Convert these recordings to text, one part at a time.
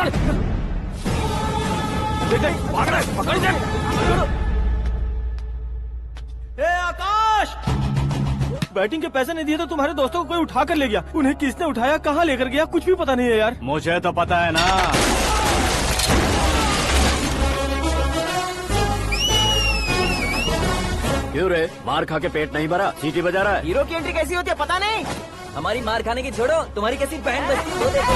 पकड़। देख भाग रहा है, पकड़ दे। ए आकाश, बैटिंग के पैसे नहीं दिए तो तुम्हारे दोस्तों को कोई उठा कर ले गया। उन्हें किसने उठाया, कहाँ लेकर गया, कुछ भी पता नहीं है यार। मुझे तो पता है ना। क्यों रे, मार खा के पेट नहीं भरा, सीटी बजा रहा है? हीरो की एंट्री कैसी होती है पता नहीं। हमारी मार खाने की छोड़ो, तुम्हारी कैसी बहन बचती है वो देखो।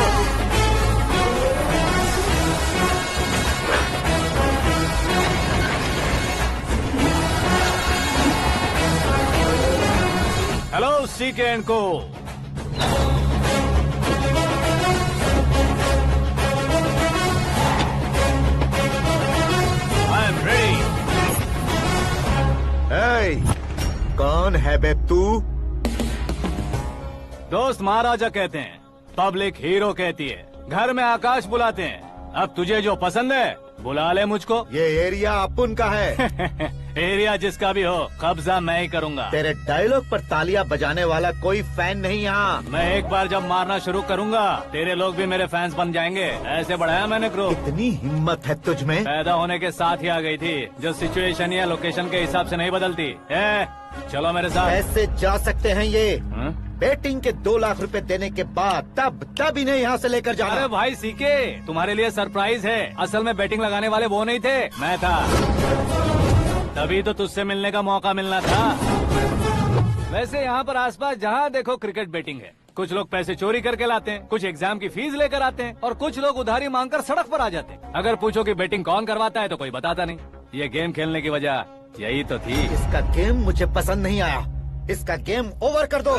हेलो सीके एंड को। I am ready. कौन है बे तू? दोस्त महाराजा कहते हैं, पब्लिक हीरो कहती है, घर में आकाश बुलाते हैं। अब तुझे जो पसंद है बुला ले मुझको। ये एरिया अपुन का है। एरिया जिसका भी हो, कब्जा मैं ही करूंगा। तेरे डायलॉग पर तालियां बजाने वाला कोई फैन नहीं यहाँ। मैं एक बार जब मारना शुरू करूंगा, तेरे लोग भी मेरे फैंस बन जाएंगे। ऐसे बढ़ाया मैंने ग्रुप। इतनी हिम्मत है तुझ में? पैदा होने के साथ ही आ गई थी, जो सिचुएशन या लोकेशन के हिसाब से नहीं बदलती। चलो मेरे साथ। कैसे जा सकते हैं ये? हाँ? बेटिंग के 2 लाख रुपए देने के बाद तब इन्हें यहाँ से लेकर जाना। अरे भाई सीके, तुम्हारे लिए सरप्राइज है। असल में बैटिंग लगाने वाले वो नहीं थे, मैं था। तभी तो तुझसे मिलने का मौका मिलना था। वैसे यहाँ पर आसपास जहाँ देखो क्रिकेट बैटिंग है। कुछ लोग पैसे चोरी करके लाते हैं, कुछ एग्जाम की फीस लेकर आते हैं, और कुछ लोग उधारी मांगकर सड़क पर आ जाते हैं। अगर पूछो कि बैटिंग कौन करवाता है तो कोई बताता नहीं। ये गेम खेलने की वजह यही तो थी। इसका गेम मुझे पसंद नहीं आया। इसका गेम ओवर कर दो।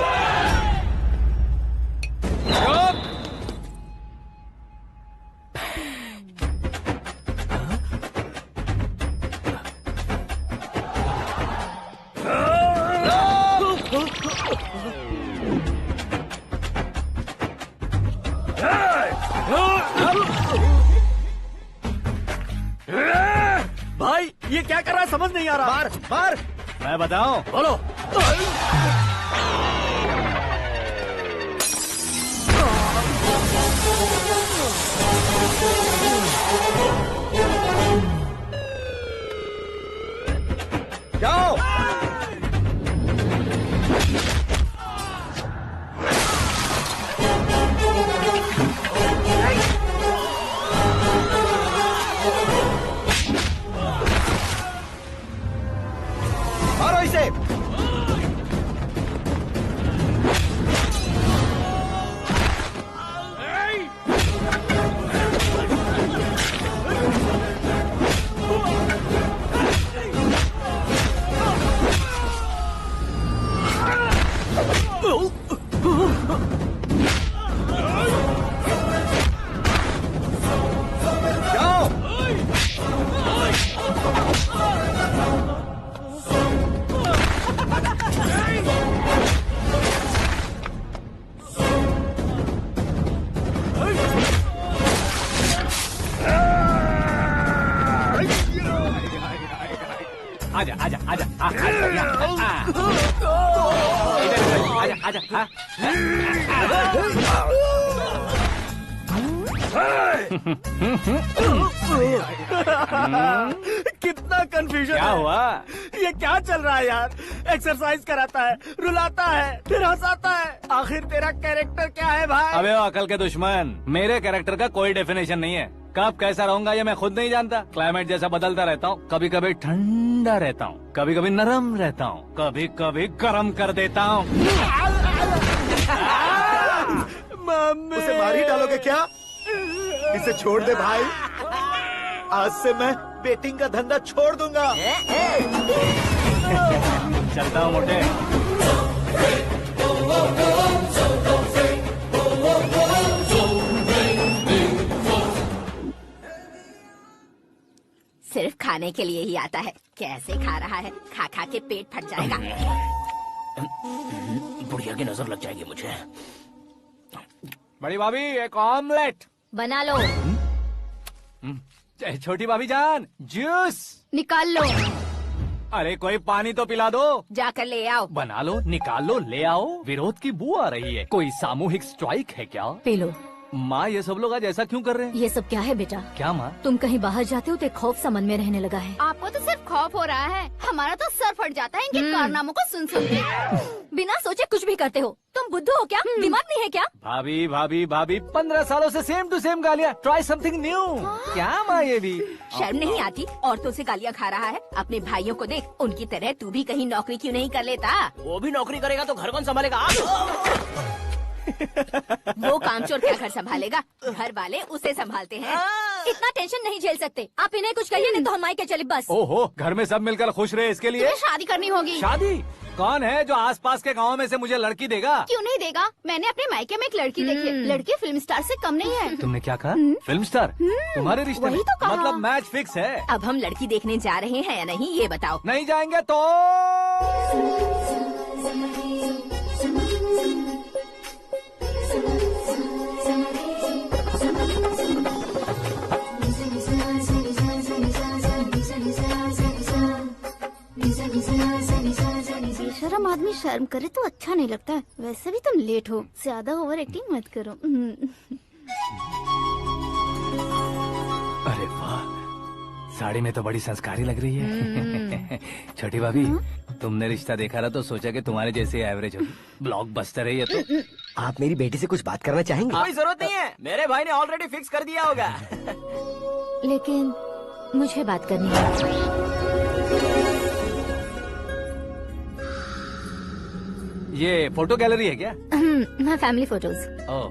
भाई ये क्या कर रहा है, समझ नहीं आ रहा। मार मार। मैं बताऊं? बोलो। जाओ। मारो इसे। आजा आजा आजा आजा आजा आजा। कितना कंफ्यूजन क्या है। हुआ? ये क्या चल रहा है यार? एक्सरसाइज कराता है, रुलाता है, फिर हंसाता है। आखिर तेरा कैरेक्टर क्या है भाई? अबे ओ अकल के दुश्मन, मेरे कैरेक्टर का कोई डेफिनेशन नहीं है। कब कैसा रहूंगा ये मैं खुद नहीं जानता। क्लाइमेट जैसा बदलता रहता हूँ। कभी कभी ठंडा रहता हूँ, कभी कभी नरम रहता हूँ, कभी कभी गर्म कर देता हूँ। उसे मार ही डालोगे क्या? इसे छोड़ दे भाई। आज से मैं बेटिंग का धंधा छोड़ दूंगा। चलता हूँ मोटे। सिर्फ खाने के लिए ही आता है। कैसे खा रहा है, खा खा के पेट फट जाएगा। बुढ़िया की नजर लग जाएगी मुझे। बड़ी भाभी एक ऑमलेट बना लो। छोटी भाभी जान जूस निकाल लो। अरे कोई पानी तो पिला दो। जाकर ले आओ। बना लो, निकाल लो, ले आओ। विरोध की बू आ रही है। कोई सामूहिक स्ट्राइक है क्या? P low. माँ ये सब लोग आज ऐसा क्यों कर रहे हैं? ये सब क्या है बेटा? क्या माँ? तुम कहीं बाहर जाते हो तो एक खौफ सा मन में रहने लगा है। आपको तो सिर्फ खौफ हो रहा है, हमारा तो सर फट जाता है इनके कारनामों को सुन सुन के। बिना सोचे कुछ भी करते हो। तुम बुद्धू हो क्या? दिमाग नहीं है क्या? भाभी भाभी भाभी 15 सालों से सेम टू सेम गालियाँ। Try something new. क्या माँ ये भी? शर्म नहीं आती? औरतों से गालियाँ खा रहा है। अपने भाइयों को देख, उनकी तरह तू भी कहीं नौकरी क्यों नहीं कर लेता? वो भी नौकरी करेगा तो घर कौन संभालेगा? वो कामचोर क्या घर संभालेगा? घर वाले उसे संभालते हैं। इतना टेंशन नहीं झेल सकते। आप इन्हें कुछ कहिए नहीं तो हम मायके चले बस। ओहो, घर में सब मिलकर खुश रहे इसके लिए। तुम्हें शादी करनी होगी। शादी? कौन है जो आसपास के गाँव में से मुझे लड़की देगा? क्यों नहीं देगा? मैंने अपने मायके में एक लड़की देखी है। लड़की फिल्म स्टार से कम नहीं है। तुमने क्या कहा? Film star? तुम्हारे रिश्ते में? वही तो कहा। मतलब मैच फिक्स है? अब हम लड़की देखने जा रहे हैं या नहीं ये बताओ। नहीं जाएंगे तो? बेशरम आदमी शर्म करे तो अच्छा नहीं लगता है। वैसे भी तुम लेट हो, ज्यादा ओवर एक्टिंग मत करो। अरे वाह, साड़ी में तो बड़ी संस्कारी लग रही है। छोटी भाभी, तुमने रिश्ता देखा ना तो सोचा कि तुम्हारे जैसे एवरेज होगी। ब्लॉकबस्टर है ये तो। आप मेरी बेटी से कुछ बात करना चाहेंगे? कोई जरूरत नहीं है, मेरे भाई ने ऑलरेडी फिक्स कर दिया होगा। लेकिन मुझे बात करनी है। ये फोटो गैलरी है क्या? मैं फैमिली फोटोज। ओह,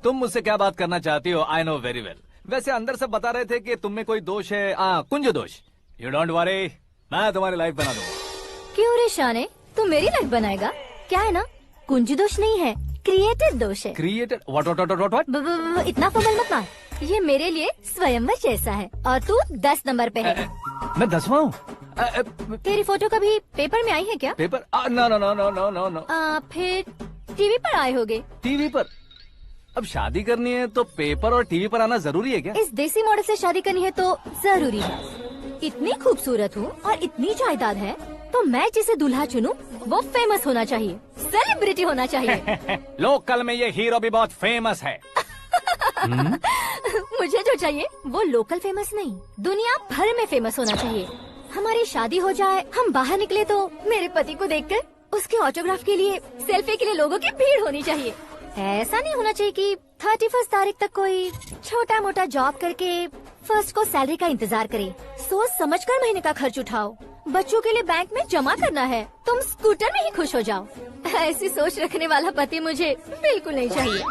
तुम मुझसे क्या बात करना चाहती हो? I know very well. वैसे अंदर सब बता रहे थे कि तुम में कोई दोष है। कुंज दोष। यू डोंट वरी, मैं तुम्हारी लाइफ बना दूंगा। क्यों रे शाने, तू मेरी लाइफ बनाएगा? क्या है ना, कुंज दोष नहीं है, क्रिएटेड दोष है। क्रिएटेड? व्हाट? इतना फमल मत मार। ये मेरे लिए स्वयंवर जैसा है और तू 10 नंबर पे है। मैं 10वां हूँ? तेरी फोटो कभी पेपर में आई है क्या? Paper? No no no no no no no. फिर टीवी पर आए होगे। टीवी पर? अब शादी करनी है तो पेपर और टीवी पर आना जरूरी है क्या? इस देसी मॉडल से शादी करनी है तो जरूरी है। इतनी खूबसूरत हूँ और इतनी जायदाद है तो मैं जिसे दूल्हा चुनूं वो फेमस होना चाहिए, सेलिब्रिटी होना चाहिए। लोकल में ये हीरो भी बहुत फेमस है। मुझे जो चाहिए वो लोकल फेमस नहीं, दुनिया भर में फेमस होना चाहिए। हमारी शादी हो जाए, हम बाहर निकले तो मेरे पति को देखकर उसके ऑटोग्राफ के लिए, सेल्फी के लिए लोगों की भीड़ होनी चाहिए। ऐसा नहीं होना चाहिए कि 31 तारीख तक कोई छोटा मोटा जॉब करके फर्स्ट को सैलरी का इंतजार करे। सोच समझकर महीने का खर्च उठाओ। बच्चों के लिए बैंक में जमा करना है, तुम स्कूटर में ही खुश हो जाओ। ऐसी सोच रखने वाला पति मुझे बिल्कुल नहीं चाहिए।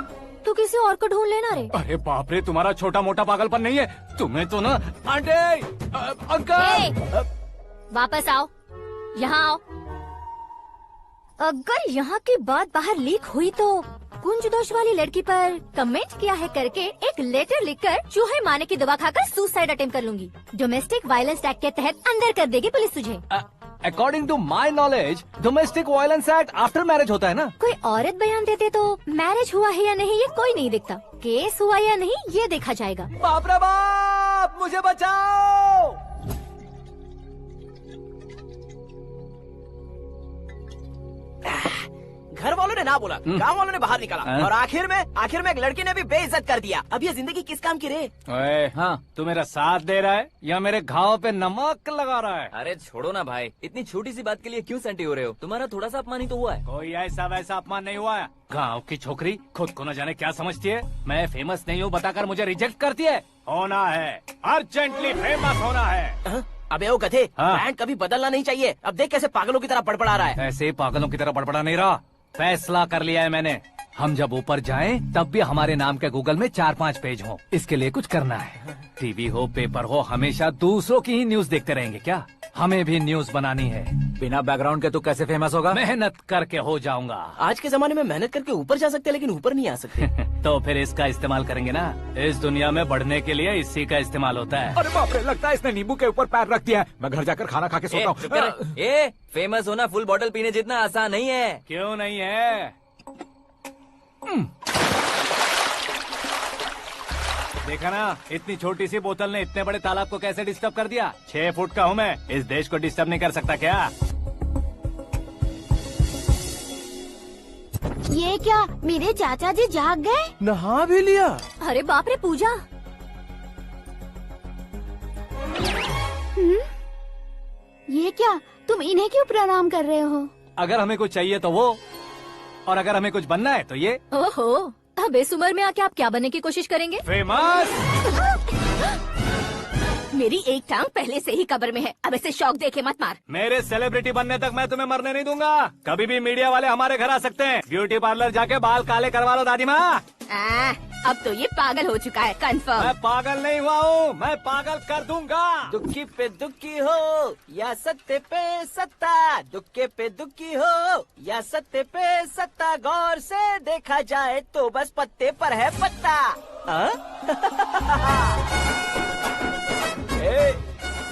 तू किसी और को ढूंढ लेना रे। अरे बाप रे, तुम्हारा छोटा मोटा पागलपन नहीं है। तुम्हें तो ना आंटी, अंकल। वापस आओ, यहाँ आओ। अगर यहाँ की बात बाहर लीक हुई तो कुंज दोष वाली लड़की पर कमेंट किया है करके एक लेटर लिखकर चूहे मारने की दवा खाकर सुसाइड अटेम्प्ट कर लूंगी। डोमेस्टिक वायलेंस एक्ट के तहत अंदर कर देगी पुलिस तुझे। According to my knowledge domestic violence act after marriage होता है ना? कोई औरत बयान देते तो मैरिज हुआ है या नहीं ये कोई नहीं देखता, केस हुआ या नहीं ये देखा जाएगा। बाप रे बाप, मुझे बचाओ। घर वालों ने ना बोला, गांव वालों ने बाहर निकाला और आखिर में एक लड़की ने भी बेइज्जत कर दिया। अब ये जिंदगी किस काम की रे? ओए, हाँ, तू मेरा साथ दे रहा है या मेरे घाव पे नमक लगा रहा है? अरे छोड़ो ना भाई, इतनी छोटी सी बात के लिए क्यों सेंटी हो रहे हो? तुम्हारा थोड़ा सा अपमान ही तो हुआ है। कोई ऐसा वैसा अपमान नहीं हुआ है। गाँव की छोकरी खुद को न जाने क्या समझती है। मैं फेमस नहीं हूँ बताकर मुझे रिजेक्ट करती है। होना है, अर्जेंटली फेमस होना है। अबे ओ गधे, हाँ। ब्रांड कभी बदलना नहीं चाहिए। अब देख कैसे पागलों की तरह बड़बड़ा रहा है। ऐसे पागलों की तरह बड़बड़ा नहीं रहा। फैसला कर लिया है मैंने। हम जब ऊपर जाएं तब भी हमारे नाम के गूगल में 4-5 पेज हो। इसके लिए कुछ करना है। टीवी हो, पेपर हो, हमेशा दूसरों की ही न्यूज देखते रहेंगे क्या? हमें भी न्यूज बनानी है। बिना बैकग्राउंड के तू कैसे फेमस होगा? मेहनत करके हो जाऊंगा। आज के जमाने में मेहनत करके ऊपर जा सकते हैं लेकिन ऊपर नहीं आ सकते। तो फिर इसका इस्तेमाल करेंगे ना। इस दुनिया में बढ़ने के लिए इसी का इस्तेमाल होता है। अरे बाप रे, लगता है इसने नींबू के ऊपर पैर रख दिया है। मैं घर जाकर खाना खा के सोता चुप कर। फेमस होना फुल बॉटल पीने जितना आसान नहीं है। क्यों नहीं है? देखा ना, इतनी छोटी सी बोतल ने इतने बड़े तालाब को कैसे डिस्टर्ब कर दिया। 6 फुट का हूँ मैं, इस देश को डिस्टर्ब नहीं कर सकता क्या? ये क्या, मेरे चाचा जी जाग गए? नहा भी लिया। अरे बाप रे पूजा। ये क्या, तुम इन्हें क्यों प्रणाम कर रहे हो? अगर हमें कुछ चाहिए तो वो, और अगर हमें कुछ बनना है तो ये। ओहो, अब इस उम्र में आके आप क्या बनने की कोशिश करेंगे? फेमस। मेरी एक टांग पहले से ही कब्र में है, अब इसे शौक देके मत मार। मेरे सेलिब्रिटी बनने तक मैं तुम्हें मरने नहीं दूंगा। कभी भी मीडिया वाले हमारे घर आ सकते हैं। ब्यूटी पार्लर जाके बाल काले करवा लो दादी माँ। अब तो ये पागल हो चुका है, कंफर्म। मैं पागल नहीं हुआ हूँ, मैं पागल कर दूंगा। दुखी पे दुखी हो या सत्य पे सत्ता, दुखे पे दुखी हो या सत्य पे सत्ता, गौर से देखा जाए तो बस पत्ते पर है पत्ता।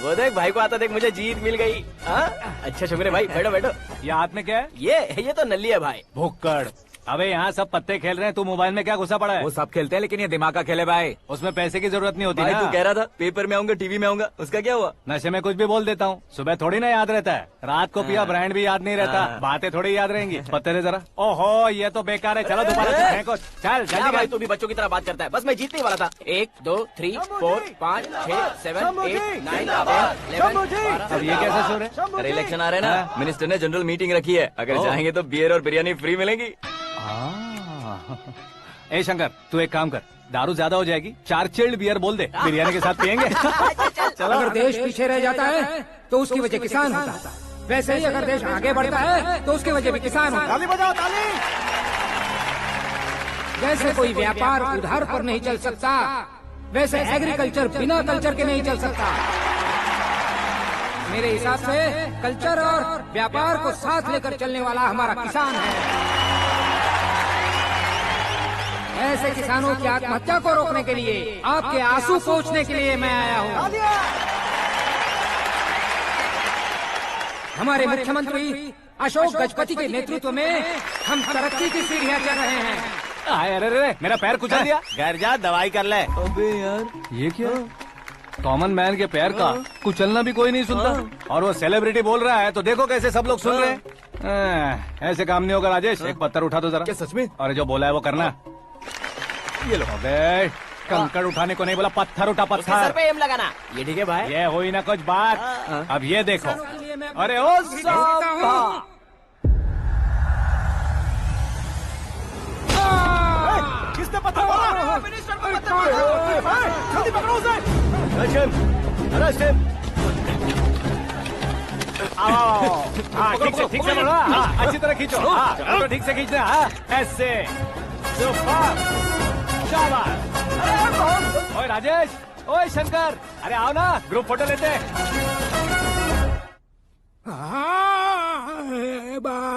वो देख भाई को आता देख, मुझे जीत मिल गई। अच्छा शुक्र भाई, बैठो बैठो। ये हाथ में क्या है? ये तो नल्ली है भाई। भुक्कड़। अबे यहाँ सब पत्ते खेल रहे हैं, तू मोबाइल में क्या घुसा पड़ा है? वो सब खेलते हैं लेकिन ये दिमाग का खेल है भाई। उसमें पैसे की जरूरत नहीं होती भाई ना। तू कह रहा था पेपर में आऊंगा, टीवी में आऊंगा, उसका क्या हुआ? नशे में कुछ भी बोल देता हूँ, सुबह थोड़ी ना याद रहता है। रात को पिया ब्रांड भी याद नहीं रहता, बातें थोड़ी याद रहेंगी। पत्ते दे जरा। ओहो ये तो बेकार है, चलो दोबारा से फेंको। चल क्या जल्दी भाई कर। तू भी बच्चों की तरह बात करता है। बस मैं जीतने ही वाला था। 1 2 3 4 5 6 7 8 9 10 11 अब ये कैसे शोर है? अरे इलेक्शन आ रहे हैं ना, मिनिस्टर ने जनरल मीटिंग रखी है, अगर जाएंगे तो बियर और बिरयानी फ्री मिलेगी। ए शंकर, तू एक काम कर, दारू ज्यादा हो जाएगी, 4 चिल्ड बियर बोल दे, बिरयानी के साथ पियेंगे। चलो। अगर देश पीछे रह जाता है तो उसकी वजह किसान होता है, वैसे ही अगर देश आगे बढ़ता है तो उसकी वजह भी किसान होता है। ताली बजाओ ताली। जैसे कोई व्यापार उधार पर नहीं चल सकता, वैसे एग्रीकल्चर बिना कल्चर के नहीं चल सकता। मेरे हिसाब से कल्चर और व्यापार को साथ लेकर चलने वाला हमारा किसान है। ऐसे किसानों की आत्महत्या को रोकने के लिए, आपके आंसू पोंछने के लिए मैं आया हूँ। हमारे मुख्यमंत्री अशोक गजपति के नेतृत्व में हम तरक्की की सीढ़ियाँ चढ़ रहे हैं। अरे अरे मेरा पैर कुचल दिया। घर जा दवाई कर ले। अबे यार ये क्या? कॉमन मैन के पैर का कुचलना भी कोई नहीं सुनता, और वो सेलिब्रिटी बोल रहा है तो देखो कैसे सब लोग सुन रहे हैं। ऐसे काम नहीं होगा राजेश, एक पत्थर उठा दो जरा। क्या सच में? और जो बोला है वो करना। ये लो। अबे कंकड़ उठाने को नहीं बोला, पत्थर उठा, उसके सर पत्थर। पे एम लगाना। ये ठीक है भाई। ये हुई ना कुछ बात। अब ये देखो। अरे ओ साहब, किसने पत्थर मारा? जल्दी पकड़ो उसे। हाँ ठीक से बोलो, हाँ अच्छी तरह खींचो, हाँ तो ठीक से खींचना, हाँ ऐसे। सुपर, शाबाश। ओए राजेश, ओए शंकर, अरे आओ ना, ग्रुप फोटो लेते हैं।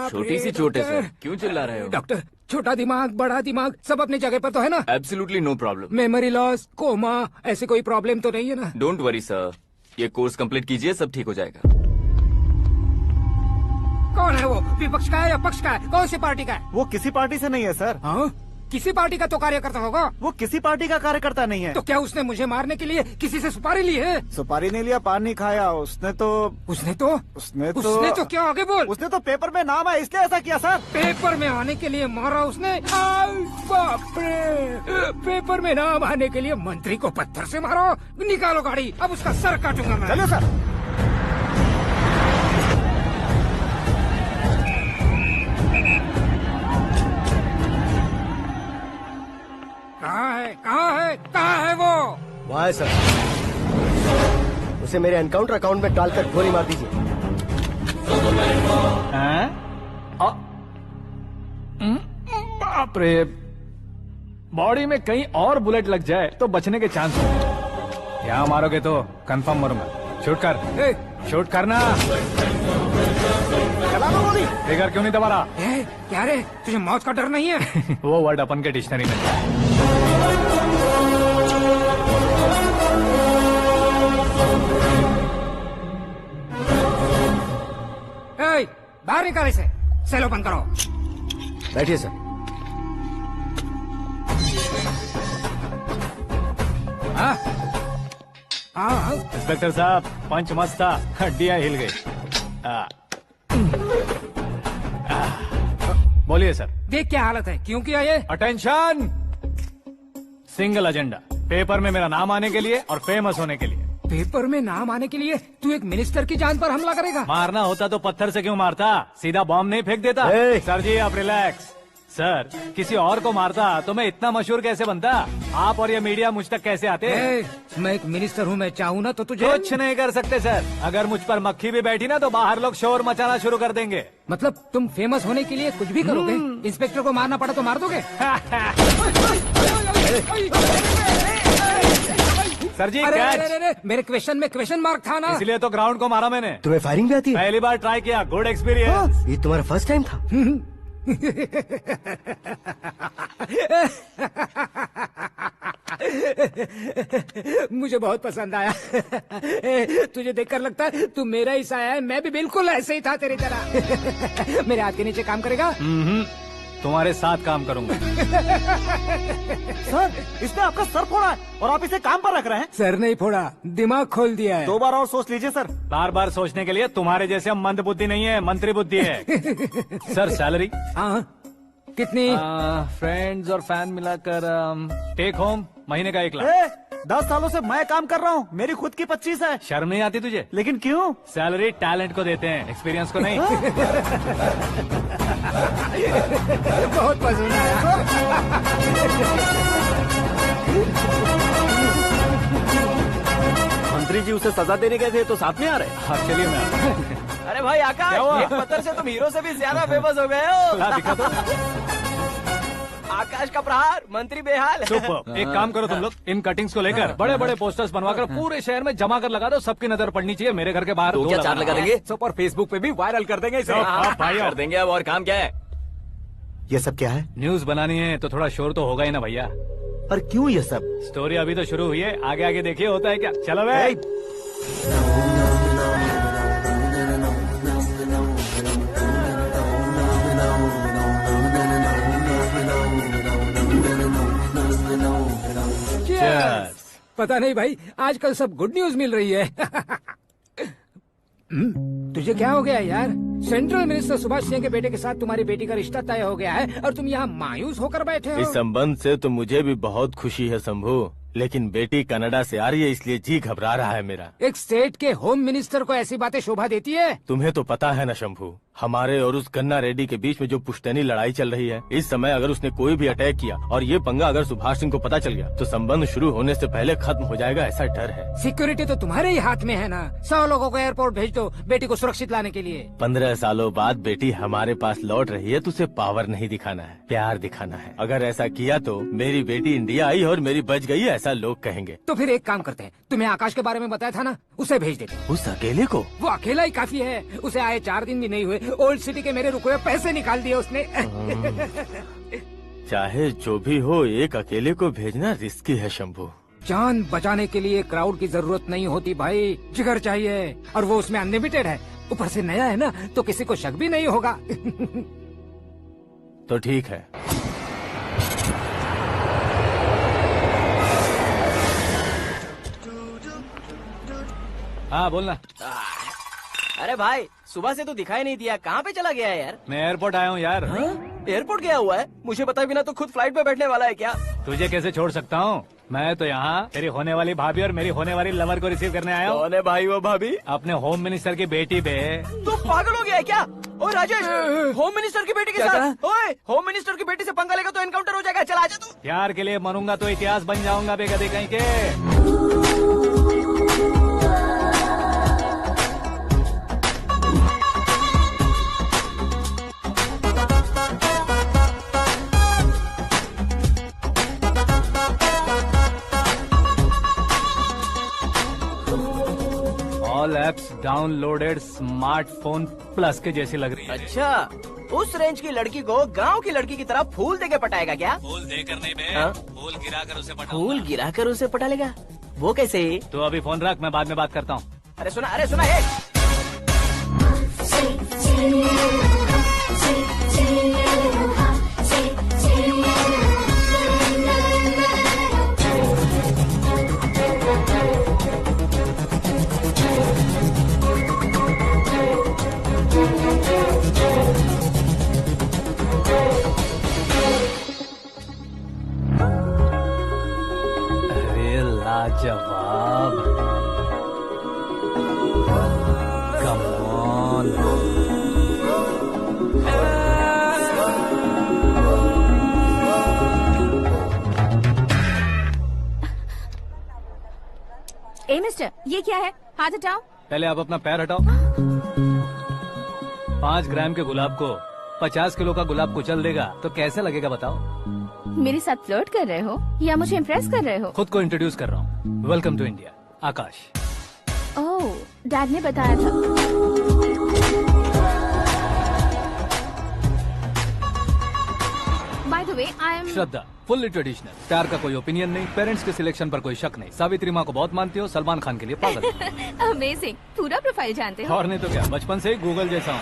छोटी सी चोट है सर, क्यों चिल्ला रहे हो? डॉक्टर, छोटा दिमाग बड़ा दिमाग सब अपनी जगह पर तो है ना? Absolutely no problem. Memory loss, coma, ऐसी कोई प्रॉब्लम तो नहीं है ना? डोंट वरी सर, ये कोर्स कंप्लीट कीजिए, सब ठीक हो जाएगा। कौन है वो? विपक्ष का है या पक्ष का है? कौन सी पार्टी का है? वो किसी पार्टी से नहीं है सर। हाँ? किसी पार्टी का तो कार्यकर्ता होगा। वो किसी पार्टी का कार्यकर्ता नहीं है। तो क्या उसने मुझे मारने के लिए किसी से सुपारी ली है? सुपारी नहीं लिया, पान नहीं खाया। उसने तो क्या आगे बोल? उसने तो पेपर में नाम है इसलिए ऐसा किया सर। पेपर में आने के लिए मारा उसने? आई बाप रे! पेपर में नाम आने के लिए मंत्री को पत्थर से मारो? निकालो गाड़ी, अब उसका सर काटूंगा मैं। चलो सर। कहाँ है वो? वहाँ है सर, उसे मेरे एनकाउंटर अकाउंट में डालकर गोली मार दीजिए। बाप रे, बॉडी में कहीं और बुलेट लग जाए तो बचने के चांस होंगे। यहाँ मारोगे तो कंफर्म मरूंगा। शूट कर, शूट करना। फिगर क्यों नहीं दबा रहा? क्या रे, तुझे मौत का डर नहीं है? वो वर्ड अपन के डिक्शनरी में है। बाहर निकाल इसे, सेल ओपन करो। बैठिए सर। हाँ हाँ इंस्पेक्टर साहब, पंच मस्त था, हड्डियां हिल गई। बोलिए सर। देख क्या हालत है, क्यों किया ये? अटेंशन, सिंगल एजेंडा, पेपर में मेरा नाम आने के लिए और फेमस होने के लिए। पेपर में नाम आने के लिए तू एक मिनिस्टर की जान पर हमला करेगा? मारना होता तो पत्थर से क्यों मारता, सीधा बॉम्ब नहीं फेंक देता। सर जी आप रिलैक्स। सर, किसी और को मारता तो मैं इतना मशहूर कैसे बनता? आप और ये मीडिया मुझ तक कैसे आते? मैं एक मिनिस्टर हूँ, मैं चाहूँ ना तो तुझे कुछ नहीं कर सकते सर। अगर मुझ पर मक्खी भी बैठी ना तो बाहर लोग शोर मचाना शुरू कर देंगे। मतलब तुम फेमस होने के लिए कुछ भी करोगे? इंस्पेक्टर को मारना पड़ा तो मार दोगे? सर जी अरे, कैच। अरे, अरे, मेरे क्वेश्चन में क्वेश्चन मार्क था ना, इसलिए तो ग्राउंड को मारा मैंने। तुम्हें फायरिंग भी आती है? पहली बार ट्राई किया, गुड एक्सपीरियंस। ये तुम्हारा फर्स्ट टाइम था? मुझे बहुत पसंद आया। तुझे देखकर लगता है तू मेरा ही साया है, मैं भी बिल्कुल ऐसे ही था तेरी तरह। मेरे हाथ के नीचे काम करेगा? तुम्हारे साथ काम करूंगा। सर, इसने आपका सर फोड़ा है और आप इसे काम पर रख रहे हैं। सर नहीं फोड़ा, दिमाग खोल दिया है। 2 बार और सोच लीजिए सर। बार बार सोचने के लिए तुम्हारे जैसे मंद बुद्धि नहीं है, मंत्री बुद्धि है। Sir salary? हाँ कितनी? फ्रेंड्स और फैन मिलाकर टेक होम महीने का 1 लाख। 10 सालों से मैं काम कर रहा हूँ, मेरी खुद की 25 है। शर्म नहीं आती तुझे? लेकिन क्यों? सैलरी टैलेंट को देते हैं, एक्सपीरियंस को नहीं। बहुत पसंद आया। मंत्री जी उसे सजा देने गए थे तो साथ में आ रहे। हाँ चलिए मैं। अरे भाई आकाश, एक पत्थर से तुम हीरो से भी ज्यादा फेमस हो गए हो। दिखा दो। आकाश का प्रहार, मंत्री बेहाल। सुपर। एक काम करो तुम लोग, इन कटिंग्स को लेकर बड़े बड़े पोस्टर्स बनवाकर पूरे शहर में जमा कर लगा दो, सबकी नजर पड़नी चाहिए। मेरे घर के बाहर तो क्या 4 लगा देंगे? सब और फेसबुक पे भी वायरल कर देंगे इसे। भाई कर देंगे। अब और काम क्या है? ये सब क्या है? न्यूज बनानी है तो थोड़ा शोर तो होगा ही ना भैया। पर क्यों ये सब? स्टोरी अभी तो शुरू हुई है, आगे आगे देखिए होता है क्या। चलो भाई। पता नहीं भाई, आजकल सब गुड न्यूज मिल रही है। तुझे क्या हो गया यार? सेंट्रल मिनिस्टर सुभाष सिंह के बेटे के साथ तुम्हारी बेटी का रिश्ता तय हो गया है और तुम यहाँ मायूस होकर बैठे हो। इस संबंध से तो मुझे भी बहुत खुशी है शंभू, लेकिन बेटी कनाडा से आ रही है इसलिए जी घबरा रहा है मेरा। एक स्टेट के होम मिनिस्टर को ऐसी बातें शोभा देती है? तुम्हें तो पता है ना शंभू, हमारे और उस गन्ना रेड्डी के बीच में जो पुश्तैनी लड़ाई चल रही है, इस समय अगर उसने कोई भी अटैक किया और ये पंगा अगर सुभाष सिंह को पता चल गया तो संबंध शुरू होने से पहले खत्म हो जाएगा, ऐसा डर है। सिक्योरिटी तो तुम्हारे ही हाथ में है ना। 100 लोगों को एयरपोर्ट भेज दो बेटी को सुरक्षित लाने के लिए। 15 सालों बाद बेटी हमारे पास लौट रही है तो उसे पावर नहीं दिखाना है, प्यार दिखाना है। अगर ऐसा किया तो मेरी बेटी इंडिया आई और मेरी बच गई, ऐसा लोग कहेंगे। तो फिर एक काम करते हैं, तुम्हें आकाश के बारे में बताया था ना, उसे भेज देते। उस अकेले को? वो अकेला ही काफी है, उसे आए 4 दिन भी नहीं हुए, ओल्ड सिटी के मेरे रुके हुए पैसे निकाल दिए उसने। चाहे जो भी हो, एक अकेले को भेजना रिस्की है शंभू। जान बचाने के लिए क्राउड की जरूरत नहीं होती भाई, जिगर चाहिए, और वो उसमें अनलिमिटेड है। ऊपर से नया है ना तो किसी को शक भी नहीं होगा। तो ठीक है। हाँ बोलना। अरे भाई, सुबह से तो दिखाई नहीं दिया, कहाँ पे चला गया है यार? मैं एयरपोर्ट आया हूँ यार। एयरपोर्ट गया हुआ है? मुझे बताए बिना तो खुद फ्लाइट पे बैठने वाला है क्या? तुझे कैसे छोड़ सकता हूँ? मैं तो यहाँ तेरी होने वाली भाभी और मेरी होने वाली लवर को रिसीव करने आया हूँ। कौन है भाई वो भाभी? अपने होम मिनिस्टर की बेटी पे। तू पागल हो गया है क्या? ओ राजेश, होम मिनिस्टर की बेटी के साथ? ओए, होम मिनिस्टर की बेटी से पंगा लेगा तो एनकाउंटर हो जाएगा, चला आजा तू। प्यार के लिए मरूंगा तो इतिहास बन जाऊंगा बेगदे कहीं के। All apps downloaded smartphone plus के जैसी लग रही है। अच्छा, उस रेंज की लड़की को गांव की लड़की की तरह फूल देके पटाएगा क्या? फूल देकर नहीं बे, फूल गिराकर उसे पटा। फूल गिराकर उसे पटा लेगा? वो कैसे? तो अभी फोन रख, मैं बाद में बात करता हूँ। अरे सुना हे। जवाब। Come on. ए मिस्टर, ये क्या है? हाथ हटाओ। पहले आप अपना पैर हटाओ। 5 ग्राम के गुलाब को 50 किलो का गुलाब कुचल देगा तो कैसे लगेगा बताओ? मेरे साथ फ्लर्ट कर रहे हो या मुझे इम्प्रेस कर रहे हो? खुद को इंट्रोड्यूस कर रहा हूँ। Welcome to India, Akash. Oh, dad ने बताया था। By the way, I am Shraddha, fully traditional. प्यार का कोई ओपिनियन नहीं, पेरेंट्स के सिलेक्शन पर कोई शक नहीं। सावित्री माँ को बहुत मानती हो, सलमान खान के लिए पागल। अमेजिंग, पूरा प्रोफाइल जानते हो। और नहीं तो क्या, बचपन से ही गूगल जैसा हूँ।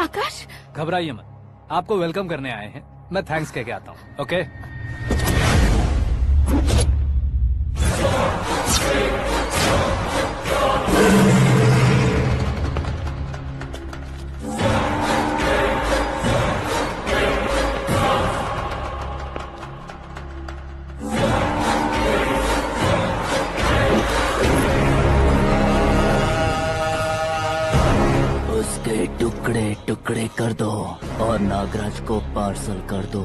आकाश, घबराइए मत, आपको वेलकम करने आए हैं। मैं थैंक्स कह के आता हूँ। ओके? उसके टुकड़े टुकड़े कर दो और नागराज को पार्सल कर दो।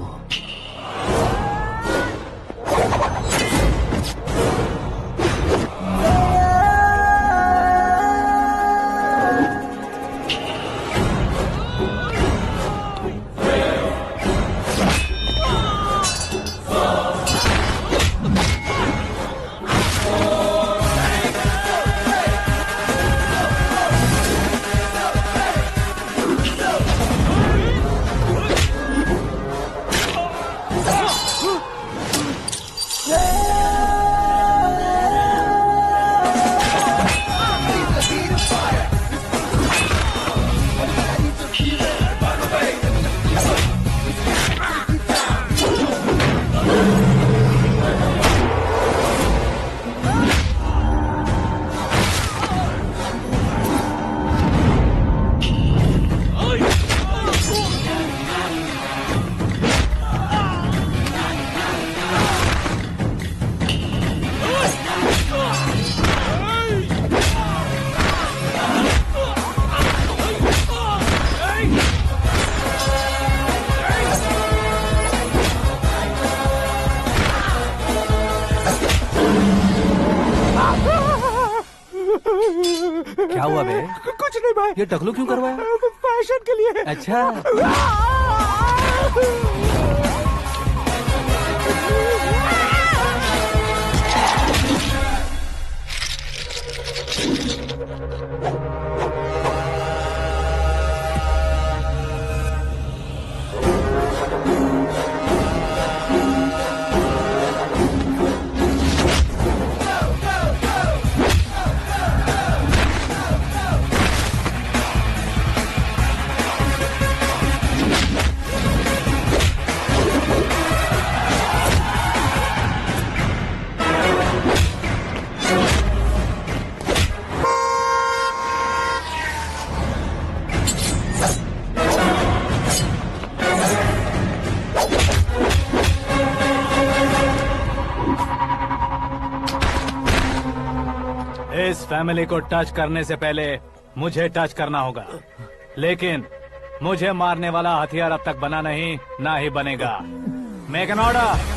क्या हुआ बे? कुछ नहीं भाई। ये टकलू क्यों करवाया? फैशन के लिए। अच्छा। इस फैमिली को टच करने से पहले मुझे टच करना होगा, लेकिन मुझे मारने वाला हथियार अब तक बना नहीं, ना ही बनेगा। Make an order.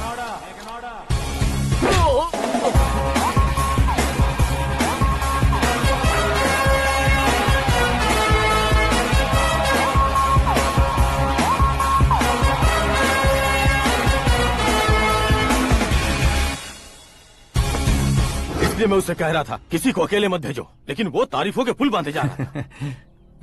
इसलिए मैं उससे कह रहा था किसी को अकेले मत भेजो, लेकिन वो तारीफों के पुल बांधे जा रहा था।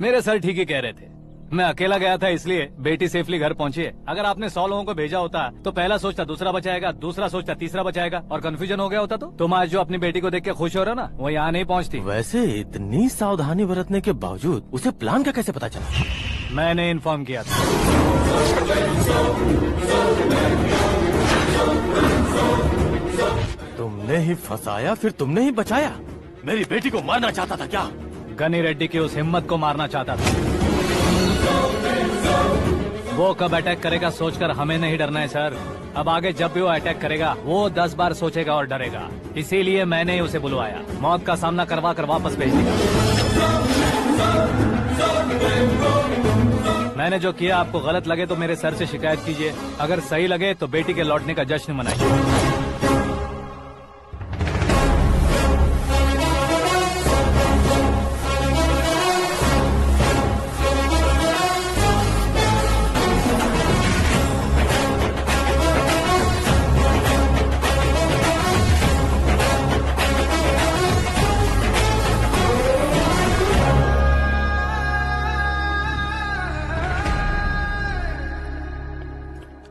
मेरे सर ठीक ही कह रहे थे। मैं अकेला गया था इसलिए बेटी सेफली घर पहुंची है। अगर आपने 100 लोगों को भेजा होता तो पहला सोचता दूसरा बचाएगा, दूसरा सोचता तीसरा बचाएगा, और कंफ्यूजन हो गया होता तो तुम आज जो अपनी बेटी को देख के खुश हो रहे हो ना, वो यहाँ नहीं पहुँचती। वैसे इतनी सावधानी बरतने के बावजूद उसे प्लान का कैसे पता चला? मैंने इन्फॉर्म किया था। तुमने ही फंसाया, फिर तुमने ही बचाया। मेरी बेटी को मारना चाहता था क्या? गनी रेड्डी की उस हिम्मत को मारना चाहता था। वो कब अटैक करेगा सोचकर हमें नहीं डरना है सर। अब आगे जब भी वो अटैक करेगा वो 10 बार सोचेगा और डरेगा। इसीलिए मैंने ही उसे बुलवाया। मौत का सामना करवा कर वापस भेज दिया। मैंने जो किया आपको गलत लगे तो मेरे सर से शिकायत कीजिए, अगर सही लगे तो बेटी के लौटने का जश्न मनाइए।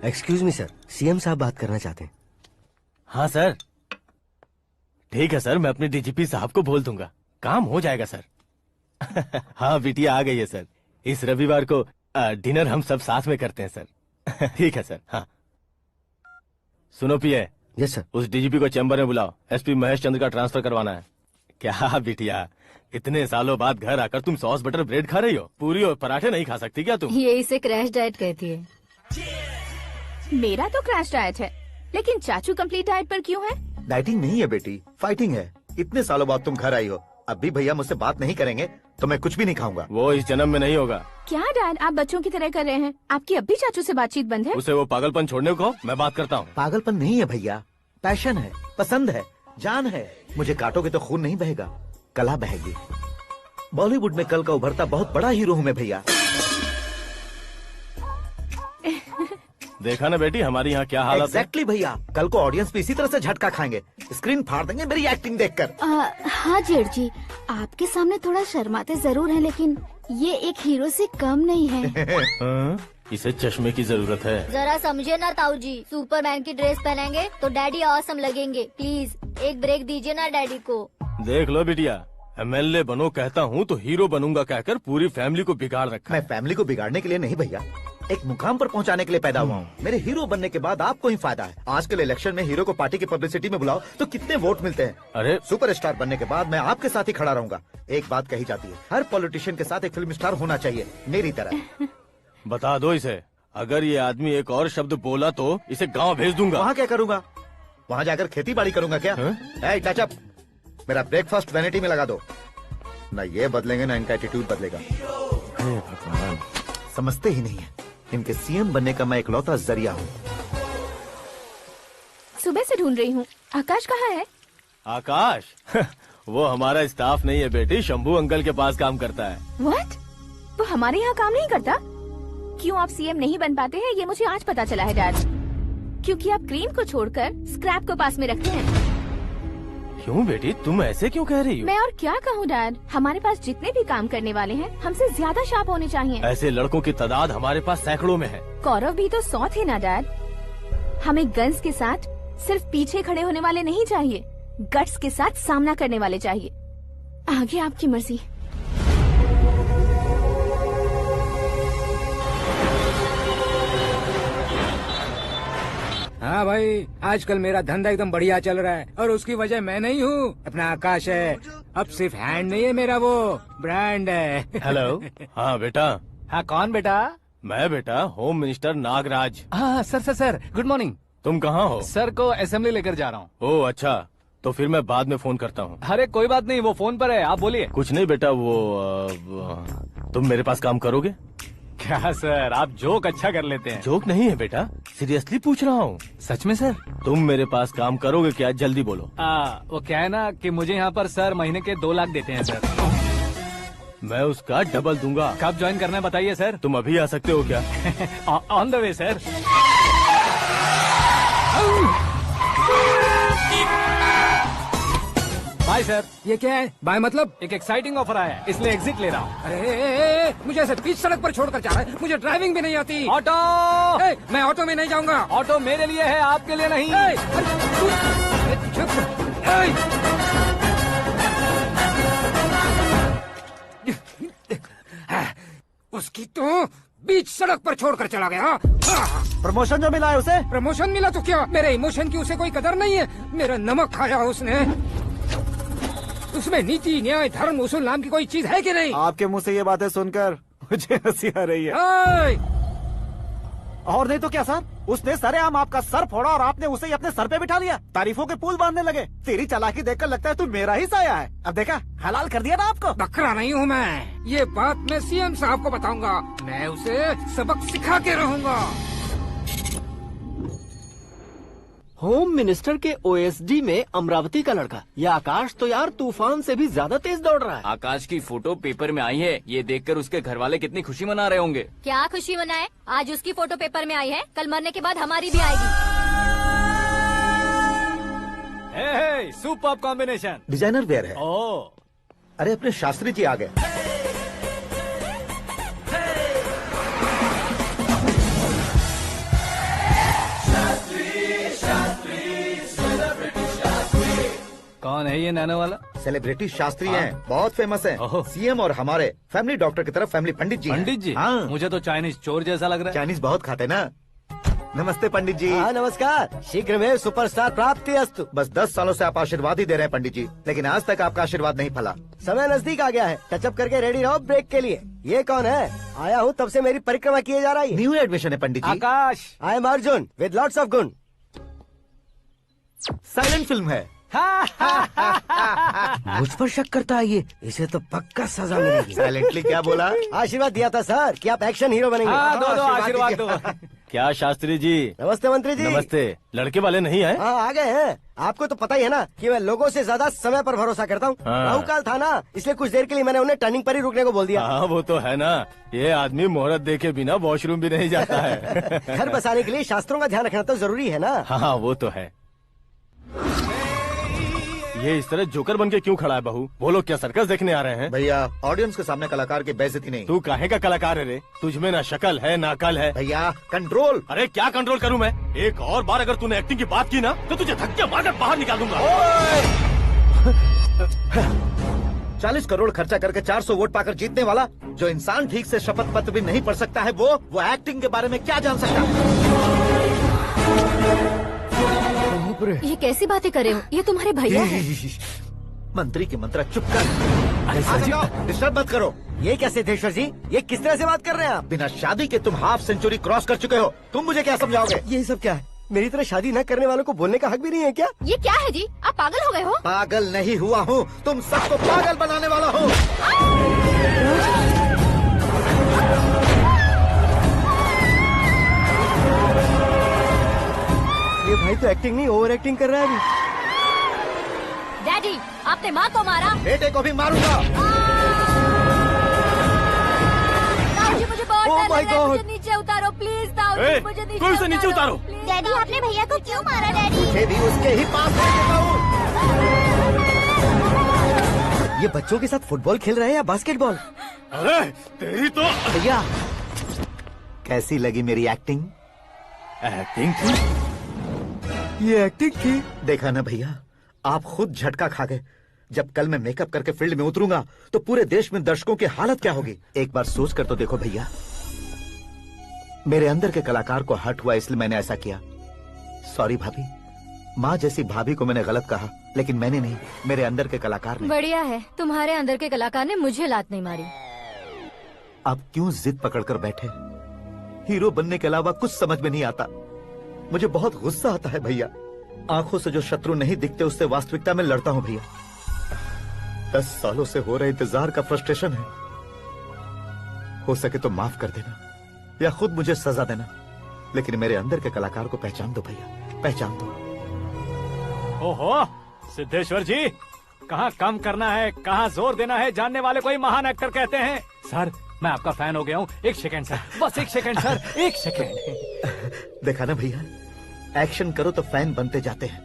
एक्सक्यूज मी सर, सीएम साहब बात करना चाहते हैं। हाँ सर, ठीक है सर, मैं अपने डीजीपी साहब को बोल दूंगा, काम हो जाएगा सर। हाँ बिटिया आ गई है सर। इस रविवार को डिनर हम सब साथ में करते हैं सर। ठीक है सर। हाँ सुनो पिए। Yes sir. उस डीजीपी को चैम्बर में बुलाओ, एसपी महेश चंद्र का ट्रांसफर करवाना है। क्या बिटिया, इतने सालों बाद घर आकर तुम सॉस बटर ब्रेड खा रही हो? पूरी और पराठे नहीं खा सकती क्या तुम? ये इसे क्रैश डाइट कहती है। मेरा तो क्रैश डाइट है, लेकिन चाचू कंप्लीट डाइट पर क्यों है? डाइटिंग नहीं है बेटी, फाइटिंग है। इतने सालों बाद तुम घर आई हो, अब भी भैया मुझसे बात नहीं करेंगे तो मैं कुछ भी नहीं खाऊंगा। वो इस जन्म में नहीं होगा। क्या डैड, आप बच्चों की तरह कर रहे हैं? आपकी अब भी चाचू से बातचीत बंद है? उसे वो पागलपन छोड़ने को मैं बात करता हूँ। पागलपन नहीं है भैया, पैशन है, पसंद है, जान है। मुझे काटोगे तो खून नहीं बहेगा, कला बहेगी। बॉलीवुड में कल का उभरता बहुत बड़ा हीरो हूँ मैं भैया। देखा ना बेटी हमारी यहाँ क्या हालत है। एग्जैक्टली भैया, कल को ऑडियंस भी इसी तरह से झटका खाएंगे, स्क्रीन फाड़ देंगे मेरी एक्टिंग देखकर। हाँ जेठ जी, आपके सामने थोड़ा शर्माते जरूर हैं, लेकिन ये एक हीरो से कम नहीं है। इसे चश्मे की जरूरत है। जरा समझे ना ताऊ जी, सुपरमैन की ड्रेस पहनेंगे तो डैडी ऑसम लगेंगे। प्लीज एक ब्रेक दीजिए ना डैडी को। देख लो बिटिया, एमएलए बनो कहता हूँ तो हीरो बनूंगा कहकर पूरी फैमिली को बिगाड़ रखा। मैं फैमिली को बिगाड़ने के लिए नहीं भैया, एक मुकाम पर पहुंचाने के लिए पैदा हुआ हूँ। मेरे हीरो बनने के बाद आपको ही फायदा है। आजकल इलेक्शन में हीरो को पार्टी की पब्लिसिटी में बुलाओ तो कितने वोट मिलते हैं। अरे सुपरस्टार बनने के बाद मैं आपके साथ ही खड़ा रहूंगा। एक बात कही जाती है, हर पॉलिटिशियन के साथ एक फिल्म स्टार होना चाहिए, मेरी तरह। बता दो इसे, अगर ये आदमी एक और शब्द बोला तो इसे गाँव भेज दूंगा। वहाँ क्या करूँगा? वहाँ जाकर खेती बाड़ी करूँगा क्या? टच अप, मेरा ब्रेकफास्ट वैनिटी में लगा दो। न ये बदलेंगे न इनका एटीट्यूड बदलेगा। समझते ही नहीं है, इनके सीएम बनने का मैं इकलौता जरिया हूँ। सुबह से ढूंढ रही हूँ, आकाश कहाँ है? आकाश? वो हमारा स्टाफ नहीं है बेटी, शंभू अंकल के पास काम करता है। व्हाट? वो हमारे यहाँ काम नहीं करता? क्यों आप सीएम नहीं बन पाते हैं ये मुझे आज पता चला है डैड। क्योंकि आप क्रीम को छोड़कर स्क्रैप को पास में रखते हैं। क्यों बेटी, तुम ऐसे क्यों कह रही हो? मैं और क्या कहूँ डैड, हमारे पास जितने भी काम करने वाले हैं हमसे ज्यादा शार्प होने चाहिए। ऐसे लड़कों की तादाद हमारे पास सैकड़ों में है। कौरव भी तो 100 थे ना डैड। हमें गन्स के साथ सिर्फ पीछे खड़े होने वाले नहीं चाहिए, गट्स के साथ सामना करने वाले चाहिए। आगे आपकी मर्जी। हाँ भाई, आजकल मेरा धंधा एकदम बढ़िया चल रहा है और उसकी वजह मैं नहीं हूँ, अपना आकाश है। अब सिर्फ हैंड नहीं है मेरा, वो ब्रांड है। हेलो। हाँ बेटा। हाँ कौन बेटा? मैं बेटा होम मिनिस्टर नागराज। हाँ सर गुड मॉर्निंग। तुम कहाँ हो? सर को असेंबली लेकर जा रहा हूँ। ओह अच्छा, तो फिर मैं बाद में फोन करता हूँ। अरे कोई बात नहीं, वो फोन पर है, आप बोलिए। कुछ नहीं बेटा, तुम मेरे पास काम करोगे? क्या सर, आप जोक अच्छा कर लेते हैं। जोक नहीं है बेटा, सीरियसली पूछ रहा हूँ। सच में सर? तुम मेरे पास काम करोगे क्या? जल्दी बोलो। वो क्या है ना कि मुझे यहाँ पर सर महीने के 2 लाख देते हैं सर। मैं उसका डबल दूंगा। कब ज्वाइन करना है बताइए सर। तुम अभी आ सकते हो क्या? On the way sir. Bye sir. ये क्या है? बाय मतलब? एक एक्साइटिंग ऑफर आया है, इसलिए एग्जिट ले रहा हूँ। अरे मुझे ऐसे बीच सड़क पर छोड़कर जा रहा है, मुझे ड्राइविंग भी नहीं आती। ऑटो! मैं ऑटो में नहीं जाऊंगा। ऑटो मेरे लिए है, आपके लिए नहीं। उसकी तो बीच सड़क पर छोड़कर चला गया। प्रमोशन जो मिला है उसे? प्रमोशन मिला तो क्या, मेरे इमोशन की उसे कोई कदर नहीं है। मेरा नमक खाया उसने। उसमें नीति, न्याय, धर्म, उसूल नाम की कोई चीज है कि नहीं? आपके मुंह से ये बातें सुनकर मुझे हंसी आ रही है। और नहीं तो क्या सर, उसने सरेआम आपका सर फोड़ा और आपने उसे ही अपने सर पे बिठा लिया। तारीफों के पुल बांधने लगे। तेरी चालाकी देखकर लगता है तू मेरा ही साया है। अब देखा, हलाल कर दिया ना आपको। बकरा नहीं हूँ मैं, ये बात मैं सीएम साहब को बताऊंगा। मैं उसे सबक सिखा के रहूंगा। होम मिनिस्टर के ओएसडी में अमरावती का लड़का, ये आकाश तो यार तूफान से भी ज्यादा तेज दौड़ रहा है। आकाश की फोटो पेपर में आई है, ये देखकर उसके घर वाले कितनी खुशी मना रहे होंगे। क्या खुशी मनाए, आज उसकी फोटो पेपर में आई है, कल मरने के बाद हमारी भी आएगी। Super combination. डिजाइनर वेयर है। ओह, अरे अपने शास्त्री जी आ गए। कौन है ये नैनो वाला? सेलिब्रिटी शास्त्री हैं, बहुत फेमस हैं। सीएम और हमारे फैमिली डॉक्टर की तरफ फैमिली पंडित जी हैं। पंडित जी? हाँ। मुझे तो चाइनीज चोर जैसा लग रहा है। चाइनीज बहुत खाते ना। नमस्ते पंडित जी। हाँ नमस्कार, शीघ्र में सुपरस्टार प्राप्ति अस्तु। बस 10 सालों से आप आशीर्वाद ही दे रहे हैं पंडित जी, लेकिन आज तक आपका आशीर्वाद नहीं फला। समय नजदीक आ गया है, टचअप करके रेडी रहो ब्रेक के लिए। ये कौन है? आया हूँ तब से मेरी परिक्रमा किए जा रही है। न्यू एडमिशन है Pandit ji. Akash. I am Arjun with lots of गुण। साइलेंट फिल्म है। मुझ पर शक करता है ये, इसे तो पक्का सजा मिलेगी। साइलेंटली क्या बोला? आशीर्वाद दिया था सर कि आप एक्शन हीरो बनेंगे। हाँ, दो आशीर्वाद दो। क्या शास्त्री जी? नमस्ते मंत्री जी। नमस्ते। लड़के वाले नहीं आए? हाँ आ गए हैं। आपको तो पता ही है ना कि मैं लोगों से ज्यादा समय पर भरोसा करता हूँ। हाँ। राहु काल था ना, इसलिए कुछ देर के लिए मैंने उन्हें टर्निंग पर ही रुकने को बोल दिया। हाँ वो तो है ना, ये आदमी मुहूर्त देखे बिना वॉशरूम भी नहीं जाता है। घर बसाने के लिए शास्त्रों का ध्यान रखना तो जरूरी है ना। हाँ वो तो है। ये इस तरह जोकर बन के क्यों खड़ा है बहू? वो लोग क्या सर्कस देखने आ रहे हैं? भैया ऑडियंस के सामने कलाकार की बेइज्जती नहीं। तू काहे का कलाकार है रे? तुझ में ना शक्ल है ना अकल है। भैया कंट्रोल। अरे क्या कंट्रोल करूं मैं? एक और बार अगर तूने एक्टिंग की बात की ना तो तुझे धक्के मारकर बाहर निकाल दूंगा। 40 करोड़ खर्चा करके 400 वोट पाकर जीतने वाला, जो इंसान ठीक से शपथ पत्र भी नहीं पढ़ सकता है, वो एक्टिंग के बारे में क्या जान सकता है? ये कैसी बातें कर रहे हो? ये तुम्हारे भैया हैं। मंत्री की मंत्रा चुप कर। डिस्टर्ब मत करो। ये क्या सिद्धेश्वर जी, ये किस तरह से बात कर रहे हैं आप? बिना शादी के तुम हाफ सेंचुरी क्रॉस कर चुके हो, तुम मुझे क्या समझाओगे? ये सब क्या है? मेरी तरह शादी न करने वालों को बोलने का हक भी नहीं है क्या? ये क्या है जी, आप पागल हो गए हो? पागल नहीं हुआ हूँ, तुम सबको पागल बनाने वाला हूँ। ये भाई तो एक्टिंग नहीं ओवर एक्टिंग कर रहा है अभी। डैडी, आपने माँ को मारा। बेटे को भी मारूंगा। ताऊ जी मुझे बहुत Oh डर my लग रहा है, God! मुझे नीचे उतारो प्लीज। ताऊ जी मुझे नीचे उतारो। डैडी आपने भैया को क्यों मारा डैडी? मुझे भी उसके ही पास लेके जाऊं। ये बच्चों के साथ फुटबॉल खेल रहे हैं या बास्केटबॉल? अरे तेरी तो भैया कैसी लगी मेरी एक्टिंग? एक्टिंग ये एक्टिंग थी। देखा ना भैया, आप खुद झटका खा गए। जब कल मैं मेकअप करके फील्ड में उतरूंगा तो पूरे देश में दर्शकों की हालत क्या होगी? एक बार सोच कर तो देखो भैया। मेरे अंदर के कलाकार को हर्ट हुआ इसलिए मैंने ऐसा किया। सॉरी भाभी। माँ जैसी भाभी को मैंने गलत कहा, लेकिन मैंने नहीं, मेरे अंदर के कलाकार ने। बढ़िया है, तुम्हारे अंदर के कलाकार ने मुझे लात नहीं मारी। आप क्यों जिद पकड़कर बैठे? हीरो बनने के अलावा कुछ समझ में नहीं आता। मुझे बहुत गुस्सा आता है भैया। आंखों से जो शत्रु नहीं दिखते उससे वास्तविकता में लड़ता हूँ भैया। 10 सालों से हो रहे इंतजार का फ्रस्ट्रेशन है। हो सके तो माफ कर देना या खुद मुझे सजा देना, लेकिन मेरे अंदर के कलाकार को पहचान दो भैया, पहचान दो। ओहो सिद्धेश्वर जी, कहाँ कम करना है कहाँ जोर देना है जानने वाले को ही महान एक्टर कहते हैं। सर मैं आपका फैन हो गया हूँ। एक सेकंड सर, बस एक सेकंड सर, एक सेकंड। देखा ना भैया, एक्शन करो तो फैन बनते जाते हैं,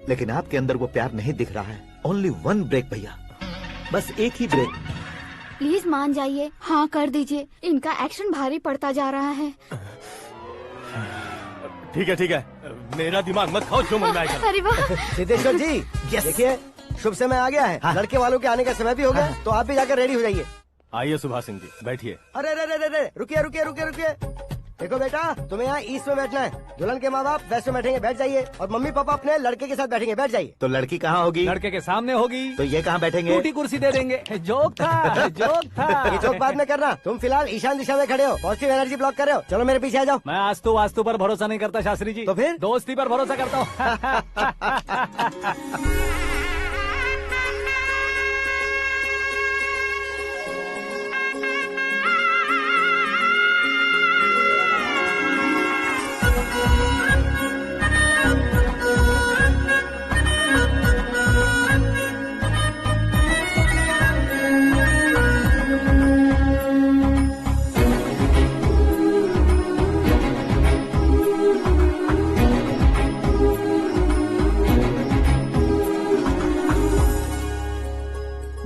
लेकिन आपके अंदर वो प्यार नहीं दिख रहा है। ओनली 1 ब्रेक भैया, बस एक ही ब्रेक। प्लीज मान जाइए, हाँ कर दीजिए। इनका एक्शन भारी पड़ता जा रहा है। ठीक है, मेरा दिमाग मत खाओ, जो मंगाएगा। अरे वाह सिद्धेश्वर जी देखिए, शुभ समय आ गया है। लड़के वालों के आने का समय भी हो गया, तो आप भी जाकर रेडी हो जाइए। आइए सुभाष सिंह जी, बैठिए। अरे रे रे रे रे, रुकिए रुकिए रुकिए रुकिए। देखो बेटा, तुम्हें यहाँ ईस्ट में बैठना है। दुल्हन के माँ बाप वेस्ट में बैठेंगे, बैठ जाइए। और मम्मी पापा अपने लड़के के साथ बैठेंगे, बैठ जाइए। तो लड़की कहाँ होगी? लड़के के सामने होगी। तो ये कहाँ बैठेंगे? टूटी कुर्सी दे देंगे। जोक था, जोक था। ये जोक बाद में करना। तुम फिलहाल ईशान दिशा में खड़े हो, पॉजिटिव एनर्जी ब्लॉक कर रहे हो। चलो मेरे पीछे आ जाओ। मैं आज तो वास्तु पर भरोसा नहीं करता शास्त्री जी। तो फिर? दोस्ती पर भरोसा करता हूँ।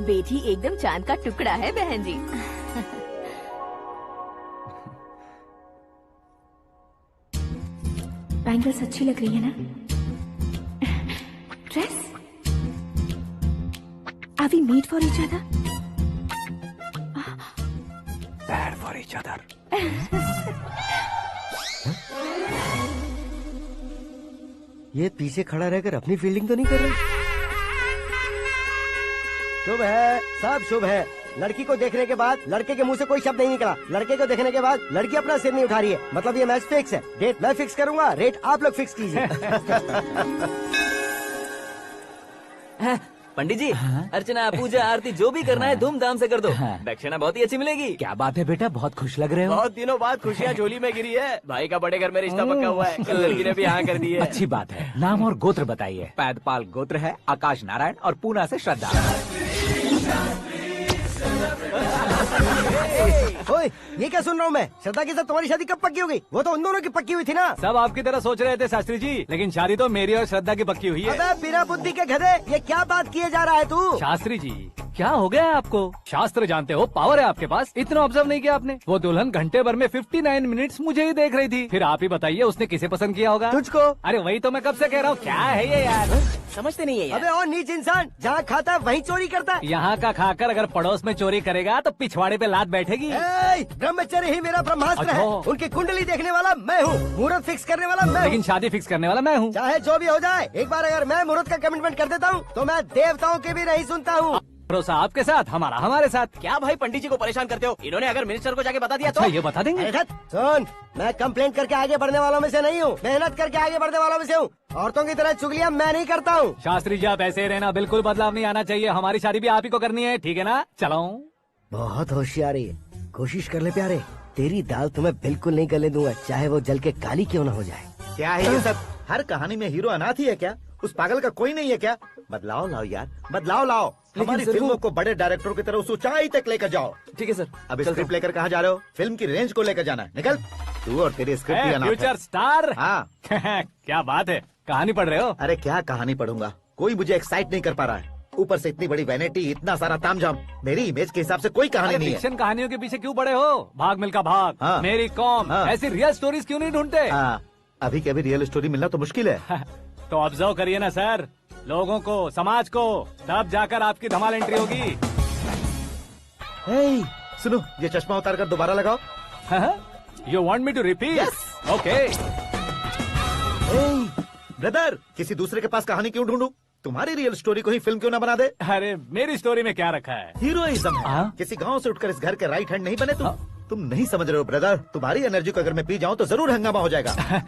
बेटी एकदम चांद का टुकड़ा है बहन जी। बैंगल्स अच्छी लग रही है ना? Dress? Are we made for each other? Bad for each other. ये पीछे खड़ा रहकर अपनी फील्डिंग तो नहीं कर रहा? शुभ है, सब शुभ है। लड़की को देखने के बाद लड़के के मुंह से कोई शब्द नहीं निकला। लड़के को देखने के बाद लड़की अपना सिर नहीं उठा रही है। मतलब ये मैच फिक्स है। डेट मैं फिक्स करूंगा, रेट आप लोग फिक्स कीजिए। पंडित जी, अर्चना पूजा आरती जो भी करना है धूमधाम से कर दो। दक्षिणा बहुत ही अच्छी मिलेगी। क्या बात है बेटा, बहुत खुश लग रहे हो। बहुत दिनों बाद खुशियाँ झोली में गिरी है। भाई का बड़े घर में रिश्ता पक्का हुआ है। कल लड़की ने भी हाँ कर दी है। अच्छी बात है। नाम और गोत्र बताइए। पैदपाल गोत्र है, आकाश नारायण, और पूना से श्रद्धा। ओए, ये क्या सुन रहा हूँ मैं? श्रद्धा के साथ तुम्हारी शादी कब पक्की हो गई? वो तो उन दोनों की पक्की हुई थी ना। सब आपकी तरह सोच रहे थे शास्त्री जी, लेकिन शादी तो मेरी और श्रद्धा की पक्की हुई है। अबे बिना बुद्धि के गधे, ये क्या बात किए जा रहा है तू? शास्त्री जी, क्या हो गया है आपको? शास्त्र जानते हो, पावर है आपके पास। इतना ऑब्जर्व नहीं किया आपने? वो दुल्हन घंटे भर में 59 मिनट्स मुझे ही देख रही थी। फिर आप ही बताइए उसने किसे पसंद किया होगा? तुझको। अरे वही तो मैं कब से कह रहा हूँ, क्या है ये यार? समझते नहीं है यार। अबे और नीच इंसान, जहाँ खाता है वहीं चोरी करता है। यहाँ का खाकर अगर पड़ोस में चोरी करेगा तो पिछवाड़े पे लात बैठेगी। ब्रह्मचर्य ही मेरा ब्रह्मास्त्र है। अच्छा। उनकी कुंडली देखने वाला मैं हूँ, मुहूर्त फिक्स करने वाला मैं हूँ। लेकिन शादी फिक्स करने वाला मैं हूँ। चाहे जो भी हो जाए, एक बार अगर मैं मुहूर्त का कमिटमेंट कर देता हूँ तो मैं देवताओं के भी नहीं सुनता हूँ। भरोसा आपके साथ, हमारा हमारे साथ। क्या भाई पंडित जी को परेशान करते हो? इन्होंने अगर मिनिस्टर को जाके बता दिया अच्छा, तो? ये बता देंगे? अरे सुन, मैं कंप्लेंट करके आगे बढ़ने वालों में से नहीं हूँ, मेहनत करके आगे बढ़ने वालों में से हूँ। औरतों की तरह चुगलियाँ मैं नहीं करता हूँ। शास्त्री जी आप ऐसे ही रहना, बिल्कुल बदलाव नहीं आना चाहिए। हमारी शादी भी आप ही को करनी है, ठीक है ना? चलो। बहुत होशियारी है, कोशिश कर ले प्यारे। तेरी दाल तुम्हें बिल्कुल नहीं गलने दूंगा, चाहे वो जल के काली क्यों न हो जाए। क्या है ये सब? हर कहानी में हीरो अनाथ ही है क्या? उस पागल का कोई नहीं है क्या? बदलाव लाओ यार, बदलाव लाओ। हमारी फिल्मों को बड़े डायरेक्टरों की तरह उस ऊंचाई तक लेकर जाओ। ठीक है सर। अब स्क्रिप्ट लेकर कहाँ जा रहे हो? फिल्म की रेंज को लेकर जाना है। निकल तू और तेरी स्क्रिप्ट भी अनाथ है। Future star. हाँ। क्या बात है, कहानी पढ़ रहे हो? अरे क्या कहानी पढ़ूंगा, कोई मुझे एक्साइट नहीं कर पा रहा है। ऊपर से इतनी बड़ी वैनिटी, इतना सारा तामझाम। मेरी इमेज के हिसाब से कोई कहानी नहीं है। फिक्शन कहानियों के पीछे क्यों पड़े हो? भाग मिल्खा भाग, हाँ। मेरी कॉम, हाँ। ऐसी रियल स्टोरीज क्यों नहीं ढूंढते? हाँ, अभी के अभी रियल स्टोरी मिलना तो मुश्किल है। तो ऑब्जर्व करिए ना सर, लोगों को, समाज को, तब जाकर आपकी धमाल एंट्री होगी। सुनो, ये चश्मा उतार कर दोबारा लगाओ। You want me to repeat? Okay. Brother, किसी दूसरे के पास कहानी क्यों ढूंढूं? तुम्हारी रियल स्टोरी को ही फिल्म क्यों ना बना दे? अरे मेरी स्टोरी में क्या रखा है? हीरोइज्म है। किसी गांव से उठकर इस घर के राइट हैंड नहीं बने तुम नहीं समझ रहे हो ब्रदर। तुम्हारी एनर्जी को अगर मैं पी जाऊं तो जरूर हंगामा हो जाएगा।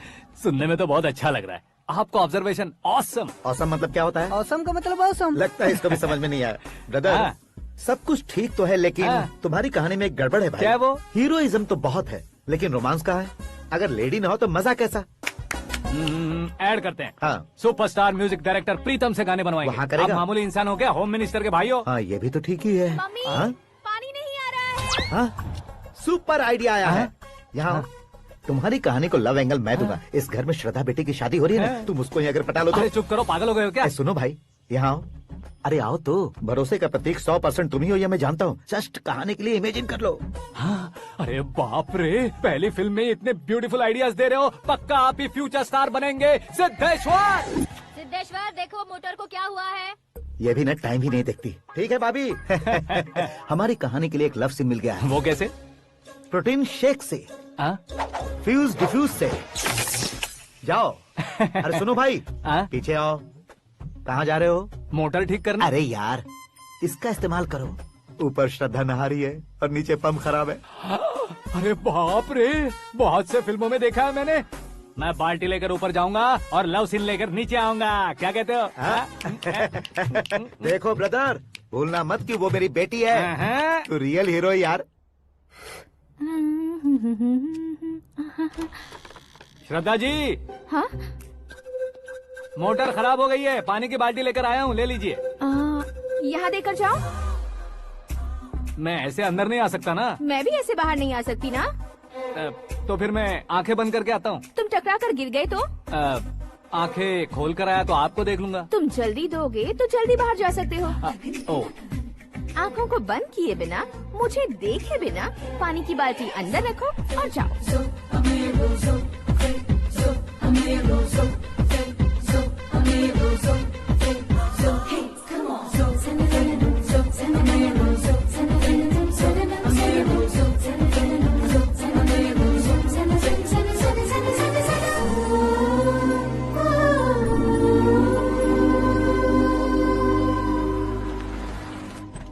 सुनने में तो बहुत अच्छा लग रहा है आपको। Observation awesome. ऑसम मतलब क्या होता है? ऑसम का मतलब ऑसम। लगता है इसको भी समझ में नहीं आया। ब्रदर, सब कुछ ठीक तो है, लेकिन तुम्हारी कहानी में एक गड़बड़ है भाई। क्या है वो? हीरोइज्म तो बहुत है, लेकिन रोमांस कहाँ है? अगर लेडी ना हो तो मजा कैसा? ऐड करते हैं। हाँ। सुपरस्टार म्यूजिक डायरेक्टर प्रीतम से गाने बनवाएंगे। वहाँ करेगा? आप मामूली इंसान हो क्या? होम मिनिस्टर के भाई हो। हाँ, ये भी तो ठीक ही है। मम्मी, हाँ? पानी नहीं आ रहा है। हाँ? सुपर आइडिया आया है। यहाँ तुम्हारी कहानी को लव एंगल मैं दूंगा। इस घर में श्रद्धा बेटी की शादी हो रही है ना, तुम उसको ही अगर पटा लो तो। अरे चुप करो, पागल हो गए हो क्या? सुनो भाई, यहाँ आओ। अरे आओ तो। भरोसे का प्रतीक 100% तुम ही हो, यह मैं जानता हूँ। जस्ट कहानी के लिए इमेजिन कर लो। हाँ, अरे बाप रे, पहली फिल्म में इतने ब्यूटीफुल आइडियाज दे रहे हो। पक्का आप ही फ्यूचर स्टार बनेंगे। सिद्धेश्वर, सिद्धेश्वर देखो मोटर को क्या हुआ है। ये भी ना टाइम ही नहीं देखती। ठीक है भाभी। हमारी कहानी के लिए एक लव सीन मिल गया है। वो कैसे? प्रोटीन शेक से, फ्यूज डिफ्यूज से। जाओ। अरे सुनो भाई, पीछे आओ। कहाँ जा रहे हो? मोटर ठीक करना। अरे यार, इसका इस्तेमाल करो। ऊपर श्रद्धा नहा रही है और नीचे पंप खराब है। अरे बाप रे, बहुत से फिल्मों में देखा है मैंने। मैं बाल्टी लेकर ऊपर जाऊंगा और लव सीन लेकर नीचे आऊंगा। क्या कहते हो? देखो ब्रदर, भूलना मत कि वो मेरी बेटी है। तू रियल हीरो है यार। श्रद्धा जी। हाँ? मोटर खराब हो गई है, पानी की बाल्टी लेकर आया हूँ, ले लीजिए। यहाँ देकर जाओ। मैं ऐसे अंदर नहीं आ सकता ना। मैं भी ऐसे बाहर नहीं आ सकती ना। तो फिर मैं आंखें बंद करके आता हूँ। तुम टकरा कर गिर गए तो? आंखें खोल कर आया तो आपको देख लूंगा। तुम जल्दी दोगे तो जल्दी बाहर जा सकते हो। आंखों को बंद किए बिना, मुझे देखे बिना पानी की बाल्टी अंदर रखो और जाओ।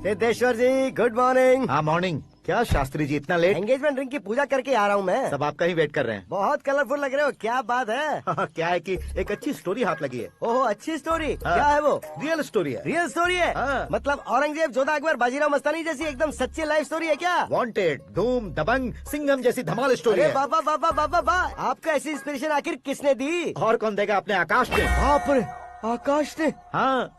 सिद्धेश्वर जी, गुड मॉर्निंग। हाँ मॉर्निंग। क्या शास्त्री जी इतना लेट? एंगेजमेंट रिंग की पूजा करके आ रहा हूँ मैं। सब आपका ही वेट कर रहे हैं। बहुत कलरफुल लग रहे हो, क्या बात है? क्या है कि एक अच्छी स्टोरी हाथ लगी है। ओह, अच्छी स्टोरी। क्या है वो? रियल स्टोरी है। रियल स्टोरी है? मतलब औरंगजेब, जोधा अकबर, बाजीराव मस्तानी जैसी एकदम सच्ची लाइफ स्टोरी है क्या? वांटेड, धूम, दबंग, सिंघम जैसी धमाल स्टोरी है। बाबा बाबा बाबा बा, आपका ऐसी इंस्पिरेशन आखिर किसने दी? और कौन देगा? अपने आकाश ने। बाप रे, आकाश ने? हाँ।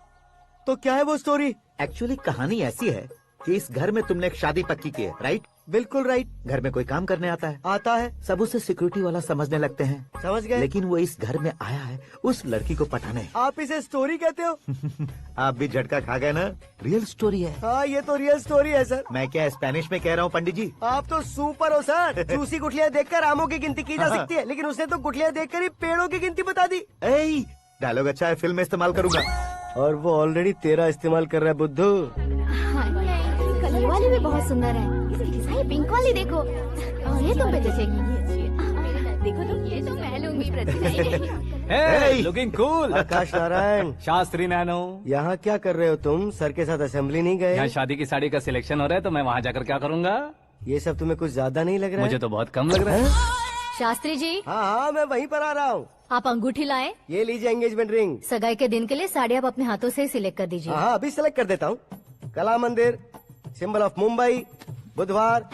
तो क्या है वो स्टोरी? एक्चुअली कहानी ऐसी है कि इस घर में तुमने एक शादी पक्की की है, राइट? बिल्कुल राइट। घर में कोई काम करने आता है? आता है। सब उसे सिक्योरिटी वाला समझने लगते हैं। समझ गए। लेकिन वो इस घर में आया है उस लड़की को पटाने। आप इसे स्टोरी कहते हो? आप भी झटका खा गए ना? रियल स्टोरी है। हाँ, ये तो रियल स्टोरी है सर। मैं क्या स्पेनिश में कह रहा हूँ पंडित जी? आप तो सुपर हो सर। चूसी गुठलियाँ देखकर आमों की गिनती की जा सकती है, लेकिन उसने तो गुठलियाँ देखकर ही पेड़ों की गिनती बता दी। डायलॉग अच्छा है, फिल्म में इस्तेमाल करूंगा। और वो ऑलरेडी तेरा इस्तेमाल कर रहा है बुद्धू। ये वाली भी बहुत सुंदर है। ये पिंक वाली देखो, और ये तुम पे जचेगी। देखो तो ये तो मैं लूंगी। Looking cool. Akash Narayan. Shastri nano. यहाँ क्या कर रहे हो तुम? सर के साथ असेंबली नहीं गए? यहाँ शादी की साड़ी का सिलेक्शन हो रहा है तो मैं वहाँ जाकर क्या करूँगा? ये सब तुम्हें कुछ ज्यादा नहीं लग रहा है? मुझे तो बहुत कम लग रहा है। शास्त्री जी। हाँ, मैं वहीं पर आ रहा हूँ। आप अंगूठी लाएं। ये लीजिए एंगेजमेंट रिंग। सगाई के दिन के लिए साड़ी आप अपने हाथों से सिलेक्ट कर दीजिए। हाँ, अभी सिलेक्ट कर देता हूँ। कला मंदिर, सिंबल ऑफ मुंबई, बुधवार,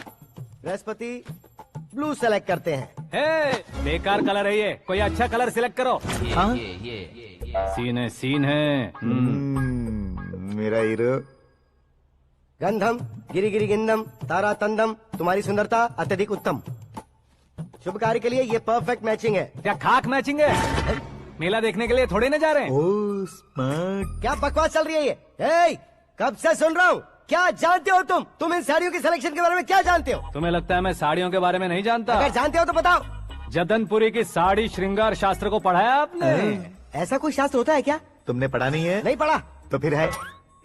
बृहस्पति, ब्लू सेलेक्ट करते हैं। बेकार कलर है ये, कोई अच्छा कलर सिलेक्ट करो। सीन है। मेरा हीरो। गंधम, गिरी गिरी गिंदम, तारा तंदम, तुम्हारी सुंदरता अत्यधिक उत्तम। शुभ कार्य के लिए ये परफेक्ट मैचिंग है। क्या खाक मैचिंग है? मेला देखने के लिए थोड़े न जा रहे हैं। Oh smart. क्या बकवास चल रही है ये? कब से सुन रहा हूँ। क्या जानते हो तुम इन साड़ियों की सिलेक्शन के बारे में क्या जानते हो? तुम्हें लगता है मैं साड़ियों के बारे में नहीं जानता? अगर जानते हो तो बताओ। जदनपुरी की साड़ी श्रृंगार शास्त्र को पढ़ा है आपने? ऐसा कोई शास्त्र होता है क्या? तुमने पढ़ा नहीं है? नहीं पढ़ा। तो फिर है।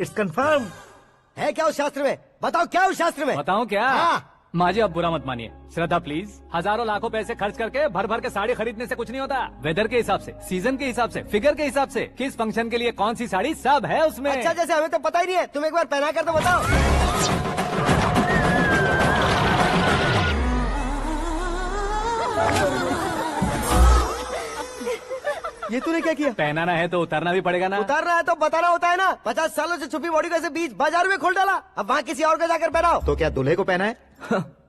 It's confirm. है क्या उस शास्त्र में? बताओ क्या उस शास्त्र में? बताऊं क्या? हाँ। माजी अब बुरा मत मानिए। श्रद्धा प्लीज, हजारों लाखों पैसे खर्च करके भर भर के साड़ी खरीदने से कुछ नहीं होता। वेदर के हिसाब से, सीजन के हिसाब से, फिगर के हिसाब से, किस फंक्शन के लिए कौन सी साड़ी, सब है उसमें। अच्छा, जैसे हमें तो पता ही नहीं है। तुम एक बार पहना कर तो बताओ। ये तूने क्या किया? पहनाना है तो उतारना भी पड़ेगा ना। उतारना है तो बताना होता है ना। 50 सालों से छुपी बॉडी को ऐसे बीच बाजार में खोल डाला, अब वहाँ किसी और को जाकर पहनाओ। तो क्या दूल्हे को पहना है?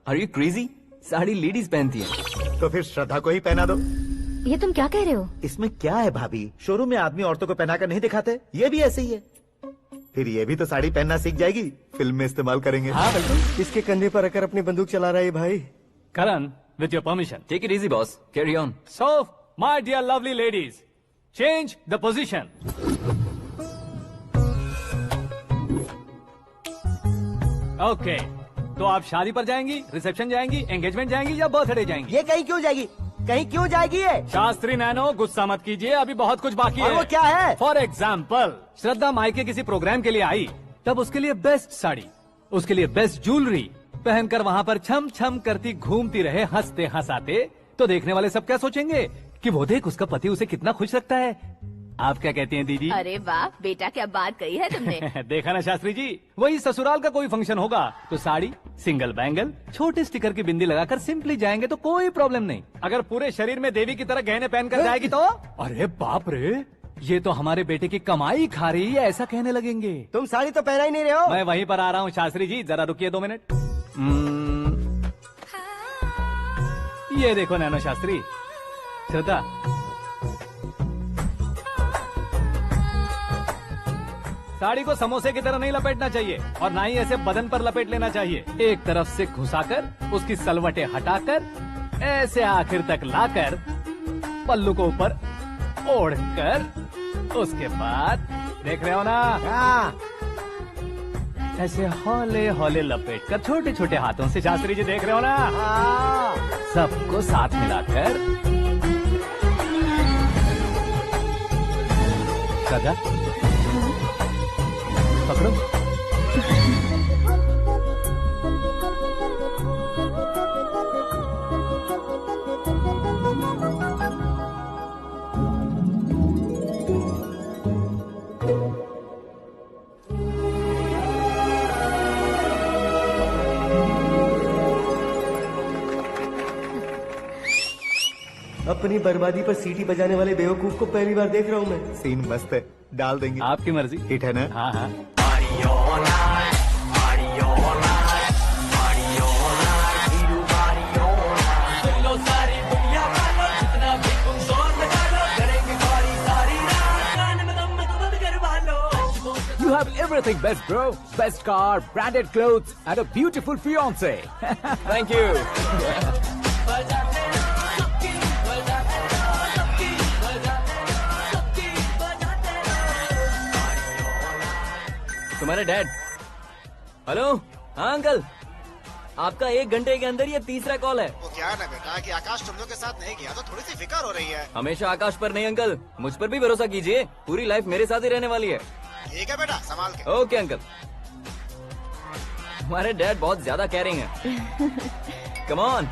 Are you crazy? Sari ladies पहनती है। तो फिर श्रद्धा को ही पहना दो। ये तुम क्या कह रहे हो? इसमें क्या है भाभी? शोरूम में आदमी औरतों को पहनाकर नहीं दिखाते? ये भी ऐसे ही है। फिर ये भी तो साड़ी पहनना सीख जाएगी, फिल्म में इस्तेमाल करेंगे। हाँ बिल्कुल। इसके कंधे पर रखकर अपनी बंदूक चला रहा है भाई। Karan, with your permission. Take it easy boss, carry on. So my dear lovely ladies, change the position. Okay, तो आप शादी पर जाएंगी, रिसेप्शन जाएंगी, एंगेजमेंट जाएंगी या बर्थडे जाएंगी? ये कहीं क्यों जाएगी? कहीं क्यों जाएगी ये? शास्त्री नैनो गुस्सा मत कीजिए, अभी बहुत कुछ बाकी और है। वो क्या है? फॉर एग्जाम्पल, श्रद्धा मायके किसी प्रोग्राम के लिए आई, तब उसके लिए बेस्ट साड़ी, उसके लिए बेस्ट ज्वेलरी पहनकर वहाँ पर छम छम करती घूमती रहे हंसते हंसाते, तो देखने वाले सब क्या सोचेंगे कि वो देख उसका पति उसे कितना खुश रखता है। आप क्या कहती हैं दीदी? अरे वाह बेटा, क्या बात कही है तुमने। देखा ना शास्त्री जी, वही ससुराल का कोई फंक्शन होगा तो साड़ी, सिंगल बैंगल, छोटे स्टिकर की बिंदी लगाकर सिंपली जाएंगे तो कोई प्रॉब्लम नहीं। अगर पूरे शरीर में देवी की तरह गहने पहन कर जाएगी तो अरे बाप रे, ये तो हमारे बेटे की कमाई खा रही है, ऐसा कहने लगेंगे। तुम साड़ी तो पहना ही नहीं रहे हो। मैं वहीं पर आ रहा हूँ शास्त्री जी, जरा रुकिए 2 मिनट। ये देखो नैनो शास्त्री, श्रद्धा साड़ी को समोसे की तरह नहीं लपेटना चाहिए और ना ही ऐसे बदन पर लपेट लेना चाहिए। एक तरफ से घुसाकर उसकी सलवटें हटाकर ऐसे आखिर तक लाकर पल्लू को ऊपर ओढ़कर उसके बाद देख रहे हो ना, ऐसे हौले हौले लपेट कर छोटे छोटे हाथों से, शास्त्री जी देख रहे हो ना, सबको साथ मिलाकर सदा पकड़ो। अपनी बर्बादी पर सीटी बजाने वाले बेवकूफ को पहली बार देख रहा हूँ मैं। सीन मस्त है, डाल देंगे। आपकी मर्जी। हिट है ना? हाँ हाँ। You have everything best, bro. Best car, branded clothes, and a beautiful fiance. Thank you. तुम्हारे डैड। हेलो, हाँ अंकल, आपका 1 घंटे के अंदर ये तीसरा कॉल है। वो क्या है ना बेटा कि आकाश तुम लोग के साथ नहीं गया तो थोड़ी सी फिक्र हो रही है। हमेशा आकाश पर नहीं अंकल, मुझ पर भी भरोसा कीजिए, पूरी लाइफ मेरे साथ ही रहने वाली है। ठीक है बेटा, संभाल के। Okay uncle. हमारे डैड बहुत ज्यादा केयरिंग है। Come on.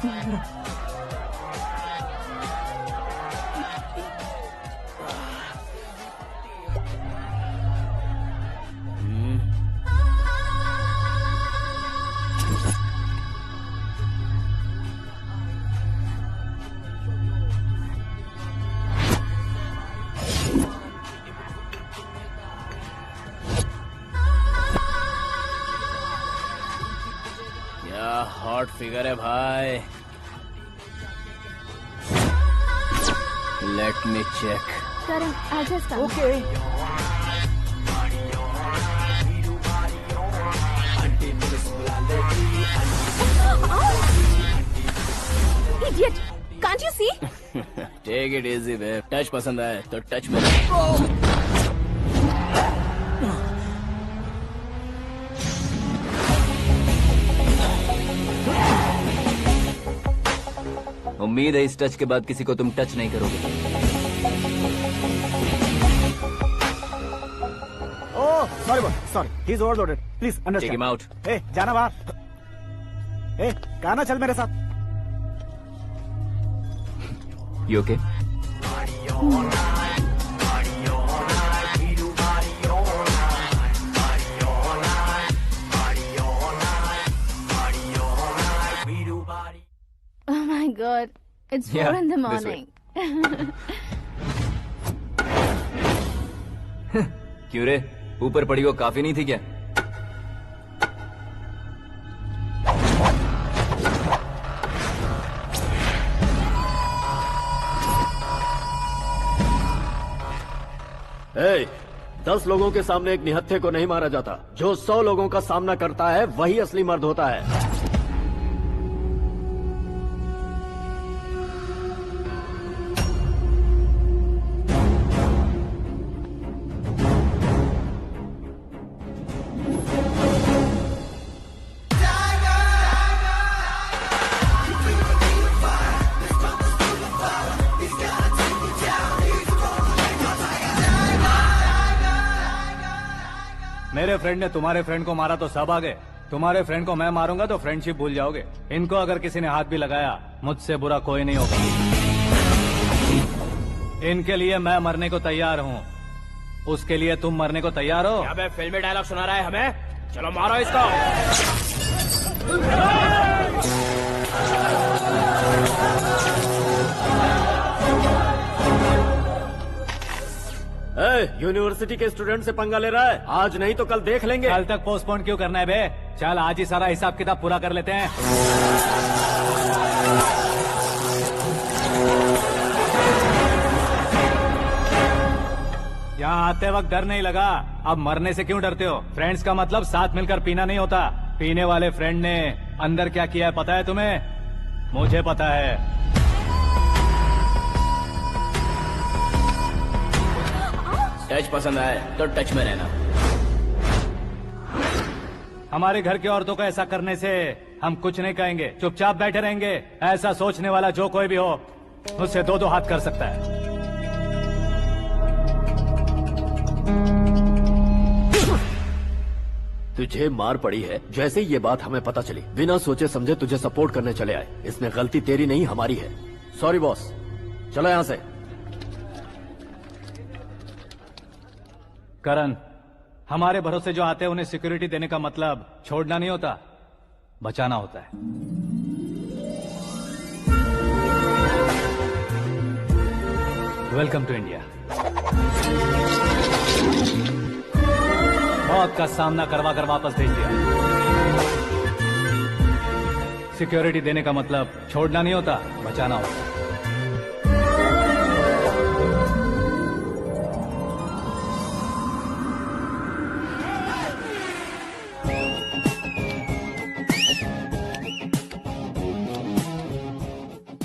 हॉट फिगर है भाई। Let me check. करण आजा सामने। Okay. Idiot! Can't you see? Take it easy babe. Touch पसंद आए तो टच में। उम्मीद है इस टच के बाद किसी को तुम टच नहीं करोगे। Oh sorry, he is overloaded, please understand. Take him out. ए जाना बाहर। ए गाना चल मेरे साथ। You okay? Oh my God! It's 4 in the morning. क्यों रे, ऊपर पड़ी वो काफी नहीं थी क्या? Hey, 10 लोगों के सामने एक निहत्थे को नहीं मारा जाता। जो 100 लोगों का सामना करता है वही असली मर्द होता है। मेरे फ्रेंड ने तुम्हारे फ्रेंड को मारा तो सब आ गए, तुम्हारे फ्रेंड को मैं मारूंगा तो फ्रेंडशिप भूल जाओगे। इनको अगर किसी ने हाथ भी लगाया, मुझसे बुरा कोई नहीं होगा। इनके लिए मैं मरने को तैयार हूँ, उसके लिए तुम मरने को तैयार हो? अबे फिल्मी डायलॉग सुना रहा है हमें, चलो मारो इसको। यूनिवर्सिटी के स्टूडेंट से पंगा ले रहा है, आज नहीं तो कल देख लेंगे। कल तक पोस्टपोन क्यों करना है बे? चल आज ही सारा हिसाब किताब पूरा कर लेते हैं। यहाँ आते वक्त डर नहीं लगा, अब मरने से क्यों डरते हो? फ्रेंड्स का मतलब साथ मिलकर पीना नहीं होता। पीने वाले फ्रेंड ने अंदर क्या किया है पता है तुम्हें? मुझे पता है। टच पसंद आए तो टच में रहना। हमारे घर की औरतों को ऐसा करने से हम कुछ नहीं कहेंगे, चुपचाप बैठे रहेंगे। ऐसा सोचने वाला जो कोई भी हो, उससे दो दो हाथ कर सकता है। तुझे मार पड़ी है जैसे ये बात हमें पता चली, बिना सोचे समझे तुझे सपोर्ट करने चले आए। इसमें गलती तेरी नहीं हमारी है। सॉरी बॉस, चलो यहाँ से। करण, हमारे भरोसे जो आते हैं उन्हें सिक्योरिटी देने का मतलब छोड़ना नहीं होता, बचाना होता है। Welcome to India. मौत का सामना करवा कर वापस भेज दिया। सिक्योरिटी देने का मतलब छोड़ना नहीं होता, बचाना होता है।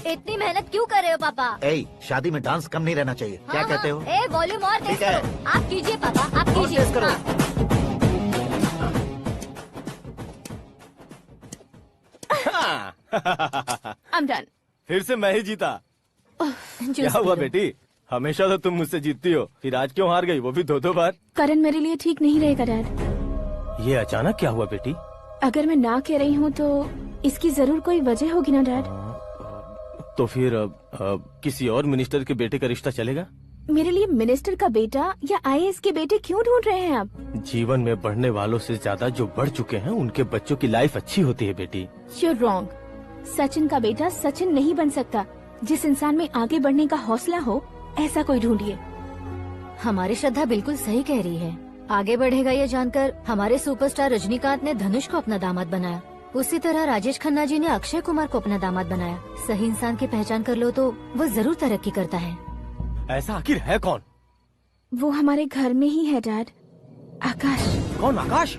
इतनी मेहनत क्यों कर रहे हो पापा? ए, शादी में डांस कम नहीं रहना चाहिए। क्या कहते हो? ए, वॉल्यूम और तेज ठीक है। करो। आप कीजिए पापा, आप कीजिए। तेज करो। I'm done. फिर से मैं ही जीता। क्या हुआ बेटी? हमेशा तो तुम मुझसे जीतती हो, फिर आज क्यों हार गई, वो भी दो बार? करण मेरे लिए ठीक नहीं रहेगा डैड। ये अचानक क्या हुआ बेटी? अगर मैं ना कह रही हूँ तो इसकी जरूर कोई वजह होगी ना डैड। तो फिर किसी और मिनिस्टर के बेटे का रिश्ता चलेगा? मेरे लिए मिनिस्टर का बेटा या आईएएस के बेटे क्यों ढूंढ रहे हैं आप? जीवन में बढ़ने वालों से ज्यादा जो बढ़ चुके हैं उनके बच्चों की लाइफ अच्छी होती है बेटी। You're wrong. सचिन का बेटा सचिन नहीं बन सकता। जिस इंसान में आगे बढ़ने का हौसला हो, ऐसा कोई ढूंढिए। हमारी श्रद्धा बिल्कुल सही कह रही है। आगे बढ़ेगा ये जानकर हमारे सुपरस्टार रजनीकांत ने धनुष को अपना दामाद बनाया। उसी तरह राजेश खन्ना जी ने अक्षय कुमार को अपना दामाद बनाया। सही इंसान की पहचान कर लो तो वो जरूर तरक्की करता है। ऐसा आखिर है कौन? वो हमारे घर में ही है डैड, आकाश। कौन आकाश?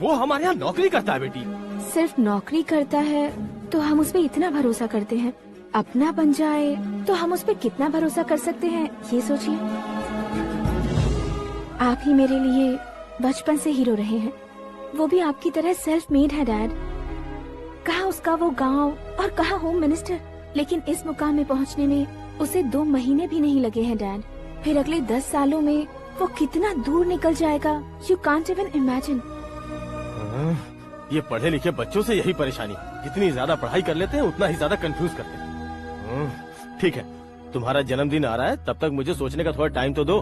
वो हमारे यहाँ नौकरी करता है बेटी। सिर्फ नौकरी करता है तो हम उस पर इतना भरोसा करते हैं, अपना बन जाए तो हम उस पर कितना भरोसा कर सकते हैं, ये सोचिए। आप ही मेरे लिए बचपन से हीरो रहे हैं, वो भी आपकी तरह सेल्फ मेड है डैड। कहाँ उसका वो गांव और कहाँ होम मिनिस्टर, लेकिन इस मुकाम में पहुँचने में उसे 2 महीने भी नहीं लगे हैं डैड। फिर अगले 10 सालों में वो कितना दूर निकल जाएगा, यू कांट इवन इमेजिन। ये पढ़े लिखे बच्चों से यही परेशानी, जितनी ज्यादा पढ़ाई कर लेते हैं उतना ही ज्यादा कंफ्यूज करते हैं। ठीक है, तुम्हारा जन्मदिन आ रहा है, तब तक मुझे सोचने का थोड़ा टाइम तो दो।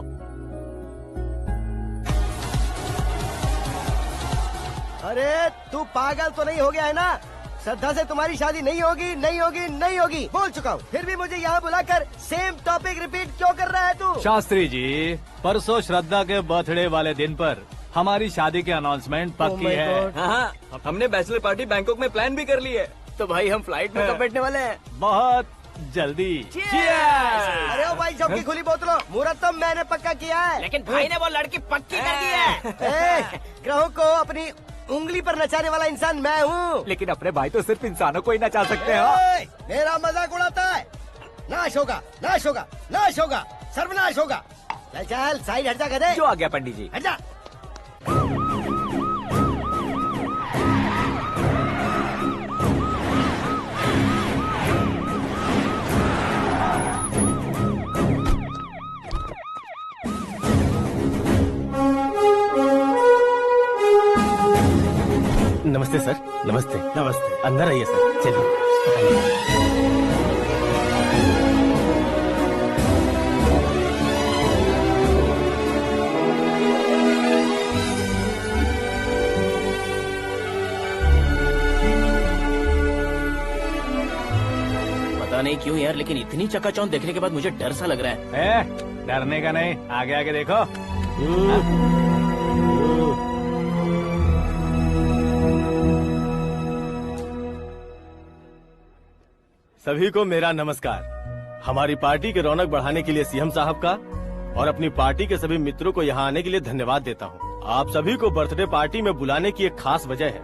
अरे तू पागल तो नहीं हो गया है ना? श्रद्धा से तुम्हारी शादी नहीं होगी, नहीं होगी, नहीं होगी, बोल चुका हूँ। फिर भी मुझे यहाँ बुलाकर सेम टॉपिक रिपीट क्यों कर रहा है तू? शास्त्री जी, परसों श्रद्धा के बर्थडे वाले दिन पर हमारी शादी की अनाउंसमेंट पक्की है। हाँ, हमने बैचलर पार्टी बैंकॉक में प्लान भी कर ली है। तो भाई हम फ्लाइट में कब बैठने वाले हैं? बहुत जल्दी। अरे ओ भाई, सबकी खुली बोतलों, मुहूर्त तो मैंने पक्का किया है। लेकिन भाई ने वो लड़की पक्की कर दी है। ग्रहों को अपनी उंगली पर नचाने वाला इंसान मैं हूँ। लेकिन अपने भाई तो सिर्फ इंसानों को ही नचा सकते हैं। मेरा मजाक उड़ाता है? नाश होगा, नाश होगा, नाश होगा, सर्वनाश होगा। चल चल साइड हट जा गधे। जो आ गया पंडित जी। हट जा। नमस्ते सर। नमस्ते। नमस्ते। अंदर आइए सर, चलिए। पता नहीं क्यों यार, लेकिन इतनी चकाचौंध देखने के बाद मुझे डर सा लग रहा है। डरने का नहीं, आगे आगे देखो। सभी को मेरा नमस्कार। हमारी पार्टी की रौनक बढ़ाने के लिए सीएम साहब का और अपनी पार्टी के सभी मित्रों को यहाँ आने के लिए धन्यवाद देता हूँ। आप सभी को बर्थडे पार्टी में बुलाने की एक खास वजह है।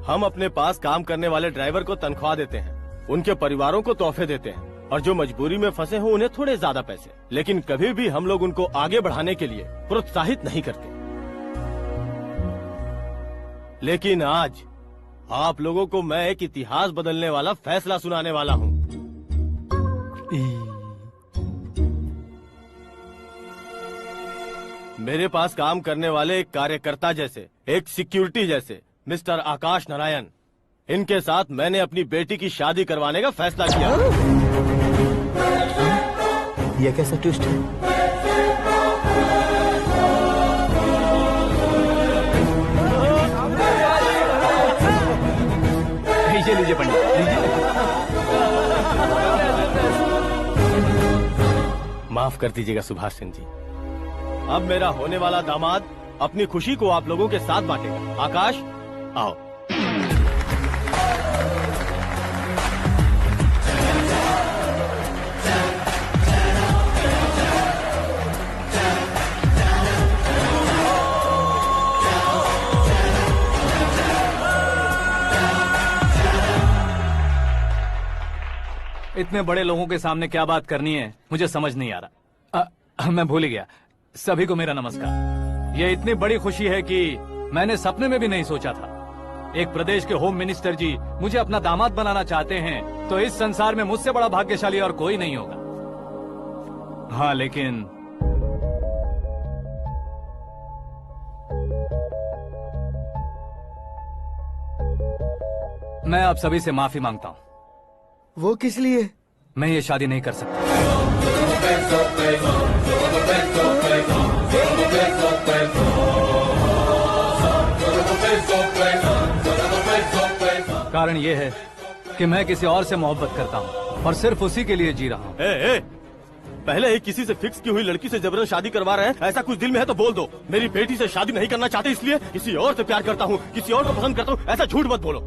हम अपने पास काम करने वाले ड्राइवर को तनख्वाह देते हैं, उनके परिवारों को तोहफे देते हैं और जो मजबूरी में फंसे हो उन्हें थोड़े ज्यादा पैसे, लेकिन कभी भी हम लोग उनको आगे बढ़ाने के लिए प्रोत्साहित नहीं करते। लेकिन आज आप लोगों को मैं एक इतिहास बदलने वाला फैसला सुनाने वाला हूँ। मेरे पास काम करने वाले एक कार्यकर्ता जैसे, एक सिक्योरिटी जैसे मिस्टर आकाश नारायण, इनके साथ मैंने अपनी बेटी की शादी करवाने का फैसला किया। यह कैसा ट्विस्ट है? लीजिए पंडित, लीजिए। माफ कर दीजिएगा सुभाष सिंह जी। अब मेरा होने वाला दामाद अपनी खुशी को आप लोगों के साथ बांटेगा। आकाश, आओ। इतने बड़े लोगों के सामने क्या बात करनी है मुझे समझ नहीं आ रहा। मैं भूल ही गया। सभी को मेरा नमस्कार। ये इतनी बड़ी खुशी है कि मैंने सपने में भी नहीं सोचा था। एक प्रदेश के होम मिनिस्टर जी मुझे अपना दामाद बनाना चाहते हैं, तो इस संसार में मुझसे बड़ा भाग्यशाली और कोई नहीं होगा। हाँ, लेकिन मैं आप सभी से माफी मांगता हूँ। वो किस लिए? मैं ये शादी नहीं कर सकता। कारण ये है कि मैं किसी और से मोहब्बत करता हूँ और सिर्फ उसी के लिए जी रहा हूँ। पहले ही किसी से फिक्स की हुई लड़की से जबरन शादी करवा रहे हैं। ऐसा कुछ दिल में है तो बोल दो। मेरी बेटी से शादी नहीं करना चाहते इसलिए किसी और से प्यार करता हूँ, किसी और को पसंद करता हूँ, ऐसा झूठ मत बोलो।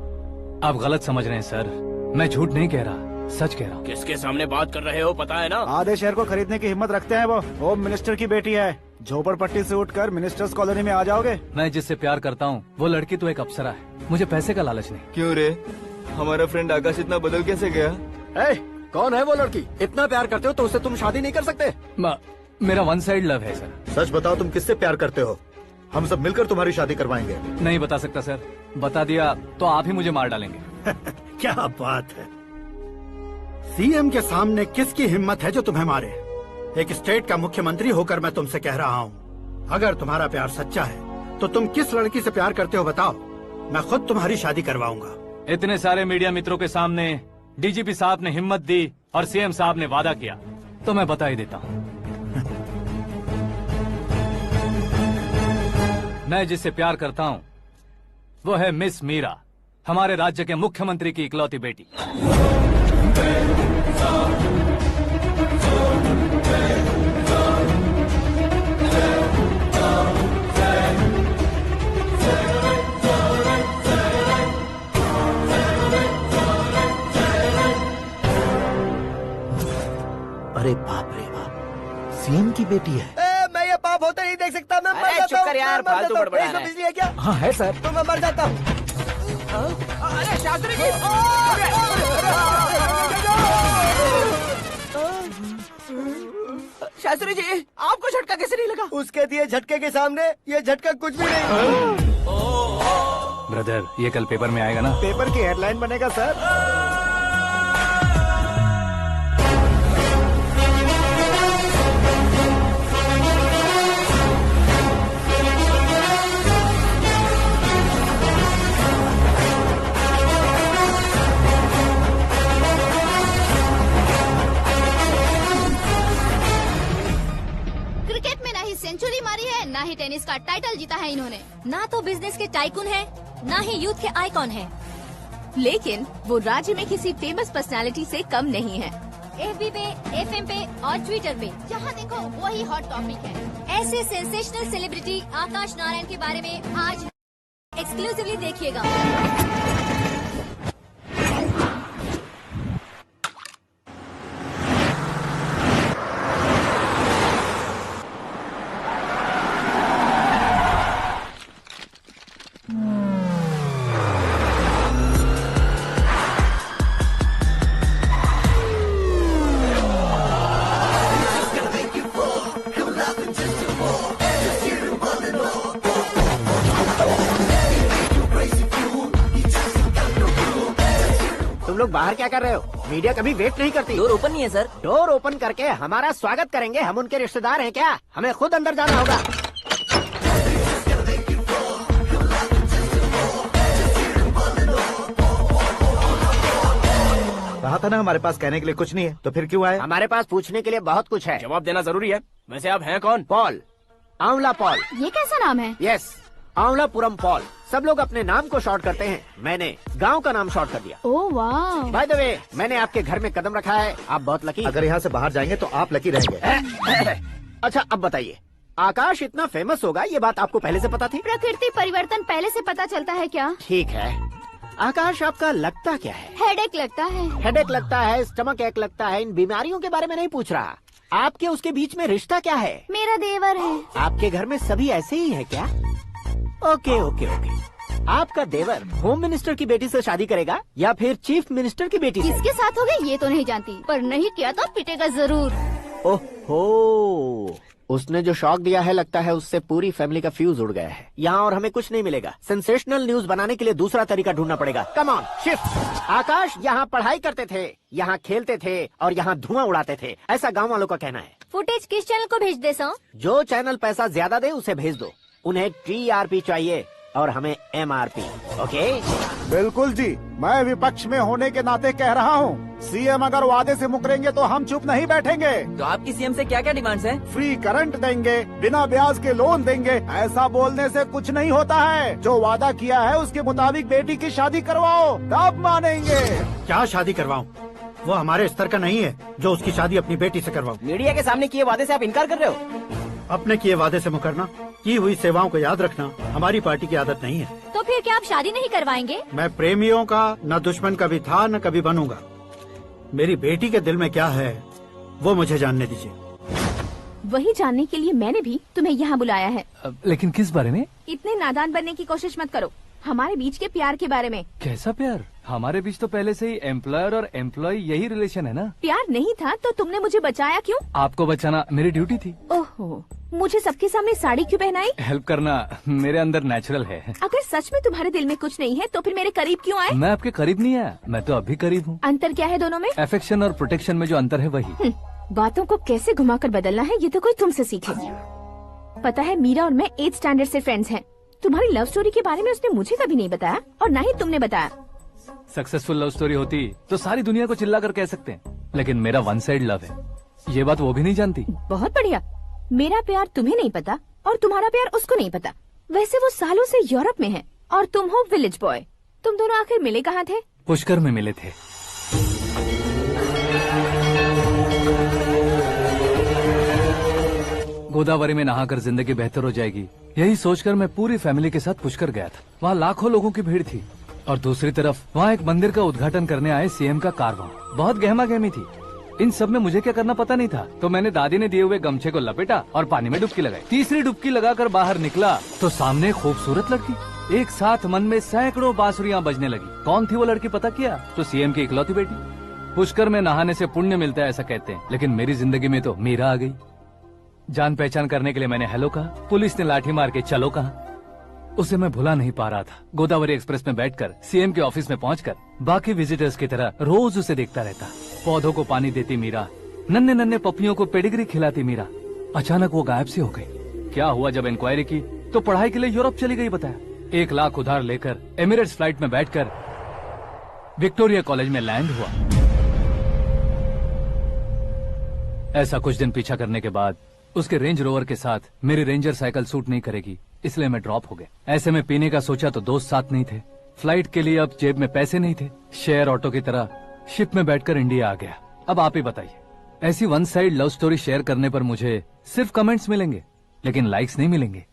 आप गलत समझ रहे हैं सर, मैं झूठ नहीं कह रहा, सच कह रहा हूँ। किसके सामने बात कर रहे हो पता है ना? आधे शहर को खरीदने की हिम्मत रखते हैं वो। होम मिनिस्टर की बेटी है। झोपड़पट्टी से उठकर मिनिस्टर्स कॉलोनी में आ जाओगे। मैं जिससे प्यार करता हूँ वो लड़की तो एक अप्सरा है। मुझे पैसे का लालच नहीं। क्यों रे, हमारा फ्रेंड आकाश इतना बदल कैसे गया? कौन है वो लड़की? इतना प्यार करते हो तो उससे तुम शादी नहीं कर सकते? मेरा वन साइड लव है सर। सच बताओ, तुम किससे प्यार करते हो? हम सब मिलकर तुम्हारी शादी करवाएंगे। नहीं बता सकता सर, बता दिया तो आप ही मुझे मार डालेंगे। क्या बात है, सीएम के सामने किसकी हिम्मत है जो तुम्हें मारे? एक स्टेट का मुख्यमंत्री होकर मैं तुमसे कह रहा हूँ, अगर तुम्हारा प्यार सच्चा है तो तुम किस लड़की से प्यार करते हो बताओ, मैं खुद तुम्हारी शादी करवाऊंगा। इतने सारे मीडिया मित्रों के सामने डीजीपी साहब ने हिम्मत दी और सीएम साहब ने वादा किया, तो मैं बता ही देता हूँ। मैं जिससे प्यार करता हूँ वो है मिस मीरा, हमारे राज्य के मुख्यमंत्री की इकलौती बेटी। अरे बाप रे बाप, सीएम की बेटी है। मैं ये पाप होते नहीं देख सकता। मैं मर जाता चुप कर यार, फालतू बड़बड़ा रहा है। बिजली है क्या? हाँ है सर। तो मैं मर जाता हूँ। अरे शास्त्री जी, शास्त्री जी आपको झटका कैसे नहीं लगा? उसके दिए झटके के सामने ये झटका कुछ भी नहीं। ब्रदर, ये कल पेपर में आएगा ना? पेपर की हेडलाइन बनेगा सर। बिजनेस का टाइटल जीता है इन्होंने। ना तो बिजनेस के टाइकून है, ना ही यूथ के आइकॉन है। लेकिन वो राज्य में किसी फेमस पर्सनालिटी से कम नहीं है। FB पे, FM पे और ट्विटर पे जहाँ देखो वही हॉट टॉपिक है। ऐसे सेंसेशनल सेलिब्रिटी आकाश नारायण के बारे में आज एक्सक्लूसिवली देखिएगा। तुम लोग बाहर क्या कर रहे हो? मीडिया कभी वेट नहीं करती। डोर ओपन नहीं है सर। डोर ओपन करके हमारा स्वागत करेंगे? हम उनके रिश्तेदार हैं क्या? हमें खुद अंदर जाना होगा। कहा था ना हमारे पास कहने के लिए कुछ नहीं है, तो फिर क्यों आए? हमारे पास पूछने के लिए बहुत कुछ है। जवाब देना जरूरी है। वैसे आप हैं कौन? पॉल, आंवला पॉल। ये कैसा नाम है? Yes, Anwalapuram Paul. सब लोग अपने नाम को शॉर्ट करते हैं, मैंने गांव का नाम शॉर्ट कर दिया। ओह वाह। बाय द वे, मैंने आपके घर में कदम रखा है, आप बहुत लकी। अगर यहाँ से बाहर जाएंगे तो आप लकी रहेंगे। अच्छा अब बताइए, आकाश इतना फेमस होगा ये बात आपको पहले से पता थी? प्रकृति परिवर्तन पहले से पता चलता है क्या? ठीक है, आकाश आपका लगता क्या है? हेडेक लगता है। हेडेक लगता है, स्टमक एक लगता है, इन बीमारियों के बारे में नहीं पूछ रहा। आपके उसके बीच में रिश्ता क्या है? मेरा देवर है। आपके घर में सभी ऐसे ही है क्या? Okay okay okay. आपका देवर होम मिनिस्टर की बेटी से शादी करेगा या फिर चीफ मिनिस्टर की बेटी से? किसके साथ होगा ये तो नहीं जानती, पर नहीं किया तो पिटेगा जरूर। ओहो, उसने जो शॉक दिया है लगता है उससे पूरी फैमिली का फ्यूज उड़ गया है। यहाँ और हमें कुछ नहीं मिलेगा। सेंसेशनल न्यूज बनाने के लिए दूसरा तरीका ढूंढना पड़ेगा। Come on shift. आकाश यहाँ पढ़ाई करते थे, यहाँ खेलते थे और यहाँ धुआं उड़ाते थे, ऐसा गाँव वालों का कहना है। फुटेज किस चैनल को भेज दे सो? जो चैनल पैसा ज्यादा दे उसे भेज दो। उन्हें TRP चाहिए और हमें MRP। ओके? बिल्कुल जी, मैं विपक्ष में होने के नाते कह रहा हूँ, सीएम अगर वादे से मुकरेंगे तो हम चुप नहीं बैठेंगे। तो आपकी सीएम से क्या क्या डिमांड्स हैं? फ्री करंट देंगे, बिना ब्याज के लोन देंगे। ऐसा बोलने से कुछ नहीं होता है। जो वादा किया है उसके मुताबिक बेटी की शादी करवाओ, तब मानेंगे। क्या शादी करवाऊं? वो हमारे स्तर का नहीं है जो उसकी शादी अपनी बेटी से करवाऊं। मीडिया के सामने किए वादे से आप इनकार कर रहे हो? अपने किए वादे से मुकरना, की हुई सेवाओं को याद रखना हमारी पार्टी की आदत नहीं है। तो फिर क्या आप शादी नहीं करवाएंगे? मैं प्रेमियों का न दुश्मन कभी था न कभी बनूंगा। मेरी बेटी के दिल में क्या है वो मुझे जानने दीजिए। वही जानने के लिए मैंने भी तुम्हें यहाँ बुलाया है। लेकिन किस बारे में? इतने नादान बनने की कोशिश मत करो। हमारे बीच के प्यार के बारे में। कैसा प्यार? हमारे बीच तो पहले से ही एम्प्लॉयर और एम्प्लॉय यही रिलेशन है ना। प्यार नहीं था तो तुमने मुझे बचाया क्यों? आपको बचाना मेरी ड्यूटी थी। ओहो, मुझे सबके सामने साड़ी क्यों पहनाई? हेल्प करना मेरे अंदर नेचुरल है। अगर सच में तुम्हारे दिल में कुछ नहीं है तो फिर मेरे करीब क्यों आए? मैं आपके करीब नहीं आया, मैं तो अभी करीब हूँ। अंतर क्या है दोनों में? अफेक्शन और प्रोटेक्शन में जो अंतर है वही। बातों को कैसे घुमाकर बदलना है ये तो कोई तुमसे सीखे। पता है, मीरा और मैं 8th स्टैंडर्ड से फ्रेंड्स हैं। तुम्हारी लव स्टोरी के बारे में उसने मुझे कभी नहीं बताया और न ही तुमने बताया। सक्सेसफुल लव स्टोरी होती तो सारी दुनिया को चिल्ला कर कह सकते हैं, लेकिन मेरा वन साइड लव है, ये बात वो भी नहीं जानती। बहुत बढ़िया। मेरा प्यार तुम्हें नहीं पता और तुम्हारा प्यार उसको नहीं पता। वैसे वो सालों से यूरोप में है और तुम हो विलेज बॉय। तुम दोनों आखिर मिले कहाँ थे? पुष्कर में मिले थे। गोदावरी में नहाकर जिंदगी बेहतर हो जाएगी, यही सोचकर मैं पूरी फैमिली के साथ पुष्कर गया था। वहाँ लाखों लोगों की भीड़ थी और दूसरी तरफ वहाँ एक मंदिर का उद्घाटन करने आए सीएम का कारवां। बहुत गहमा गहमी थी। इन सब में मुझे क्या करना पता नहीं था, तो मैंने दादी ने दिए हुए गमछे को लपेटा और पानी में डुबकी लगाई। तीसरी डुबकी लगाकर बाहर निकला तो सामने खूबसूरत लड़की। एक साथ मन में सैकड़ों बांसुरियां बजने लगी। कौन थी वो लड़की पता किया? तो सीएम की इकलौती बेटी। पुष्कर में नहाने से पुण्य मिलता है ऐसा कहते हैं, लेकिन मेरी जिंदगी में तो मीरा आ गई। जान पहचान करने के लिए मैंने हेलो कहा, पुलिस ने लाठी मार के चलो कहा। उसे मैं भुला नहीं पा रहा था। गोदावरी एक्सप्रेस में बैठकर सीएम के ऑफिस में पहुंचकर बाकी विजिटर्स की तरह रोज उसे देखता रहता। पौधों को पानी देती मीरा, नन्हे नन्हे पपियों को पेडिग्री खिलाती मीरा। अचानक वो गायब सी हो गई। क्या हुआ? जब इंक्वायरी की तो पढ़ाई के लिए यूरोप चली गई बताया। 1 लाख उधार लेकर एमिरेट्स फ्लाइट में बैठकर विक्टोरिया कॉलेज में लैंड हुआ। ऐसा कुछ दिन पीछा करने के बाद उसके रेंज रोवर के साथ मेरी रेंजर साइकिल सूट नहीं करेगी, इसलिए मैं ड्रॉप हो गया। ऐसे में पीने का सोचा तो दोस्त साथ नहीं थे, फ्लाइट के लिए अब जेब में पैसे नहीं थे, शेयर ऑटो की तरह शिप में बैठकर इंडिया आ गया। अब आप ही बताइए, ऐसी one side love story share करने पर मुझे सिर्फ कमेंट्स मिलेंगे लेकिन लाइक्स नहीं मिलेंगे।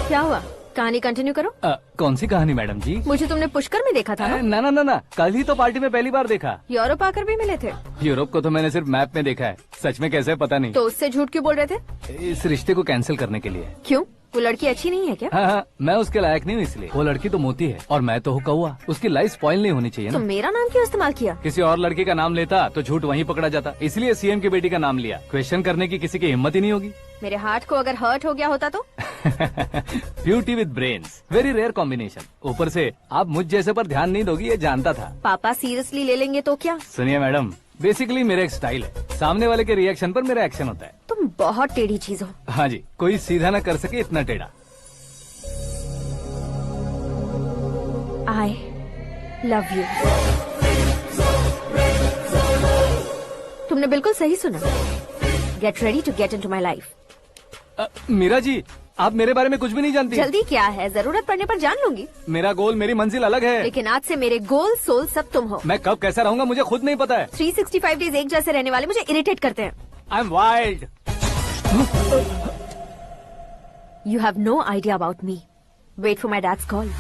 क्या हुआ? कहानी कंटिन्यू करो। कौन सी कहानी मैडम जी? मुझे तुमने पुष्कर में देखा था ना? ना, कल ही तो पार्टी में पहली बार देखा। यूरोप आकर भी मिले थे? यूरोप को तो मैंने सिर्फ मैप में देखा है, सच में कैसे पता नहीं। तो उससे झूठ क्यों बोल रहे थे? इस रिश्ते को कैंसिल करने के लिए। क्यों? वो लड़की अच्छी नहीं है क्या? हाँ, मैं उसके लायक नहीं हूँ इसलिए। वो लड़की तो मोती है और मैं तो हूँ कौवा, उसकी लाइफ स्पॉइल नहीं होनी चाहिए तो ना। मेरा नाम क्यों इस्तेमाल किया? किसी और लड़की का नाम लेता तो झूठ वहीं पकड़ा जाता, इसलिए सीएम की बेटी का नाम लिया। क्वेश्चन करने की किसी की हिम्मत ही नहीं होगी। मेरे हार्ट को अगर हर्ट हो गया होता तो? Beauty with brains, very rare combination. ऊपर से आप मुझ जैसे पर ध्यान नहीं दोगी ये जानता था। पापा सीरियसली ले लेंगे तो क्या? सुनिए मैडम, बेसिकली मेरा एक स्टाइल है, सामने वाले के रिएक्शन पर मेरा एक्शन होता है। तुम बहुत टेढ़ी चीज हो। हाँ जी, कोई सीधा न कर सके इतना टेढ़ा। I love you। तुमने बिल्कुल सही सुना। Get ready to get into my life। Meera ji, आप मेरे बारे में कुछ भी नहीं जानती। जल्दी क्या है, जरूरत पड़ने पर जान लूंगी। मेरा गोल, मेरी मंजिल अलग है। लेकिन आज से मेरे गोल सोल सब तुम हो। मैं कब कैसा रहूंगा मुझे खुद नहीं पता है। 365 डेज एक जैसे रहने वाले मुझे इरिटेट करते हैं। I'm wild। You have no idea about me। Wait for my dad's call।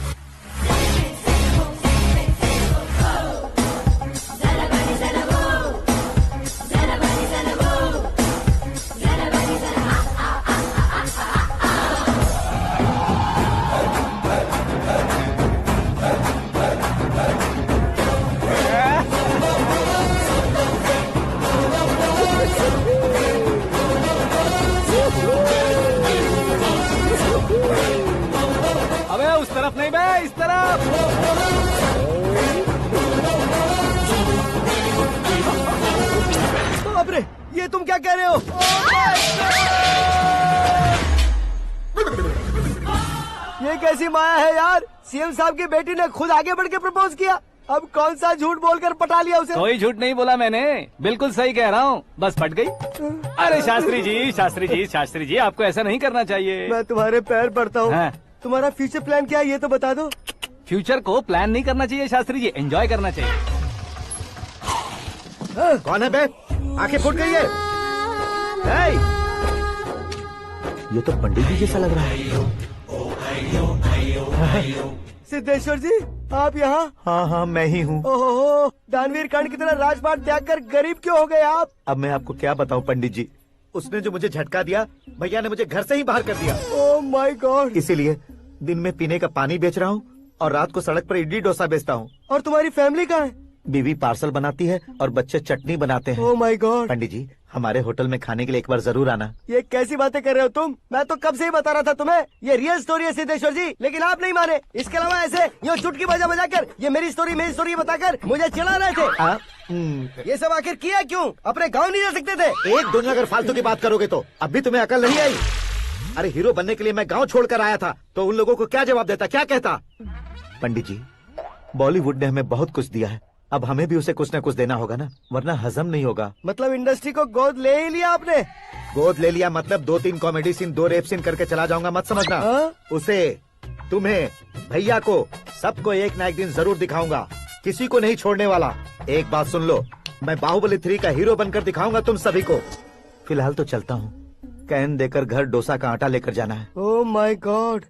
अबे उस तरफ नहीं बे, इस तरफ। बाप रे, ये तुम क्या कह रहे हो? ये कैसी माया है यार? सीएम साहब की बेटी ने खुद आगे बढ़ के प्रपोज किया, अब कौन सा झूठ बोलकर पटा लिया उसे? कोई झूठ नहीं बोला मैंने, बिल्कुल सही कह रहा हूँ, बस पट गई। अरे शास्त्री जी आपको ऐसा नहीं करना चाहिए। मैं तुम्हारे पैर पड़ता हूँ। हाँ। तुम्हारा फ्यूचर प्लान क्या है ये तो बता दो। फ्यूचर को प्लान नहीं करना चाहिए शास्त्री जी, एंजॉय करना चाहिए। कौन है बे? आंखें फूट गई है। हे! ये तो पंडित जी जैसा लग रहा है। सिद्धेश्वर जी, आप यहाँ? हाँ, मैं ही हूँ। ओहो, दानवीर कर्ण की तरह राजपाट त्याग कर गरीब क्यों हो गए आप? अब मैं आपको क्या बताऊँ पंडित जी, उसने जो मुझे झटका दिया, भैया ने मुझे घर से ही बाहर कर दिया। Oh my God. इसीलिए दिन में पीने का पानी बेच रहा हूँ और रात को सड़क पर इडली डोसा बेचता हूँ। और तुम्हारी फैमिली कहाँ है? बीवी पार्सल बनाती है और बच्चे चटनी बनाते हैं। Oh my God. पंडित जी, हमारे होटल में खाने के लिए एक बार जरूर आना। ये कैसी बातें कर रहे हो तुम? मैं तो कब से ही बता रहा था तुम्हें, ये रियल स्टोरी है सिद्धेश्वर जी, लेकिन आप नहीं माने। इसके अलावा ऐसे यूँ चुटकी बजा कर ये मेरी स्टोरी बताकर मुझे चिढ़ा रहे थे। ये सब आखिर किया क्यों? अपने गाँव नहीं जा सकते थे? एक दिन अगर फालतू की बात करोगे तो अब भी तुम्हें अकल नहीं आई। अरे हीरो बनने के लिए मैं गाँव छोड़कर आया था तो उन लोगों को क्या जवाब देता, क्या कहता? पंडित जी, बॉलीवुड ने हमें बहुत कुछ दिया है, अब हमें भी उसे कुछ न कुछ देना होगा ना, वरना हजम नहीं होगा। मतलब इंडस्ट्री को गोद ले ही लिया आपने? गोद ले लिया मतलब 2-3 कॉमेडी सीन, 2 रेप सीन करके चला जाऊंगा मत समझना। उसे, तुम्हें, भैया को, सबको एक ना एक दिन जरूर दिखाऊंगा, किसी को नहीं छोड़ने वाला। एक बात सुन लो, मैं बाहुबली 3 का हीरो बनकर दिखाऊंगा तुम सभी को। फिलहाल तो चलता हूँ, कैन देकर घर डोसा का आटा लेकर जाना है। Oh my God.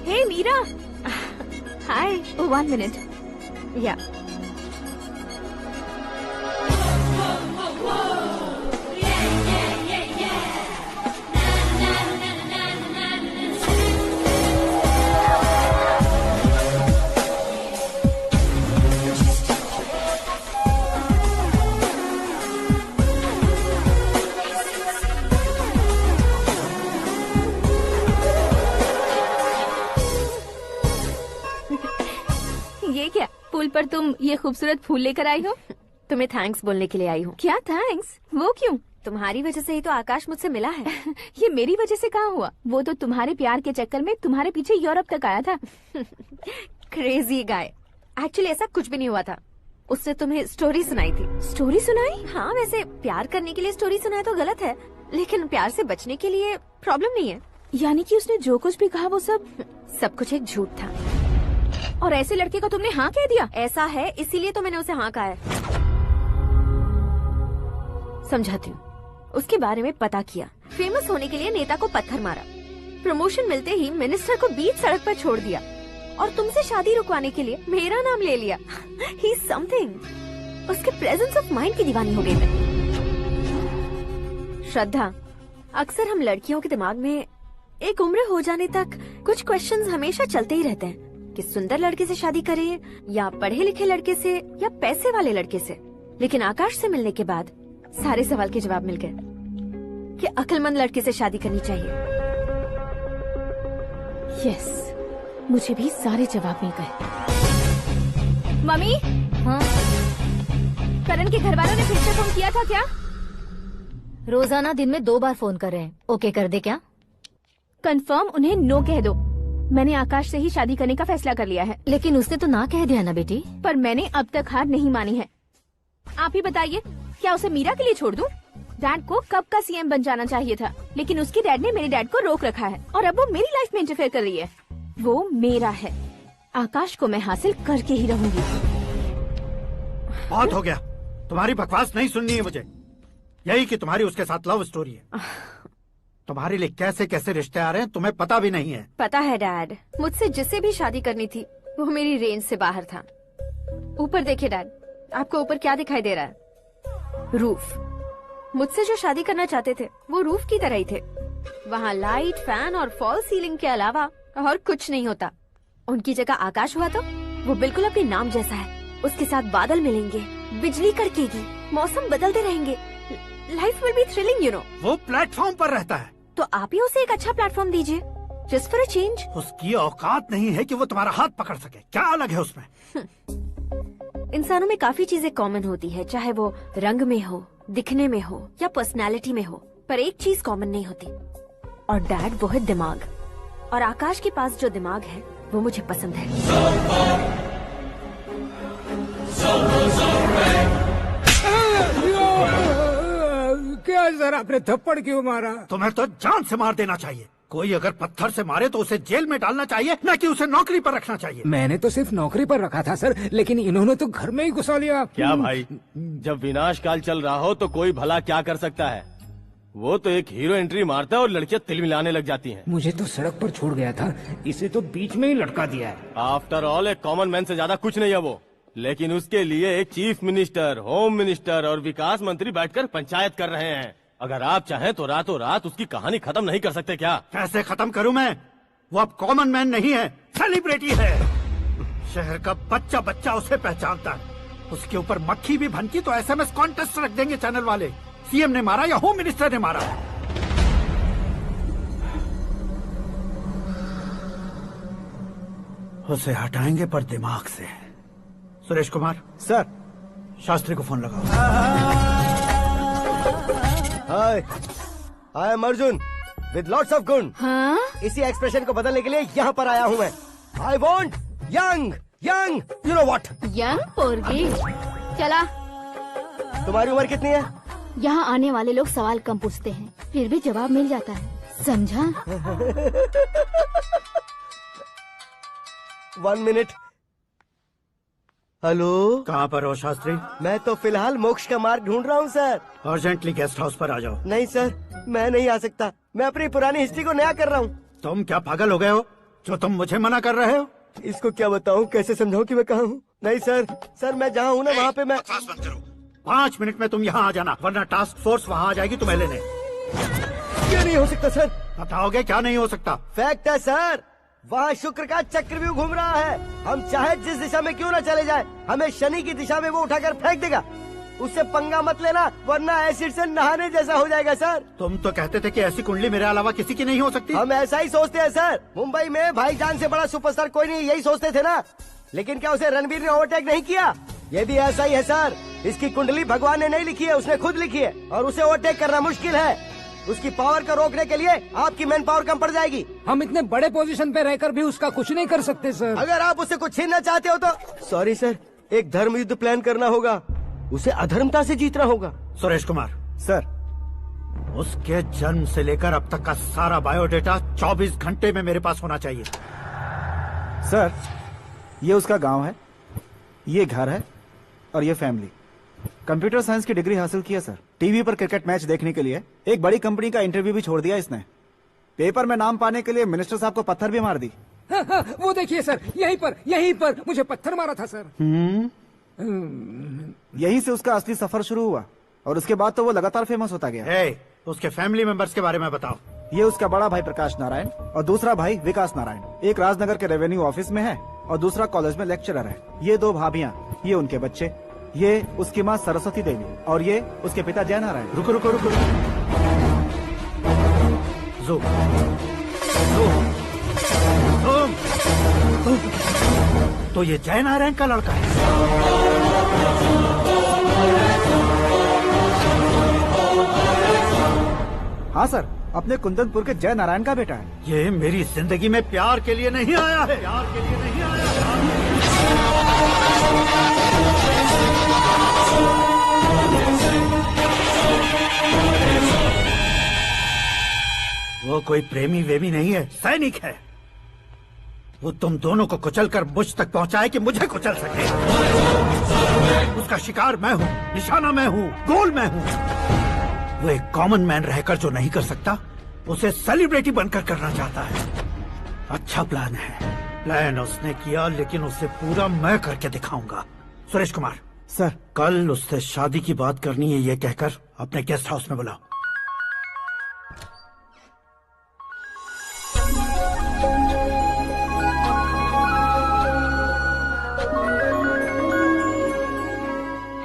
Hey Meera. Hi. Oh, 1 minute. Yeah. पुल पर तुम ये खूबसूरत फूल लेकर आई हो? तुम्हें थैंक्स बोलने के लिए आई हूँ। क्या थैंक्स? वो क्यों? तुम्हारी वजह से ही तो आकाश मुझसे मिला है। ये मेरी वजह से कहाँ हुआ? वो तो तुम्हारे प्यार के चक्कर में तुम्हारे पीछे यूरोप तक आया था। Crazy guy. एक्चुअली ऐसा कुछ भी नहीं हुआ था। उसने तुम्हें स्टोरी सुनाई थी। स्टोरी सुनाई? हाँ, वैसे प्यार करने के लिए स्टोरी सुनाए तो गलत है, लेकिन प्यार से बचने के लिए प्रॉब्लम नहीं है। यानी कि उसने जो कुछ भी कहा वो सब कुछ एक झूठ था। और ऐसे लड़के को तुमने हाँ कह दिया? ऐसा है, इसीलिए तो मैंने उसे हाँ कहा है। समझाती हूँ। उसके बारे में पता किया, फेमस होने के लिए नेता को पत्थर मारा, प्रमोशन मिलते ही मिनिस्टर को बीच सड़क पर छोड़ दिया और तुमसे शादी रुकवाने के लिए मेरा नाम ले लिया। ही समथिंग। उसके प्रेजेंस ऑफ माइंड की दीवानी हो गई मैं। श्रद्धा, अक्सर हम लड़कियों के दिमाग में एक उम्र हो जाने तक कुछ क्वेश्चंस हमेशा चलते ही रहते हैं कि सुंदर लड़के से शादी करें या पढ़े लिखे लड़के से या पैसे वाले लड़के से। लेकिन आकाश से मिलने के बाद सारे सवाल के जवाब मिल गए कि अक्लमंद लड़के से शादी करनी चाहिए। यस, मुझे भी सारे जवाब मिल गए। मम्मी, हाँ? करण के घर वालों ने फिर से फोन किया था क्या? रोजाना दिन में 2 बार फोन कर रहे हैं। ओके कर दे क्या? कंफर्म उन्हें नो कह दो। मैंने आकाश से ही शादी करने का फैसला कर लिया है। लेकिन उसने तो ना कह दिया ना बेटी। पर मैंने अब तक हार नहीं मानी है। आप ही बताइए, क्या उसे मीरा के लिए छोड़ दूं? डैड को कब का सीएम बन जाना चाहिए था, लेकिन उसके डैड ने मेरे डैड को रोक रखा है और अब वो मेरी लाइफ में इंटरफेयर कर रही है। वो मेरा है। आकाश को मैं हासिल करके ही रहूंगी। बहुत हो गया, तुम्हारी बकवास नहीं सुननी है मुझे। यही कि तुम्हारी उसके साथ लव स्टोरी है। तुम्हारे लिए कैसे कैसे रिश्ते आ रहे हैं तुम्हें पता भी नहीं है। पता है डैड, मुझसे जिसे भी शादी करनी थी वो मेरी रेंज से बाहर था। ऊपर देखिए डैड, आपको ऊपर क्या दिखाई दे रहा है? रूफ। मुझसे जो शादी करना चाहते थे वो रूफ की तरह ही थे। वहाँ लाइट, फैन और फॉल सीलिंग के अलावा और कुछ नहीं होता। उनकी जगह आकाश हुआ तो वो बिल्कुल अपने नाम जैसा है। उसके साथ बादल मिलेंगे, बिजली कड़केगी, मौसम बदलते रहेंगे, life will be thrilling, you know. वो प्लेटफॉर्म पर रहता है तो आप ही उसे एक अच्छा प्लेटफॉर्म दीजिए, जस्ट फॉर अ चेंज। उसकी औकात नहीं है कि वो तुम्हारा हाथ पकड़ सके। क्या अलग है उसमें? इंसानों में काफी चीजें कॉमन होती है, चाहे वो रंग में हो, दिखने में हो या पर्सनालिटी में हो, पर एक चीज कॉमन नहीं होती, और डैड वो है दिमाग। और आकाश के पास जो दिमाग है वो मुझे पसंद है। क्या सर, आपने थप्पड़ क्यों मारा? तुम्हें तो जान से मार देना चाहिए। कोई अगर पत्थर से मारे तो उसे जेल में डालना चाहिए, न कि उसे नौकरी पर रखना चाहिए। मैंने तो सिर्फ नौकरी पर रखा था सर, लेकिन इन्होंने तो घर में ही घुसा लिया। क्या भाई, जब विनाश काल चल रहा हो तो कोई भला क्या कर सकता है? वो तो एक हीरो एंट्री मारता है और लड़कियां तिल मिलाने लग जाती हैं। मुझे तो सड़क पर छोड़ गया था, इसे तो बीच में ही लटका दिया है। आफ्टर ऑल एक कॉमन मैन से ज्यादा कुछ नहीं है वो, लेकिन उसके लिए एक चीफ मिनिस्टर, होम मिनिस्टर और विकास मंत्री बैठकर पंचायत कर रहे हैं। अगर आप चाहें तो रातों रात उसकी कहानी खत्म नहीं कर सकते क्या? कैसे खत्म करूं मैं? वो अब कॉमन मैन नहीं है, सेलिब्रिटी है। शहर का बच्चा बच्चा उसे पहचानता है। उसके ऊपर मक्खी भी भनकी तो एसएमएस कॉन्टेस्ट रख देंगे चैनल वाले। सीएम ने मारा या होम मिनिस्टर ने मारा। उसे हटाएंगे पर दिमाग से। सुरेश कुमार सर, शास्त्री को फोन लगाओ। Hi, I am Arjun with lots of गुण। हाँ? इसी एक्सप्रेशन को बदलने के लिए यहाँ पर आया हूँ मैं। I want young young, you know what? Young पोरगी। चला। तुम्हारी उम्र कितनी है? यहाँ आने वाले लोग सवाल कम पूछते हैं, फिर भी जवाब मिल जाता है, समझा? 1 मिनट। हेलो, कहाँ पर हो शास्त्री? मैं तो फिलहाल मोक्ष का मार्ग ढूंढ रहा हूँ सर। अर्जेंटली गेस्ट हाउस पर आ जाओ। नहीं सर, मैं नहीं आ सकता। मैं अपनी पुरानी हिस्ट्री को नया कर रहा हूँ। तुम क्या पागल हो गए हो जो तुम मुझे मना कर रहे हो? इसको क्या बताऊँ, कैसे समझाऊँ कि मैं कहाँ हूँ? नहीं सर, सर मैं जहाँ हूँ ना वहाँ पे मैं। 5 मिनट में तुम यहाँ आ जाना, वरना टास्क फोर्स वहाँ आ जाएगी तुम्हें लेने। क्या नहीं हो सकता सर? बताओगे क्या नहीं हो सकता? फैक्ट है सर, वहाँ शुक्र का चक्रव्यूह घूम रहा है। हम चाहे जिस दिशा में क्यों न चले जाए, हमें शनि की दिशा में वो उठाकर फेंक देगा। उससे पंगा मत लेना, वरना एसिड से नहाने जैसा हो जाएगा सर। तुम तो कहते थे कि ऐसी कुंडली मेरे अलावा किसी की नहीं हो सकती। हम ऐसा ही सोचते हैं सर। मुंबई में भाईजान से बड़ा सुपरस्टार कोई नहीं, यही सोचते थे ना। लेकिन क्या उसे रणवीर ने ओवरटेक नहीं किया? ये भी ऐसा ही है सर। इसकी कुंडली भगवान ने नहीं लिखी है, उसने खुद लिखी है और उसे ओवरटेक करना मुश्किल है। उसकी पावर को रोकने के लिए आपकी मैन पावर कम पड़ जाएगी। हम इतने बड़े पोजीशन पे रहकर भी उसका कुछ नहीं कर सकते सर। अगर आप उससे कुछ छीनना चाहते हो तो सॉरी सर, एक धर्म युद्ध प्लान करना होगा। उसे अधर्मता से जीतना होगा। सुरेश कुमार सर, उसके जन्म से लेकर अब तक का सारा बायोडेटा 24 घंटे में मेरे पास होना चाहिए। सर, ये उसका गांव है, ये घर है और ये फैमिली। कंप्यूटर साइंस की डिग्री हासिल की है सर। टीवी पर क्रिकेट मैच देखने के लिए एक बड़ी कंपनी का इंटरव्यू भी छोड़ दिया इसने। पेपर में नाम पाने के लिए मिनिस्टर साहब को पत्थर भी मार दी। वो देखिए सर, यहीं पर मुझे पत्थर मारा था सर। यहीं से उसका असली सफर शुरू हुआ और उसके बाद तो वो लगातार फेमस होता गया। उसके फैमिली मेंबर्स के बारे में बताओ। ये उसका बड़ा भाई प्रकाश नारायण और दूसरा भाई विकास नारायण। एक राजनगर के रेवेन्यू ऑफिस में है और दूसरा कॉलेज में लेक्चरर है। ये 2 भाभियां, ये उनके बच्चे, ये उसकी माँ सरस्वती देवी और ये उसके पिता जय नारायण। रुको रुको रुको, तो ये जय नारायण का लड़का है। हाँ सर, अपने कुंदनपुर के जय नारायण का बेटा है। ये मेरी जिंदगी में प्यार के लिए नहीं आया है। प्यार के लिए नहीं आया वो कोई प्रेमी वेमी नहीं है, सैनिक है। वो तुम दोनों को कुचलकर मुझ तक पहुंचाए कि मुझे कुचल सके। उसका शिकार मैं हूँ, निशाना मैं हूँ, गोल मैं हूँ। वो एक कॉमन मैन रहकर जो नहीं कर सकता, उसे सेलिब्रिटी बनकर करना चाहता है। अच्छा प्लान है। प्लान उसने किया, लेकिन उसे पूरा मैं करके दिखाऊंगा। सुरेश कुमार सर, कल उससे शादी की बात करनी है, ये कहकर अपने गेस्ट हाउस में बुलाओ।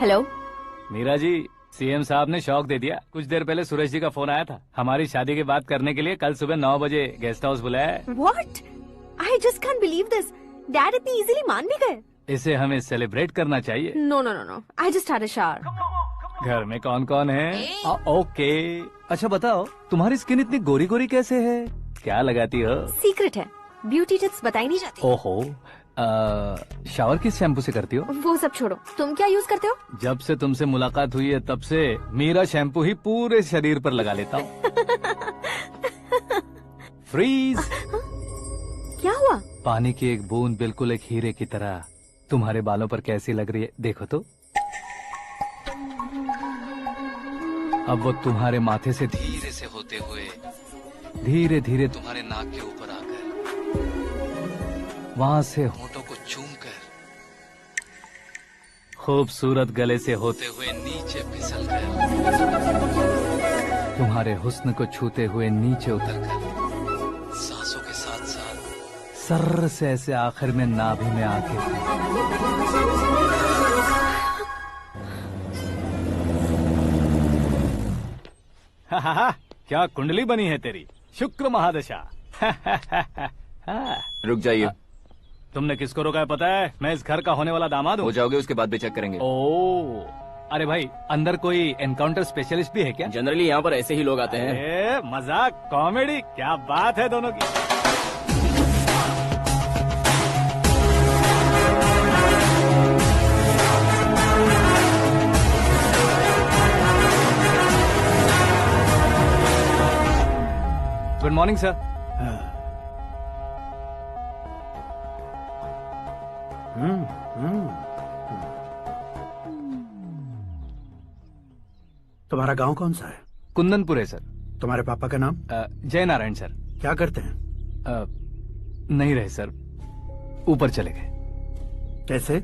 हेलो मीरा जी, सीएम साहब ने शौक दे दिया। कुछ देर पहले सुरेश जी का फोन आया था, हमारी शादी की बात करने के लिए कल सुबह 9 बजे गेस्ट हाउस बुलाया है। What? I just can't believe this. Dad इतनी इजीली मान भी गए। इसे हमें सेलिब्रेट करना चाहिए। No, no, no, no. I just had a shower. घर में कौन कौन है? ओके। अच्छा बताओ, तुम्हारी स्किन इतनी गोरी गोरी कैसे है? क्या लगाती हो? सीक्रेट है, ब्यूटी टिप्स बताई नहीं जाती। ओहो, शावर किस शैम्पू से करती हो? वो सब छोड़ो, तुम क्या यूज करते हो? जब से तुमसे मुलाकात हुई है तब से मेरा शैम्पू ही पूरे शरीर पर लगा लेता हूँ। फ्रीज। क्या हुआ? पानी की एक बूंद बिल्कुल एक हीरे की तरह तुम्हारे बालों पर कैसी लग रही है, देखो तो। अब वो तुम्हारे माथे से धीरे से होते हुए धीरे धीरे तुम्हारे नाक के ऊपर आकर वहां से होठों को चूमकर खूबसूरत गले से होते हुए नीचे फिसलकर तुम्हारे हुस्न को छूते हुए नीचे उतरकर सांसों के साथ साथ सर्र से ऐसे आखिर में नाभि में आके क्या कुंडली बनी है तेरी, शुक्र महादशा। रुक जाइए। तुमने किसको रोका है पता है? मैं इस घर का होने वाला दामाद हूँ। हो जाओगे उसके बाद भी चेक करेंगे। ओ, अरे भाई, अंदर कोई एनकाउंटर स्पेशलिस्ट भी है क्या? जनरली यहाँ पर ऐसे ही लोग आते हैं। मजाक, कॉमेडी, क्या बात है दोनों की। Good morning sir. तुम्हारा गांव कौन सा है? कुंदनपुर है सर। तुम्हारे पापा का नाम? जय नारायण सर। क्या करते हैं? नहीं रहे सर, ऊपर चले गए। कैसे?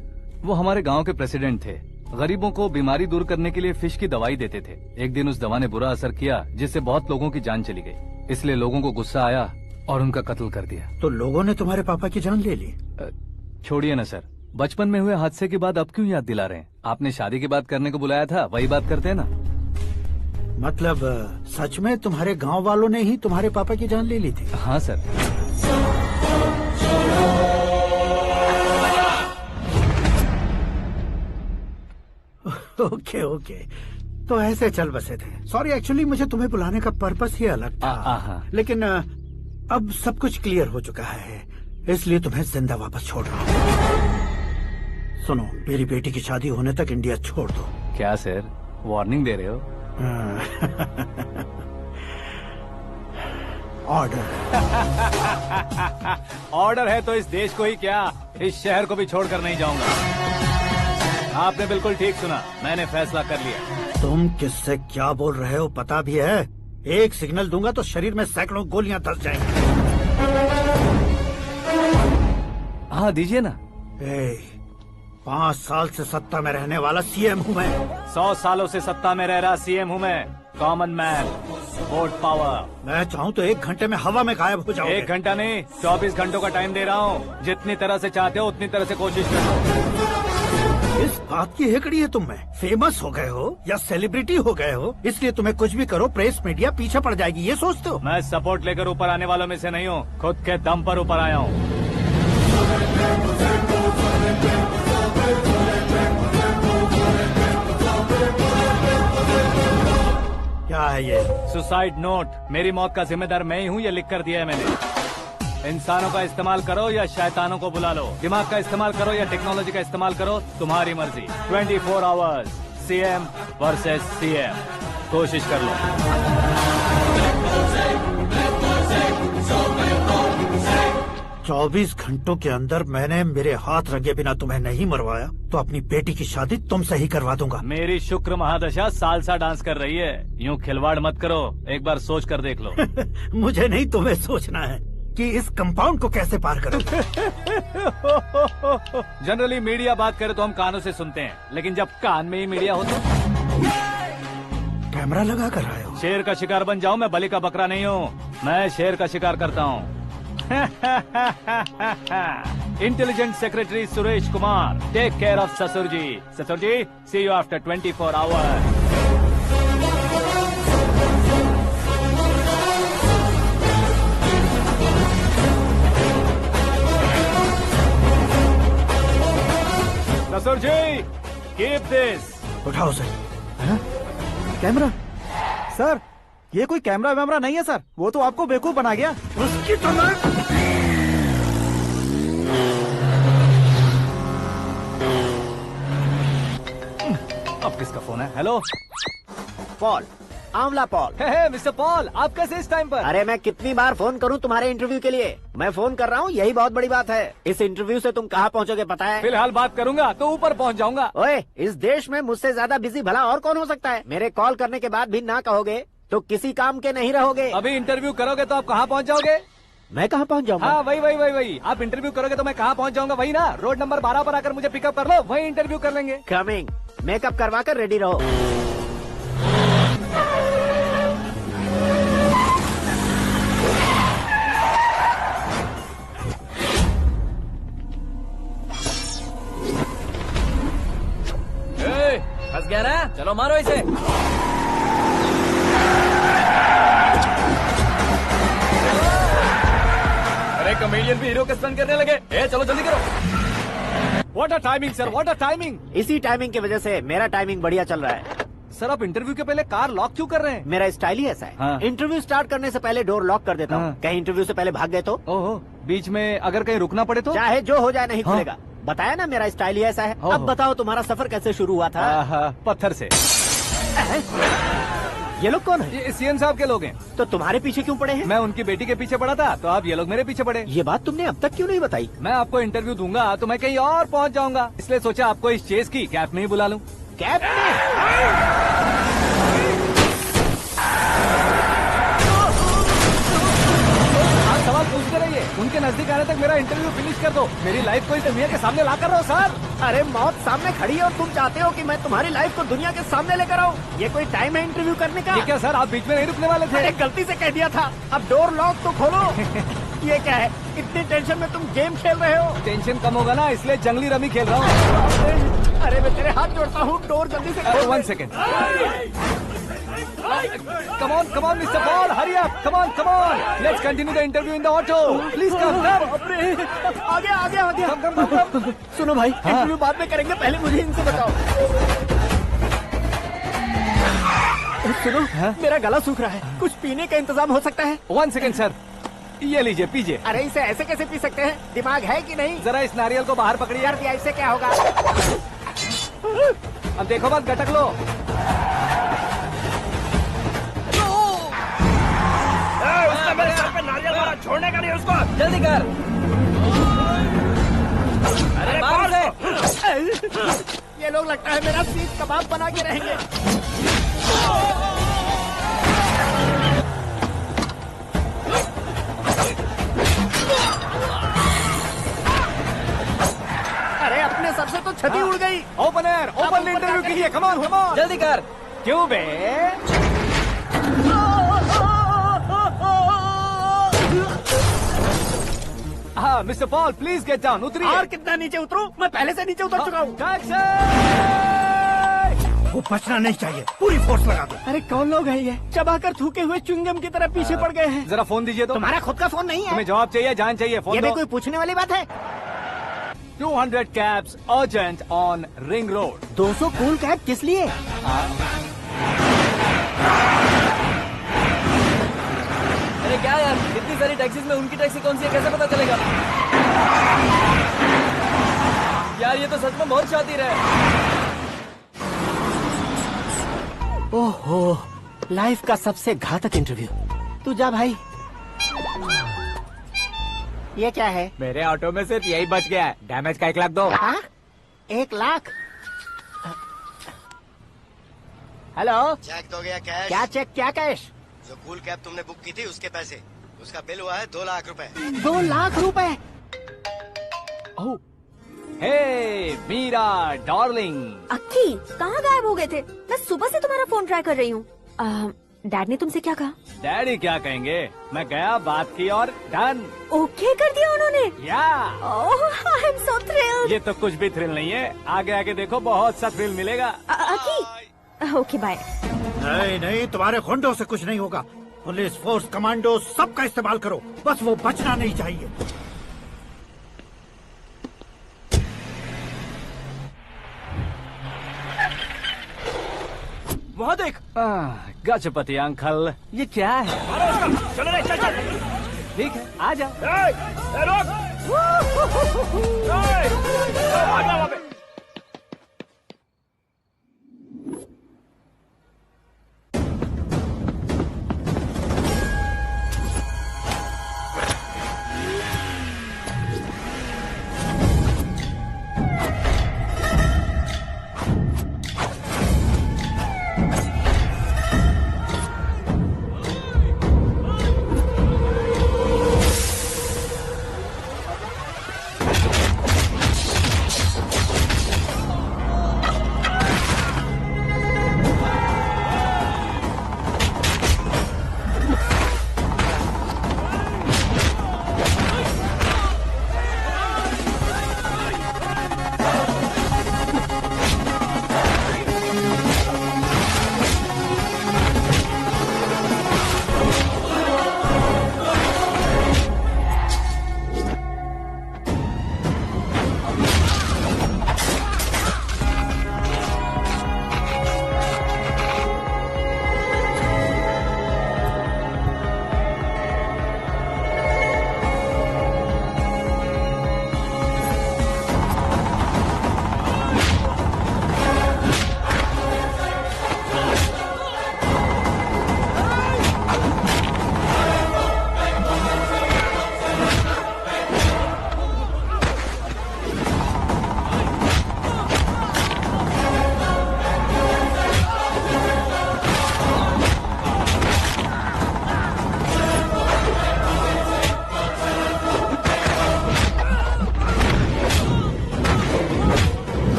वो हमारे गांव के प्रेसिडेंट थे। गरीबों को बीमारी दूर करने के लिए फिश की दवाई देते थे। एक दिन उस दवा ने बुरा असर किया, जिससे बहुत लोगों की जान चली गई। इसलिए लोगों को गुस्सा आया और उनका कत्ल कर दिया। तो लोगों ने तुम्हारे पापा की जान ले ली? छोड़िए ना सर, बचपन में हुए हादसे की बात अब क्यों याद दिला रहे हैं? आपने शादी की बात करने को बुलाया था, वही बात करते हैं ना। मतलब सच में तुम्हारे गांव वालों ने ही तुम्हारे पापा की जान ले ली थी? हाँ सर। ओके ओके, तो ऐसे चल बसे थे। सॉरी, एक्चुअली मुझे तुम्हें बुलाने का पर्पस ही अलग था, लेकिन अब सब कुछ क्लियर हो चुका है, इसलिए तुम्हें जिंदा वापस छोड़ रहा हूँ। सुनो, मेरी बेटी की शादी होने तक इंडिया छोड़ दो। क्या सर, वार्निंग दे रहे हो? ऑर्डर। ऑर्डर है तो इस देश को ही क्या, इस शहर को भी छोड़कर नहीं जाऊंगा। आपने बिल्कुल ठीक सुना, मैंने फैसला कर लिया। तुम किससे क्या बोल रहे हो पता भी है? एक सिग्नल दूंगा तो शरीर में सैकड़ों गोलियां धस जाएंगी। हाँ दीजिए ना। 5 साल से सत्ता में रहने वाला सीएम हूँ मैं। 100 सालों से सत्ता में रह रहा सीएम हूँ मैं। Common man, vote power. मैं चाहूँ तो 1 घंटे में हवा में गायब हो जाऊँ। 1 घंटा नहीं, 24 घंटों का टाइम दे रहा हूँ। जितनी तरह से चाहते हो उतनी तरह से कोशिश करो। इस बात की हेकड़ी है तुम में। फेमस हो गए हो या सेलिब्रिटी हो गए हो, इसलिए तुम्हें कुछ भी करो प्रेस मीडिया पीछे पड़ जाएगी, ये सोचते हो? मैं सपोर्ट लेकर ऊपर आने वालों में से नहीं हूँ, खुद के दम पर ऊपर आया हूँ। क्या है ये? Suicide note. मेरी मौत का जिम्मेदार मैं ही हूँ, ये लिख कर दिया है मैंने। इंसानों का इस्तेमाल करो या शैतानों को बुला लो, दिमाग का इस्तेमाल करो या टेक्नोलॉजी का इस्तेमाल करो, तुम्हारी मर्जी। 24 आवर्स, सीएम वर्सेस सीएम, कोशिश कर लो। 24 घंटों के अंदर मैंने मेरे हाथ रंगे बिना तुम्हें नहीं मरवाया तो अपनी बेटी की शादी तुमसे ही करवा दूंगा। मेरी शुक्र महादशा सालसा डांस कर रही है, यूँ खिलवाड़ मत करो, एक बार सोच कर देख लो। मुझे नहीं, तुम्हें सोचना है कि इस कंपाउंड को कैसे पार करो। जनरली मीडिया बात करे तो हम कानों से सुनते हैं, लेकिन जब कान में ही मीडिया हो तो कैमरा लगा कर आए हो। शेर का शिकार बन जाऊं, मैं बलि का बकरा नहीं हूँ, मैं शेर का शिकार करता हूँ। Intelligent secretary Suresh Kumar, take care of ससुर जी। ससुर जी, सी यू आफ्टर 24 आवर्स। ससुर जी, कीप दिस। उठाओ सर। कैमरा? सर, ये कोई कैमरा वैमरा नहीं है सर, वो तो आपको बेवकूफ बना गया। उसकी तो मैं... अब किसका फोन है? हेलो पॉल, आंवला पॉल। मिस्टर पॉल, आप कैसे इस टाइम पर? अरे मैं कितनी बार फोन करूं तुम्हारे इंटरव्यू के लिए? मैं फोन कर रहा हूं, यही बहुत बड़ी बात है। इस इंटरव्यू से तुम कहां पहुंचोगे पता है? फिलहाल बात करूंगा तो ऊपर पहुंच जाऊंगा। ओए, इस देश में मुझसे ज्यादा बिजी भला और कौन हो सकता है? मेरे कॉल करने के बाद भी ना कहोगे तो किसी काम के नहीं रहोगे। अभी इंटरव्यू करोगे तो आप कहाँ पहुँच जाओगे? मैं कहाँ पहुँच जाऊंगा? हाँ वही। आप इंटरव्यू करोगे तो मैं कहाँ पहुँच जाऊंगा? वही ना, रोड नंबर 12 पर आकर मुझे पिकअप कर लो, वही इंटरव्यू कर लेंगे। कमिंग। मेकअप करवा कर रेडी रहो। फंस गया ना, चलो मारो इसे। अरे कॉमेडियन भी हीरो के स्टंट करने लगे। चलो जल्दी करो। What a timing sir, what a timing. इसी टाइमिंग की वजह से मेरा टाइमिंग बढ़िया चल रहा है। सर, आप इंटरव्यू के पहले कार लॉक क्यों कर रहे हैं? मेरा स्टाइल ही ऐसा है। हाँ। इंटरव्यू स्टार्ट करने से पहले डोर लॉक कर देता हूँ। कहीं इंटरव्यू से पहले भाग गए तो? ओहो, बीच में अगर कहीं रुकना पड़े तो? चाहे जो हो जाए नहीं खुलेगा। बताया ना मेरा स्टाइल ही ऐसा है। अब बताओ तुम्हारा सफर कैसे शुरू हुआ था? पत्थर से। ये लोग कौन है? ये सीएम साहब के लोग हैं। तो तुम्हारे पीछे क्यों पड़े हैं? मैं उनकी बेटी के पीछे पड़ा था, तो आप ये लोग मेरे पीछे पड़े। ये बात तुमने अब तक क्यों नहीं बताई? मैं आपको इंटरव्यू दूंगा तो मैं कहीं और पहुंच जाऊंगा, इसलिए सोचा आपको इस चेस की कैप में ही बुला लूं। कैप में? सवाल पूछते रहिए, उनके नजदीक आने तक मेरा इंटरव्यू फिनिश कर दो। मेरी लाइफ को इस दुनिया के सामने ला कर रहो सर। अरे मौत सामने खड़ी है और तुम चाहते हो कि मैं तुम्हारी लाइफ को दुनिया के सामने लेकर आऊं? ये कोई टाइम है इंटरव्यू करने का? ये क्या सर, आप बीच में नहीं रुकने वाले थे? अरे गलती से कह दिया था, अब डोर लॉक तो खोलो। ये क्या है, इतनी टेंशन में तुम गेम खेल रहे हो? टेंशन कम होगा ना, इसलिए जंगली रमी खेल रहा हूँ। अरे मैं तेरे हाथ जोड़ता हूँ, डोर जल्दी से खोलो। 1 second. Come on, Mr. Paul, hurry up! Come on! Let's continue the interview in the auto. Please come. आगे। सुनो भाई, इंटरव्यू बाद में करेंगे, पहले मुझे इनसे बताओ। सुनो, मेरा गला सूख रहा है, कुछ पीने का इंतजाम हो सकता है? 1 सेकंड सर, ये लीजिए पीजिए। अरे इसे ऐसे कैसे पी सकते हैं? दिमाग है कि नहीं? जरा इस नारियल को बाहर पकड़िए। कर दिया, इससे क्या होगा? अब देखो मत, गटक लो। उसने मेरे सर पे नारियल मारा, छोड़ने का नहीं उसको। जल्दी कर। अरे मार से। ये लोग लगता है मेरा सीख कबाब बना के रहेंगे। अरे अपने सर से तो छती उड़ गई। ओपन एयर, ओपन इंटरव्यू के लिए, कम ऑन, जल्दी कर। क्यों बे? हाँ mister Paul, please get down, उतरिए। और कितना नीचे उतरूं? मैं पहले से नीचे उतर चुका हूँ। वो बचना नहीं चाहिए, पूरी फोर्स लगा दो। अरे कौन लोग हैं ये? चबाकर थूके हुए च्युइंगम की तरह पीछे पड़ गए हैं। जरा फोन दीजिए तो। तुम्हारा खुद का फोन नहीं है? तुम्हें जवाब चाहिए, जान चाहिए, फोन ये दो। भी कोई पूछने वाली बात है? 200 cabs urgent on Ring Road. 200 cool cab किस लिए? अरे क्या यार, इतनी सारी टैक्सीज में उनकी टैक्सी कौन सी है, कैसे पता चलेगा? यार ये तो सच में बहुत शातिर है। ओहो, लाइफ का सबसे घातक इंटरव्यू। तू जा भाई। ये क्या है? मेरे ऑटो में सिर्फ यही बच गया है, डैमेज का 1 लाख दो। 1 लाख? हेलो, चेक तो गया कैश। क्या चेक, क्या कैश? जो कूल कैब तुमने बुक की थी उसके पैसे, उसका बिल हुआ है 2 लाख रुपए। 2 लाख रुपए? हे मीरा डार्लिंग। अक्की, कहाँ गायब हो गए थे? मैं सुबह से तुम्हारा फोन ट्राई कर रही हूँ। डैड ने तुमसे क्या कहा? डैडी क्या कहेंगे, मैं गया, बात की और डन। ओके कर दिया उन्होंने? या। I am so thrilled. ये तो कुछ भी थ्रिल नहीं है, आगे आगे देखो बहुत सा थ्रिल मिलेगा। अक्की, ओके बाय। नहीं नहीं, तुम्हारे गुंडों से कुछ नहीं होगा। पुलिस फोर्स, कमांडो, सबका इस्तेमाल करो, बस वो बचना नहीं चाहिए। वहाँ देख। गजपति अंकल, ये क्या है? चलो रे, चल चल। ठीक है, आ जा।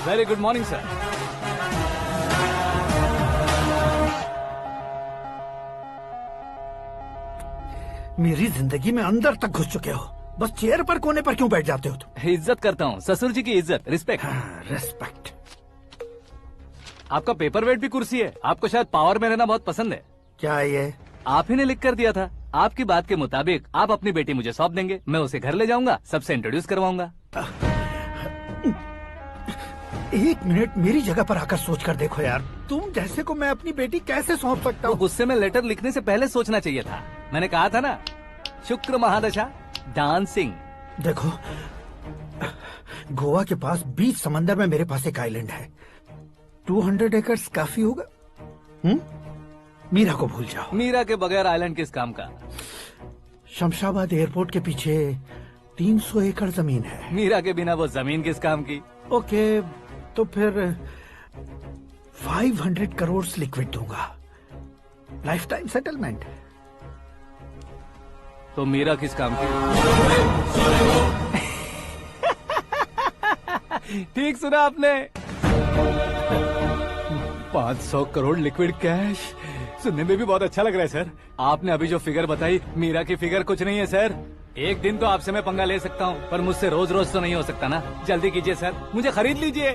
Very good morning, sir. मेरी जिंदगी में अंदर तक घुस चुके हो, बस चेयर पर कोने पर क्यों बैठ जाते हो तुम? इज्जत करता हूँ, ससुर जी की इज्जत, रिस्पेक्ट। रिस्पेक्ट। आपका पेपर वेट भी कुर्सी है। आपको शायद पावर में रहना बहुत पसंद है। क्या है ये? आप ही ने लिख कर दिया था। आपकी बात के मुताबिक आप अपनी बेटी मुझे सौंप देंगे, मैं उसे घर ले जाऊंगा, सबसे इंट्रोड्यूस करवाऊंगा। एक मिनट मेरी जगह पर आकर सोच कर देखो यार, तुम जैसे को मैं अपनी बेटी कैसे सौंप सकता हूँ? गुस्से में लेटर लिखने से पहले सोचना चाहिए था। मैंने कहा था ना, शुक्र महादशा डांसिंग। देखो, गोवा के पास बीच समंदर में मेरे पास एक आइलैंड है, 200 एकर्स काफी होगा। मीरा को भूल जाओ। मीरा के बगैर आइलैंड किस काम का? शमशाबाद एयरपोर्ट के पीछे 300 एकड़ जमीन है। मीरा के बिना वो जमीन किस काम की? ओके, तो फिर 500 करोड़ लिक्विड दूंगा, लाइफ टाइम सेटलमेंट। तो मीरा किस काम की? ठीक सुना आपने, 500 करोड़ लिक्विड कैश। सुनने में भी बहुत अच्छा लग रहा है सर। आपने अभी जो फिगर बताई, मीरा की फिगर कुछ नहीं है सर। एक दिन तो आपसे मैं पंगा ले सकता हूँ, पर मुझसे रोज रोज तो नहीं हो सकता ना। जल्दी कीजिए सर, मुझे खरीद लीजिए।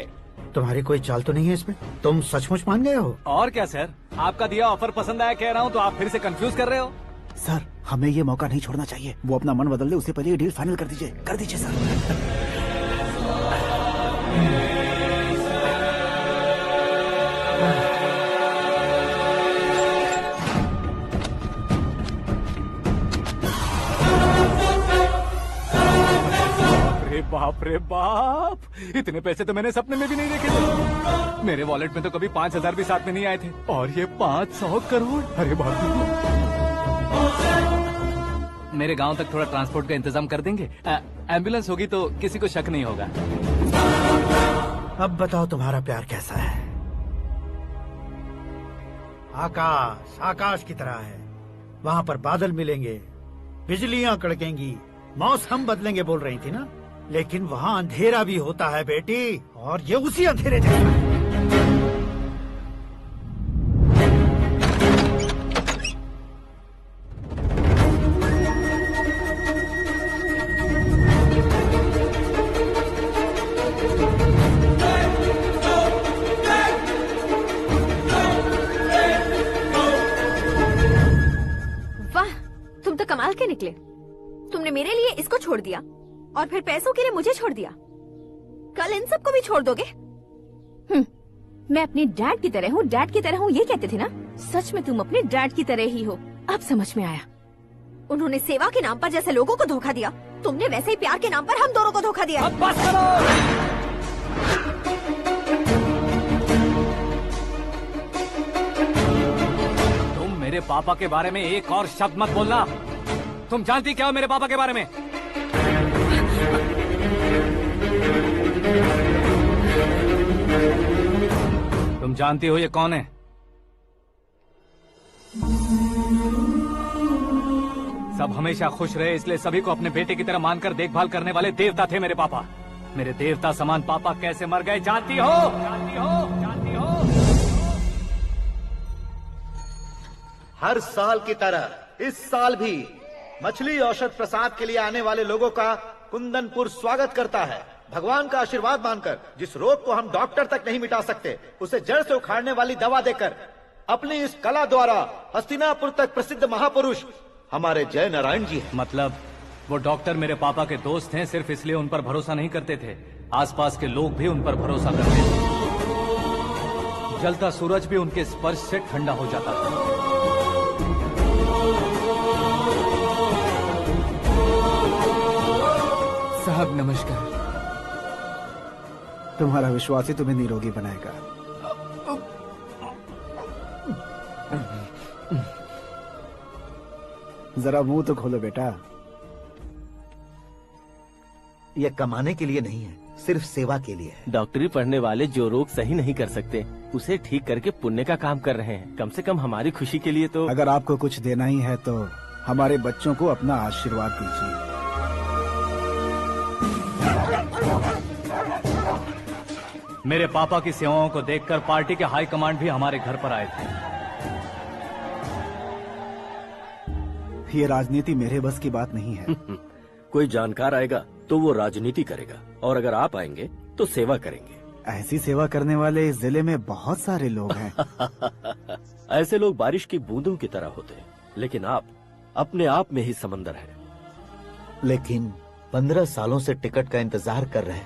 तुम्हारी कोई चाल तो नहीं है इसमें? तुम सचमुच मान गए हो? और क्या सर, आपका दिया ऑफर पसंद आया कह रहा हूँ, तो आप फिर से कंफ्यूज कर रहे हो। सर, हमें ये मौका नहीं छोड़ना चाहिए। वो अपना मन बदल दे, उससे पहले ये डील फाइनल कर दीजिए। कर दीजिए सर। बाप रे बाप, इतने पैसे तो मैंने सपने में भी नहीं देखे थे। मेरे वॉलेट में तो कभी 5000 भी साथ में नहीं आए थे, और ये 500 करोड़। अरे बाप रे। मेरे गांव तक थोड़ा ट्रांसपोर्ट का इंतजाम कर देंगे? एम्बुलेंस होगी तो किसी को शक नहीं होगा। अब बताओ तुम्हारा प्यार कैसा है? आकाश आकाश की तरह है, वहाँ पर बादल मिलेंगे, बिजलियां कड़केंगी, मौसम बदलेंगे बोल रही थी ना, लेकिन वहाँ अंधेरा भी होता है बेटी, और ये उसी अंधेरे जैसा है। वाह, तुम तो कमाल के निकले। तुमने मेरे लिए इसको छोड़ दिया और फिर पैसों के लिए मुझे छोड़ दिया। कल इन सबको भी छोड़ दोगे? मैं अपने डैड की तरह हूँ, डैड की तरह हूँ, ये कहते थे ना। सच में तुम अपने डैड की तरह ही हो। अब समझ में आया। उन्होंने सेवा के नाम पर जैसे लोगों को धोखा दिया, तुमने वैसे ही प्यार के नाम पर हम दोनों को धोखा दिया। अब बस करो। तुम मेरे पापा के बारे में एक और शब्द मत बोलना। तुम जानती क्या हो मेरे पापा के बारे में? तुम जानती हो ये कौन है? सब हमेशा खुश रहे, इसलिए सभी को अपने बेटे की तरह मानकर देखभाल करने वाले देवता थे मेरे पापा। मेरे देवता समान पापा कैसे मर गए जानती हो? जानती हो? जानती हो? हर साल की तरह इस साल भी मछली औषध प्रसाद के लिए आने वाले लोगों का कुंदनपुर स्वागत करता है। भगवान का आशीर्वाद मानकर जिस रोग को हम डॉक्टर तक नहीं मिटा सकते, उसे जड़ से उखाड़ने वाली दवा देकर अपनी इस कला द्वारा हस्तिनापुर तक प्रसिद्ध महापुरुष हमारे जय नारायण जी हैं। मतलब वो डॉक्टर मेरे पापा के दोस्त हैं, सिर्फ इसलिए उन पर भरोसा नहीं करते थे। आसपास के लोग भी उन पर भरोसा करते थे। जलता सूरज भी उनके स्पर्श से ठंडा हो जाता था। साहब नमस्कार। तुम्हारा विश्वास ही तुम्हें निरोगी बनाएगा। जरा मुंह तो खोलो बेटा। यह कमाने के लिए नहीं है, सिर्फ सेवा के लिए है। डॉक्टरी पढ़ने वाले जो रोग सही नहीं कर सकते, उसे ठीक करके पुण्य का काम कर रहे हैं। कम से कम हमारी खुशी के लिए तो। अगर आपको कुछ देना ही है तो हमारे बच्चों को अपना आशीर्वाद दीजिए। मेरे पापा की सेवाओं को देखकर पार्टी के हाई कमांड भी हमारे घर पर आए थे। ये राजनीति मेरे बस की बात नहीं है। कोई जानकार आएगा तो वो राजनीति करेगा, और अगर आप आएंगे तो सेवा करेंगे। ऐसी सेवा करने वाले इस जिले में बहुत सारे लोग हैं। ऐसे लोग बारिश की बूंदों की तरह होते हैं, लेकिन आप अपने आप में ही समंदर हैं। लेकिन 15 सालों से टिकट का इंतजार कर रहे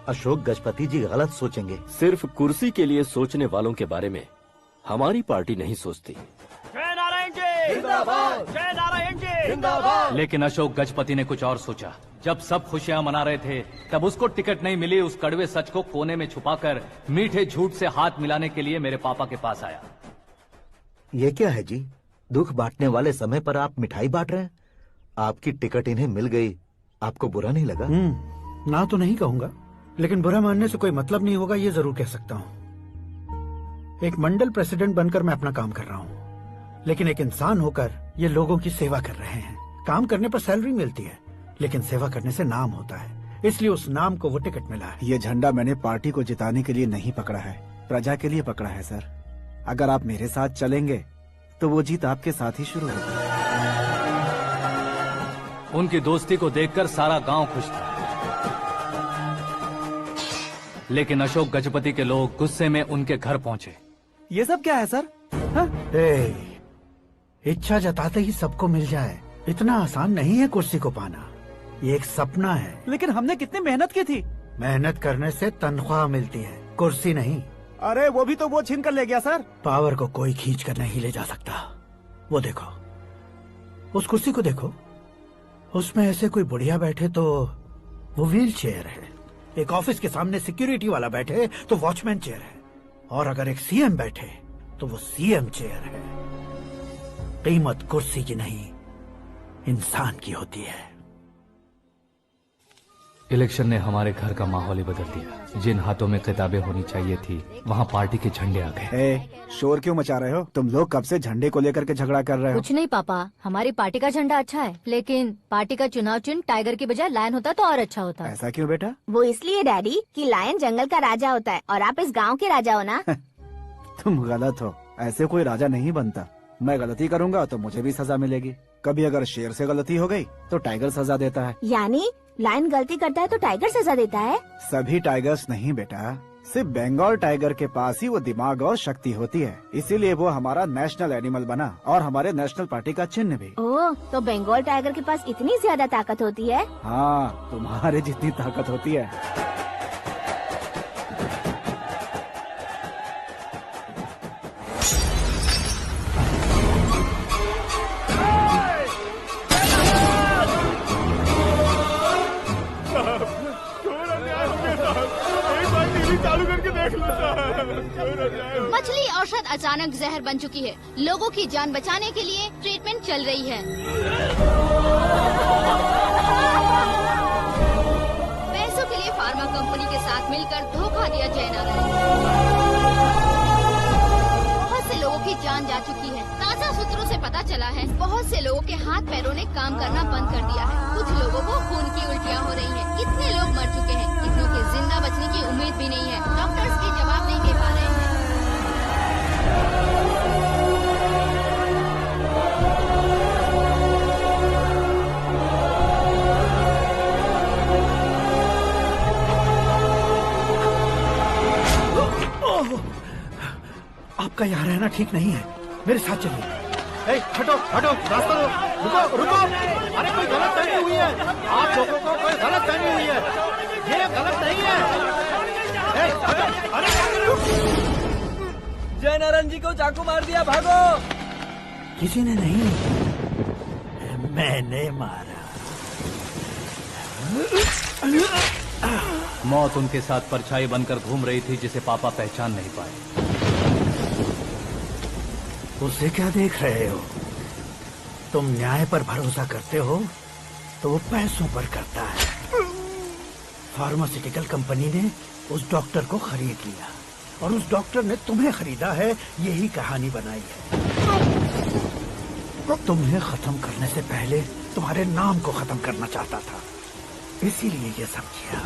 अशोक गजपति जी गलत सोचेंगे। सिर्फ कुर्सी के लिए सोचने वालों के बारे में हमारी पार्टी नहीं सोचती। जय नारायण जी जिंदाबाद, जय नारायण जी जिंदाबाद। लेकिन अशोक गजपति ने कुछ और सोचा। जब सब खुशियां मना रहे थे तब उसको टिकट नहीं मिली। उस कड़वे सच को कोने में छुपाकर मीठे झूठ से हाथ मिलाने के लिए मेरे पापा के पास आया। ये क्या है जी? दुख बांटने वाले समय पर आप मिठाई बांट रहे हैं। आपकी टिकट इन्हें मिल गई, आपको बुरा नहीं लगा? ना तो नहीं कहूंगा, लेकिन बुरा मानने से कोई मतलब नहीं होगा, ये जरूर कह सकता हूँ। एक मंडल प्रेसिडेंट बनकर मैं अपना काम कर रहा हूँ, लेकिन एक इंसान होकर ये लोगों की सेवा कर रहे हैं। काम करने पर सैलरी मिलती है, लेकिन सेवा करने से नाम होता है, इसलिए उस नाम को वो टिकट मिला है। ये झंडा मैंने पार्टी को जिताने के लिए नहीं पकड़ा है, प्रजा के लिए पकड़ा है सर। अगर आप मेरे साथ चलेंगे तो वो जीत आपके साथ ही शुरू होगी। उनकी दोस्ती को देखकर सारा गांव खुश था, लेकिन अशोक गजपति के लोग गुस्से में उनके घर पहुंचे। ये सब क्या है सर? इच्छा जताते ही सबको मिल जाए, इतना आसान नहीं है कुर्सी को पाना। ये एक सपना है। लेकिन हमने कितनी मेहनत की थी। मेहनत करने से तनख्वाह मिलती है, कुर्सी नहीं। अरे वो भी तो वो छीन कर ले गया सर। पावर को कोई खींच कर नहीं ले जा सकता। वो देखो, उस कुर्सी को देखो, उसमें ऐसे कोई बुढ़िया बैठे तो वो व्हील चेयर है। एक ऑफिस के सामने सिक्योरिटी वाला बैठे तो वॉचमैन चेयर है, और अगर एक सीएम बैठे तो वो सीएम चेयर है। कीमत कुर्सी की नहीं, इंसान की होती है। इलेक्शन ने हमारे घर का माहौल ही बदल दिया। जिन हाथों में किताबें होनी चाहिए थी, वहाँ पार्टी के झंडे आ गए। शोर क्यों मचा रहे हो? तुम लोग कब से झंडे को लेकर के झगड़ा कर रहे हो? कुछ नहीं पापा, हमारी पार्टी का झंडा अच्छा है, लेकिन पार्टी का चुनाव चिन्ह टाइगर की बजाय लायन होता तो और अच्छा होता। ऐसा क्यों बेटा? वो इसलिए डैडी कि लायन जंगल का राजा होता है और आप इस गांव के राजा हो ना। तुम गलत हो, ऐसे कोई राजा नहीं बनता। मैं गलती करूंगा तो मुझे भी सजा मिलेगी। कभी अगर शेर से गलती हो गई तो टाइगर सजा देता है। यानी लायन गलती करता है तो टाइगर सजा देता है? सभी टाइगर्स नहीं बेटा, सिर्फ बंगाल टाइगर के पास ही वो दिमाग और शक्ति होती है, इसीलिए वो हमारा नेशनल एनिमल बना और हमारे नेशनल पार्टी का चिन्ह भी। ओह, तो बंगाल टाइगर के पास इतनी ज्यादा ताकत होती है? हाँ, तुम्हारे जितनी ताकत होती है। मछली औषध अचानक जहर बन चुकी है। लोगों की जान बचाने के लिए ट्रीटमेंट चल रही है। पैसों के लिए फार्मा कंपनी के साथ मिलकर धोखा दिया जय नारायण। बहुत से लोगों की जान जा चुकी है। ताज़ा सूत्रों से पता चला है बहुत से लोगों के हाथ पैरों ने काम करना बंद कर दिया है। कुछ लोगों को खून की उल्टियाँ हो रही हैं। कितने लोग मर चुके हैं, कितनों के जिंदा बचने की उम्मीद भी नहीं है। डॉक्टर्स भी जवाब नहीं दे पा रहे हैं। आपका यहाँ रहना ठीक नहीं है, मेरे साथ चलिए। हटो हटो, रास्ता दो। रुको रुको, अरे कोई गलत फहमी हुई है। आप लोगों को कोई गलत फहमी हुई है, ये गलत नहीं है। अरे जय नारायण जी को चाकू मार दिया, भागो। किसी ने नहीं, मैंने मारा। मौत उनके साथ परछाई बनकर घूम रही थी, जिसे पापा पहचान नहीं पाए। उसे क्या देख रहे हो? तुम न्याय पर भरोसा करते हो तो वो पैसों पर करता है। फार्मास्यूटिकल कंपनी ने उस डॉक्टर को खरीद लिया और उस डॉक्टर ने तुम्हें खरीदा है, यही कहानी बनाई है। तुम्हें खत्म करने से पहले तुम्हारे नाम को खत्म करना चाहता था, इसीलिए ये सब किया।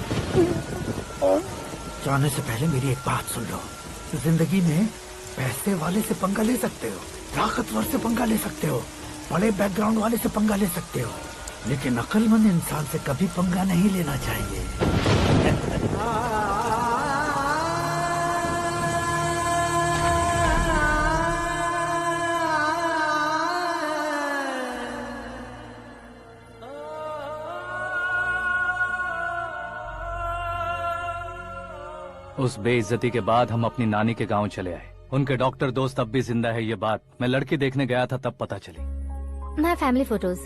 जाने से पहले मेरी एक बात सुन लो। जिंदगी में पैसे वाले से पंगा ले सकते हो, ताकतवर से पंगा ले सकते हो, बड़े बैकग्राउंड वाले से पंगा ले सकते हो, लेकिन अक्लमंद इंसान से कभी पंगा नहीं लेना चाहिए। उस बेइज्जती के बाद हम अपनी नानी के गांव चले आए। उनके डॉक्टर दोस्त अब भी जिंदा है, ये बात मैं लड़की देखने गया था तब पता चली। My family photos.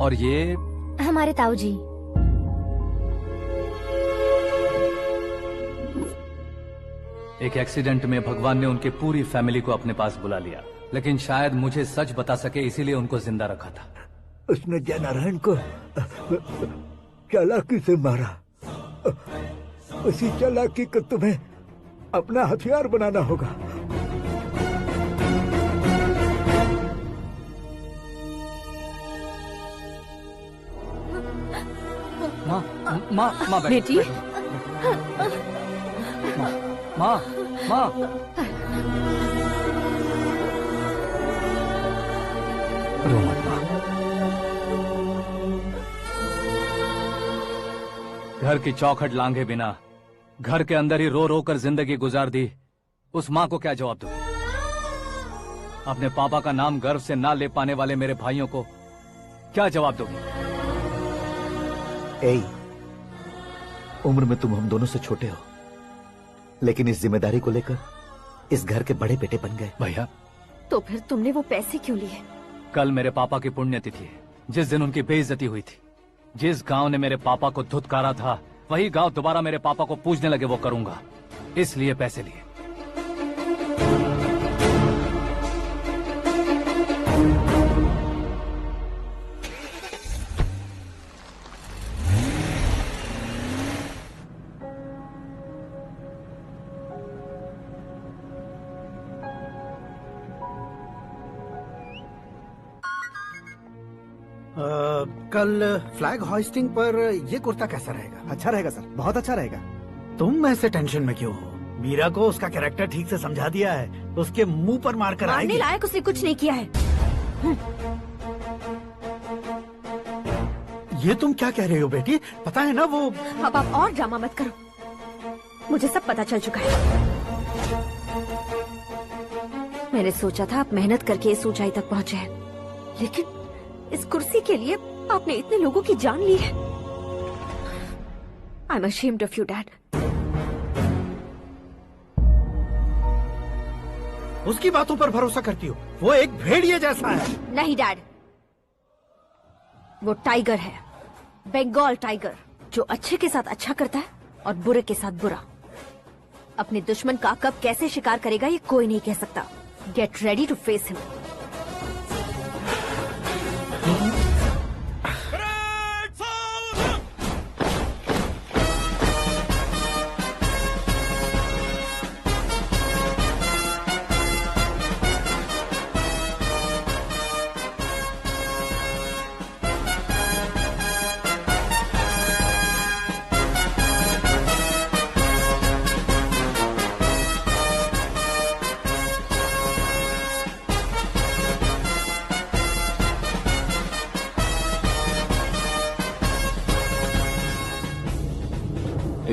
और ये हमारे ताऊ जी। एक एक्सीडेंट में भगवान ने उनकी पूरी फैमिली को अपने पास बुला लिया, लेकिन शायद मुझे सच बता सके इसीलिए उनको जिंदा रखा था। उसने जयनारायण को चालाकी से मारा। उसी चालाकी को तुम्हें अपना हथियार बनाना होगा। माँ बेटी। माँ रो मत माँ। घर की चौखट लांघे बिना घर के अंदर ही रो रो कर जिंदगी गुजार दी उस माँ को क्या जवाब दूं? अपने पापा का नाम गर्व से ना ले पाने वाले मेरे भाइयों को क्या जवाब दोगी? उम्र में तुम हम दोनों से छोटे हो, लेकिन इस जिम्मेदारी को लेकर इस घर के बड़े बेटे बन गए। भैया, तो फिर तुमने वो पैसे क्यों लिए? कल मेरे पापा की पुण्यतिथि है, जिस दिन उनकी बेइज्जती हुई थी। जिस गांव ने मेरे पापा को धुतकारा था, वही गांव दोबारा मेरे पापा को पूजने लगे वो करूंगा, इसलिए पैसे लिए। कल फ्लैग होइस्टिंग पर ये कुर्ता कैसा रहेगा? अच्छा रहेगा सर, बहुत अच्छा रहेगा। तुम ऐसे टेंशन में क्यों हो? मीरा को उसका कैरेक्टर ठीक से समझा दिया है, उसके मुंह पर मारकर आएगी। मारने लायक उसने कुछ नहीं किया है। ये तुम क्या कह रहे हो बेटी? पता है ना वो। अब आप और ड्रामा मत करो, मुझे सब पता चल चुका है। मैंने सोचा था आप मेहनत करके इस ऊंचाई तक पहुंचे हैं, लेकिन इस कुर्सी के लिए आपने इतने लोगों की जान ली है। I am ashamed of you, Dad. उसकी बातों पर भरोसा करती हो? वो एक भेड़िए जैसा है। नहीं डैड, वो टाइगर है, बंगाल टाइगर, जो अच्छे के साथ अच्छा करता है और बुरे के साथ बुरा। अपने दुश्मन का कब कैसे शिकार करेगा ये कोई नहीं कह सकता। Get ready to face him.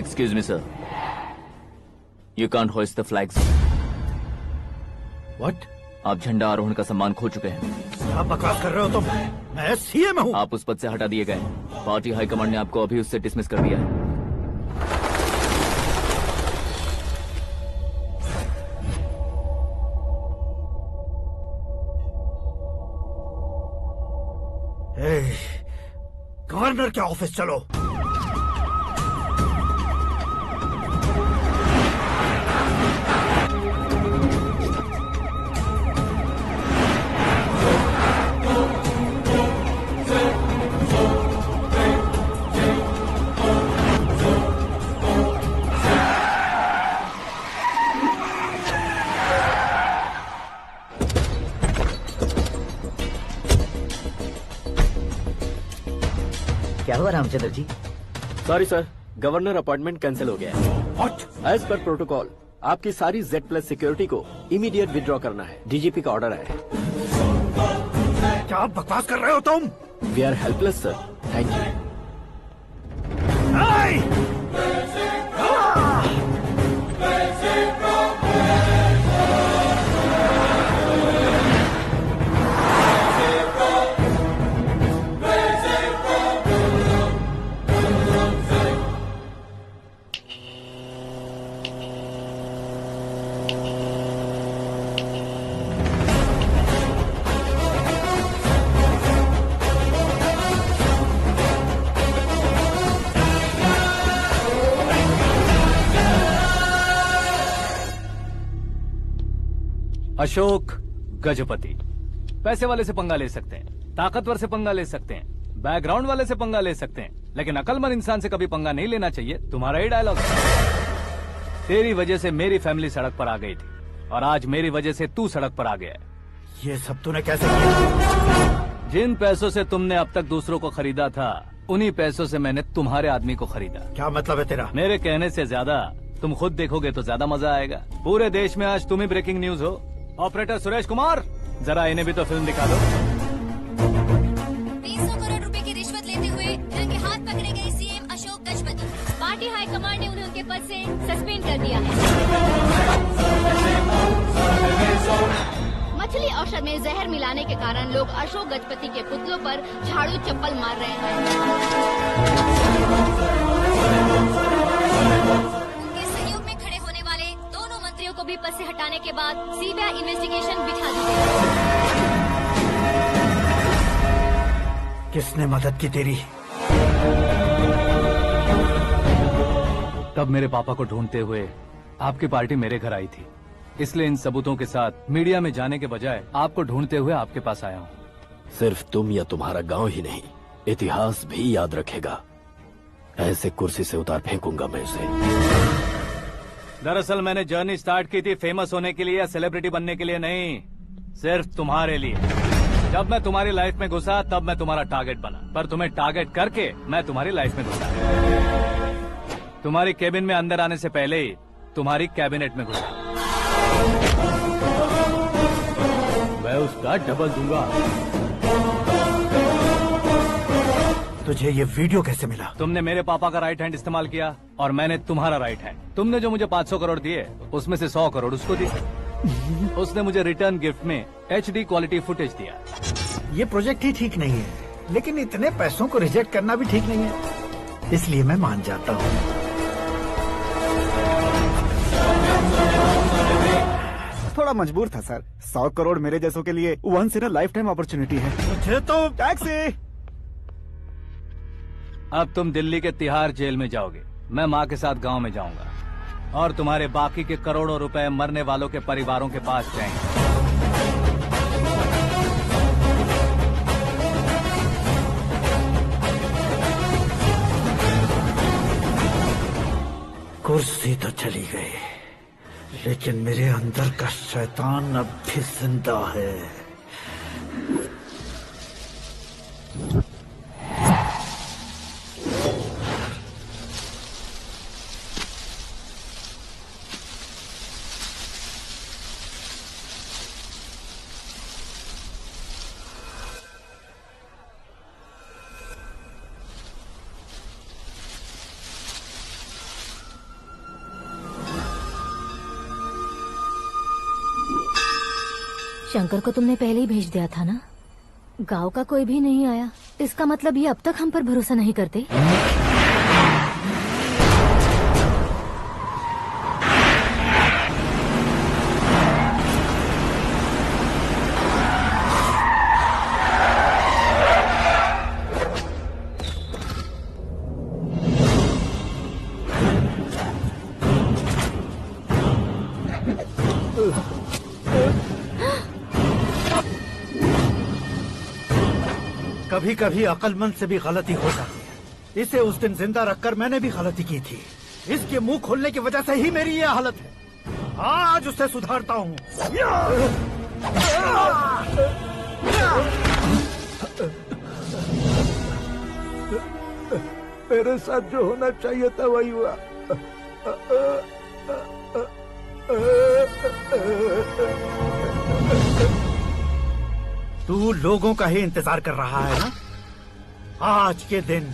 Excuse me, sir. You can't hoist the flags. What? आप झंडा आरोहण का सम्मान खो चुके हैं। आप बकवास कर रहे हो तुम? मैं सीएम हूँ। आप उस पद से हटा दिए गए। पार्टी हाईकमांड ने आपको अभी उससे डिसमिस कर दिया है। गवर्नर के ऑफिस चलो। क्या हुआ Ramchandra ji? Sorry sir, governor appointment cancel हो गया है। What? एज पर प्रोटोकॉल आपकी सारी Z+ सिक्योरिटी को इमीडिएट विड्रॉ करना है। डीजीपी का ऑर्डर है। क्या बकवास कर रहे हो तुम? We are helpless sir, thank you. Ashok Gajapati पैसे वाले से पंगा ले सकते हैं, ताकतवर से पंगा ले सकते हैं, बैकग्राउंड वाले से पंगा ले सकते हैं, लेकिन अकलमंद इंसान से कभी पंगा नहीं लेना चाहिए। तुम्हारा ही डायलॉग है। तेरी वजह से मेरी फैमिली सड़क पर आ गई थी और आज मेरी वजह से तू सड़क पर आ गया है। ये सब तूने कैसे किया? जिन पैसों से तुमने अब तक दूसरों को खरीदा था, उन्हीं पैसों से मैंने तुम्हारे आदमी को खरीदा। क्या मतलब है तेरा? मेरे कहने से ज्यादा तुम खुद देखोगे तो ज्यादा मजा आएगा। पूरे देश में आज तुम ही ब्रेकिंग न्यूज हो। ऑपरेटर सुरेश कुमार, जरा इन्हें भी तो फिल्म दिखा दो। 300 करोड़ रुपए की रिश्वत लेते हुए रंगे हाथ पकड़े गए CM Ashok Gajapati. Party high command ने उन्हें उनके पद से सस्पेंड कर दिया है। मछली औषध में जहर मिलाने के कारण लोग अशोक गजपति के पुतलों पर झाड़ू चप्पल मार रहे हैं। उनके सहयोग में खड़े होने वाले दोनों मंत्रियों को भी पद से हटाने के बाद सीबीआई इन्वेस्टिगेशन बिठा दी गई। किसने मदद की तेरी? तब मेरे पापा को ढूंढते हुए आपकी पार्टी मेरे घर आई थी, इसलिए इन सबूतों के साथ मीडिया में जाने के बजाय आपको ढूंढते हुए आपके पास आया हूँ। सिर्फ तुम या तुम्हारा गांव ही नहीं, इतिहास भी याद रखेगा। ऐसे कुर्सी से उतार फेंकूंगा मैं उसे। दरअसल मैंने जर्नी स्टार्ट की थी फेमस होने के लिए या सेलिब्रिटी बनने के लिए नहीं, सिर्फ तुम्हारे लिए। जब मैं तुम्हारी लाइफ में घुसा तब मैं तुम्हारा टारगेट बना, पर तुम्हें टारगेट करके मैं तुम्हारी लाइफ में घुसा। तुम्हारी केबिन में अंदर आने से पहले ही तुम्हारी कैबिनेट में घुसा। मैं उसका डबल दूंगा। तुझे ये वीडियो कैसे मिला? तुमने मेरे पापा का राइट हैंड इस्तेमाल किया और मैंने तुम्हारा राइट हैंड। तुमने जो मुझे 500 करोड़ दिए, उसमें से 100 करोड़ उसको दिए। उसने मुझे रिटर्न गिफ्ट में HD क्वालिटी फुटेज दिया। ये प्रोजेक्ट ही ठीक नहीं है, लेकिन इतने पैसों को रिजेक्ट करना भी ठीक नहीं है, इसलिए मैं मान जाता हूँ। थोड़ा मजबूर था सर। 100 करोड़ मेरे जैसों के लिए once in a lifetime opportunity है। मुझे तो टैक्सी। अब तुम दिल्ली के तिहाड़ जेल में जाओगे, मैं माँ के साथ गांव में जाऊंगा और तुम्हारे बाकी के करोड़ों रुपए मरने वालों के परिवारों के पास जाएंगे। कुर्सी तो चली गई, लेकिन मेरे अंदर का शैतान अब भी जिंदा है। शंकर को तुमने पहले ही भेज दिया था ना? गांव का कोई भी नहीं आया, इसका मतलब ये अब तक हम पर भरोसा नहीं करते। कभी कभी अक्लमंद से भी गलती हो जाती है। इसे उस दिन जिंदा रखकर मैंने भी गलती की थी। इसके मुंह खोलने की वजह से ही मेरी ये हालत है। आज उसे सुधारता हूँ। मेरे साथ जो होना चाहिए था वही हुआ। तू लोगों का ही इंतजार कर रहा है ना? आज के दिन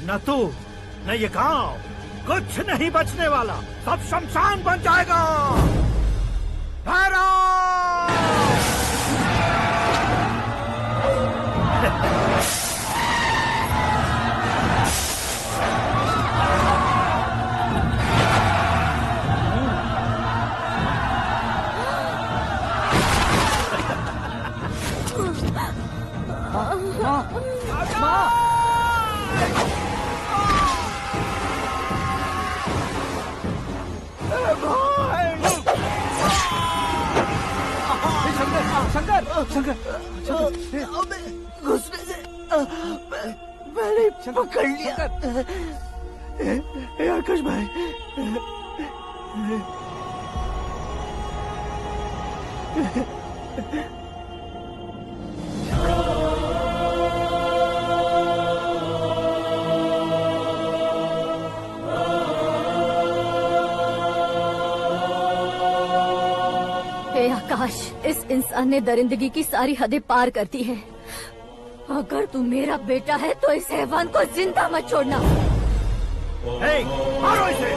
न तू न ये गांव कुछ नहीं बचने वाला, सब शमशान बन जाएगा। घुसने से मैंने पकड़ लिया। आकाश भाई, हे आकाश, इस इंसान ने दरिंदगी की सारी हदें पार कर दी है। अगर तू मेरा बेटा है तो इस हैवान को जिंदा मत छोड़ना। मारो इसे।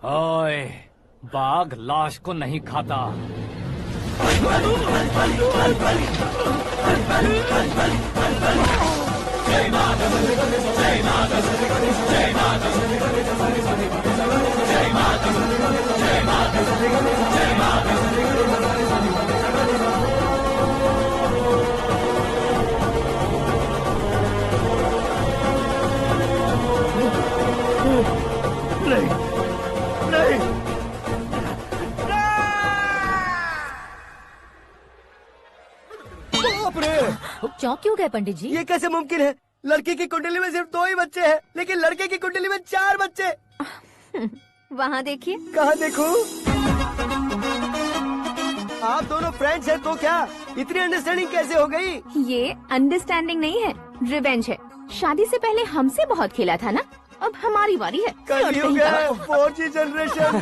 ओए, बाघ लाश को नहीं खाता। नहीं, नहीं। बाप रे! चौंक क्यों गए पंडित जी? ये कैसे मुमकिन है? लड़की की कुंडली में सिर्फ 2 ही बच्चे हैं, लेकिन लड़के की कुंडली में 4 बच्चे। वहाँ देखिए। कहाँ देखूं? आप दोनों फ्रेंड्स हैं तो क्या इतनी अंडरस्टैंडिंग कैसे हो गई? ये अंडरस्टैंडिंग नहीं है, रिवेंज है। शादी से पहले हमसे बहुत खेला था ना, अब हमारी बारी है। कलयुग है, 4G जनरेशन।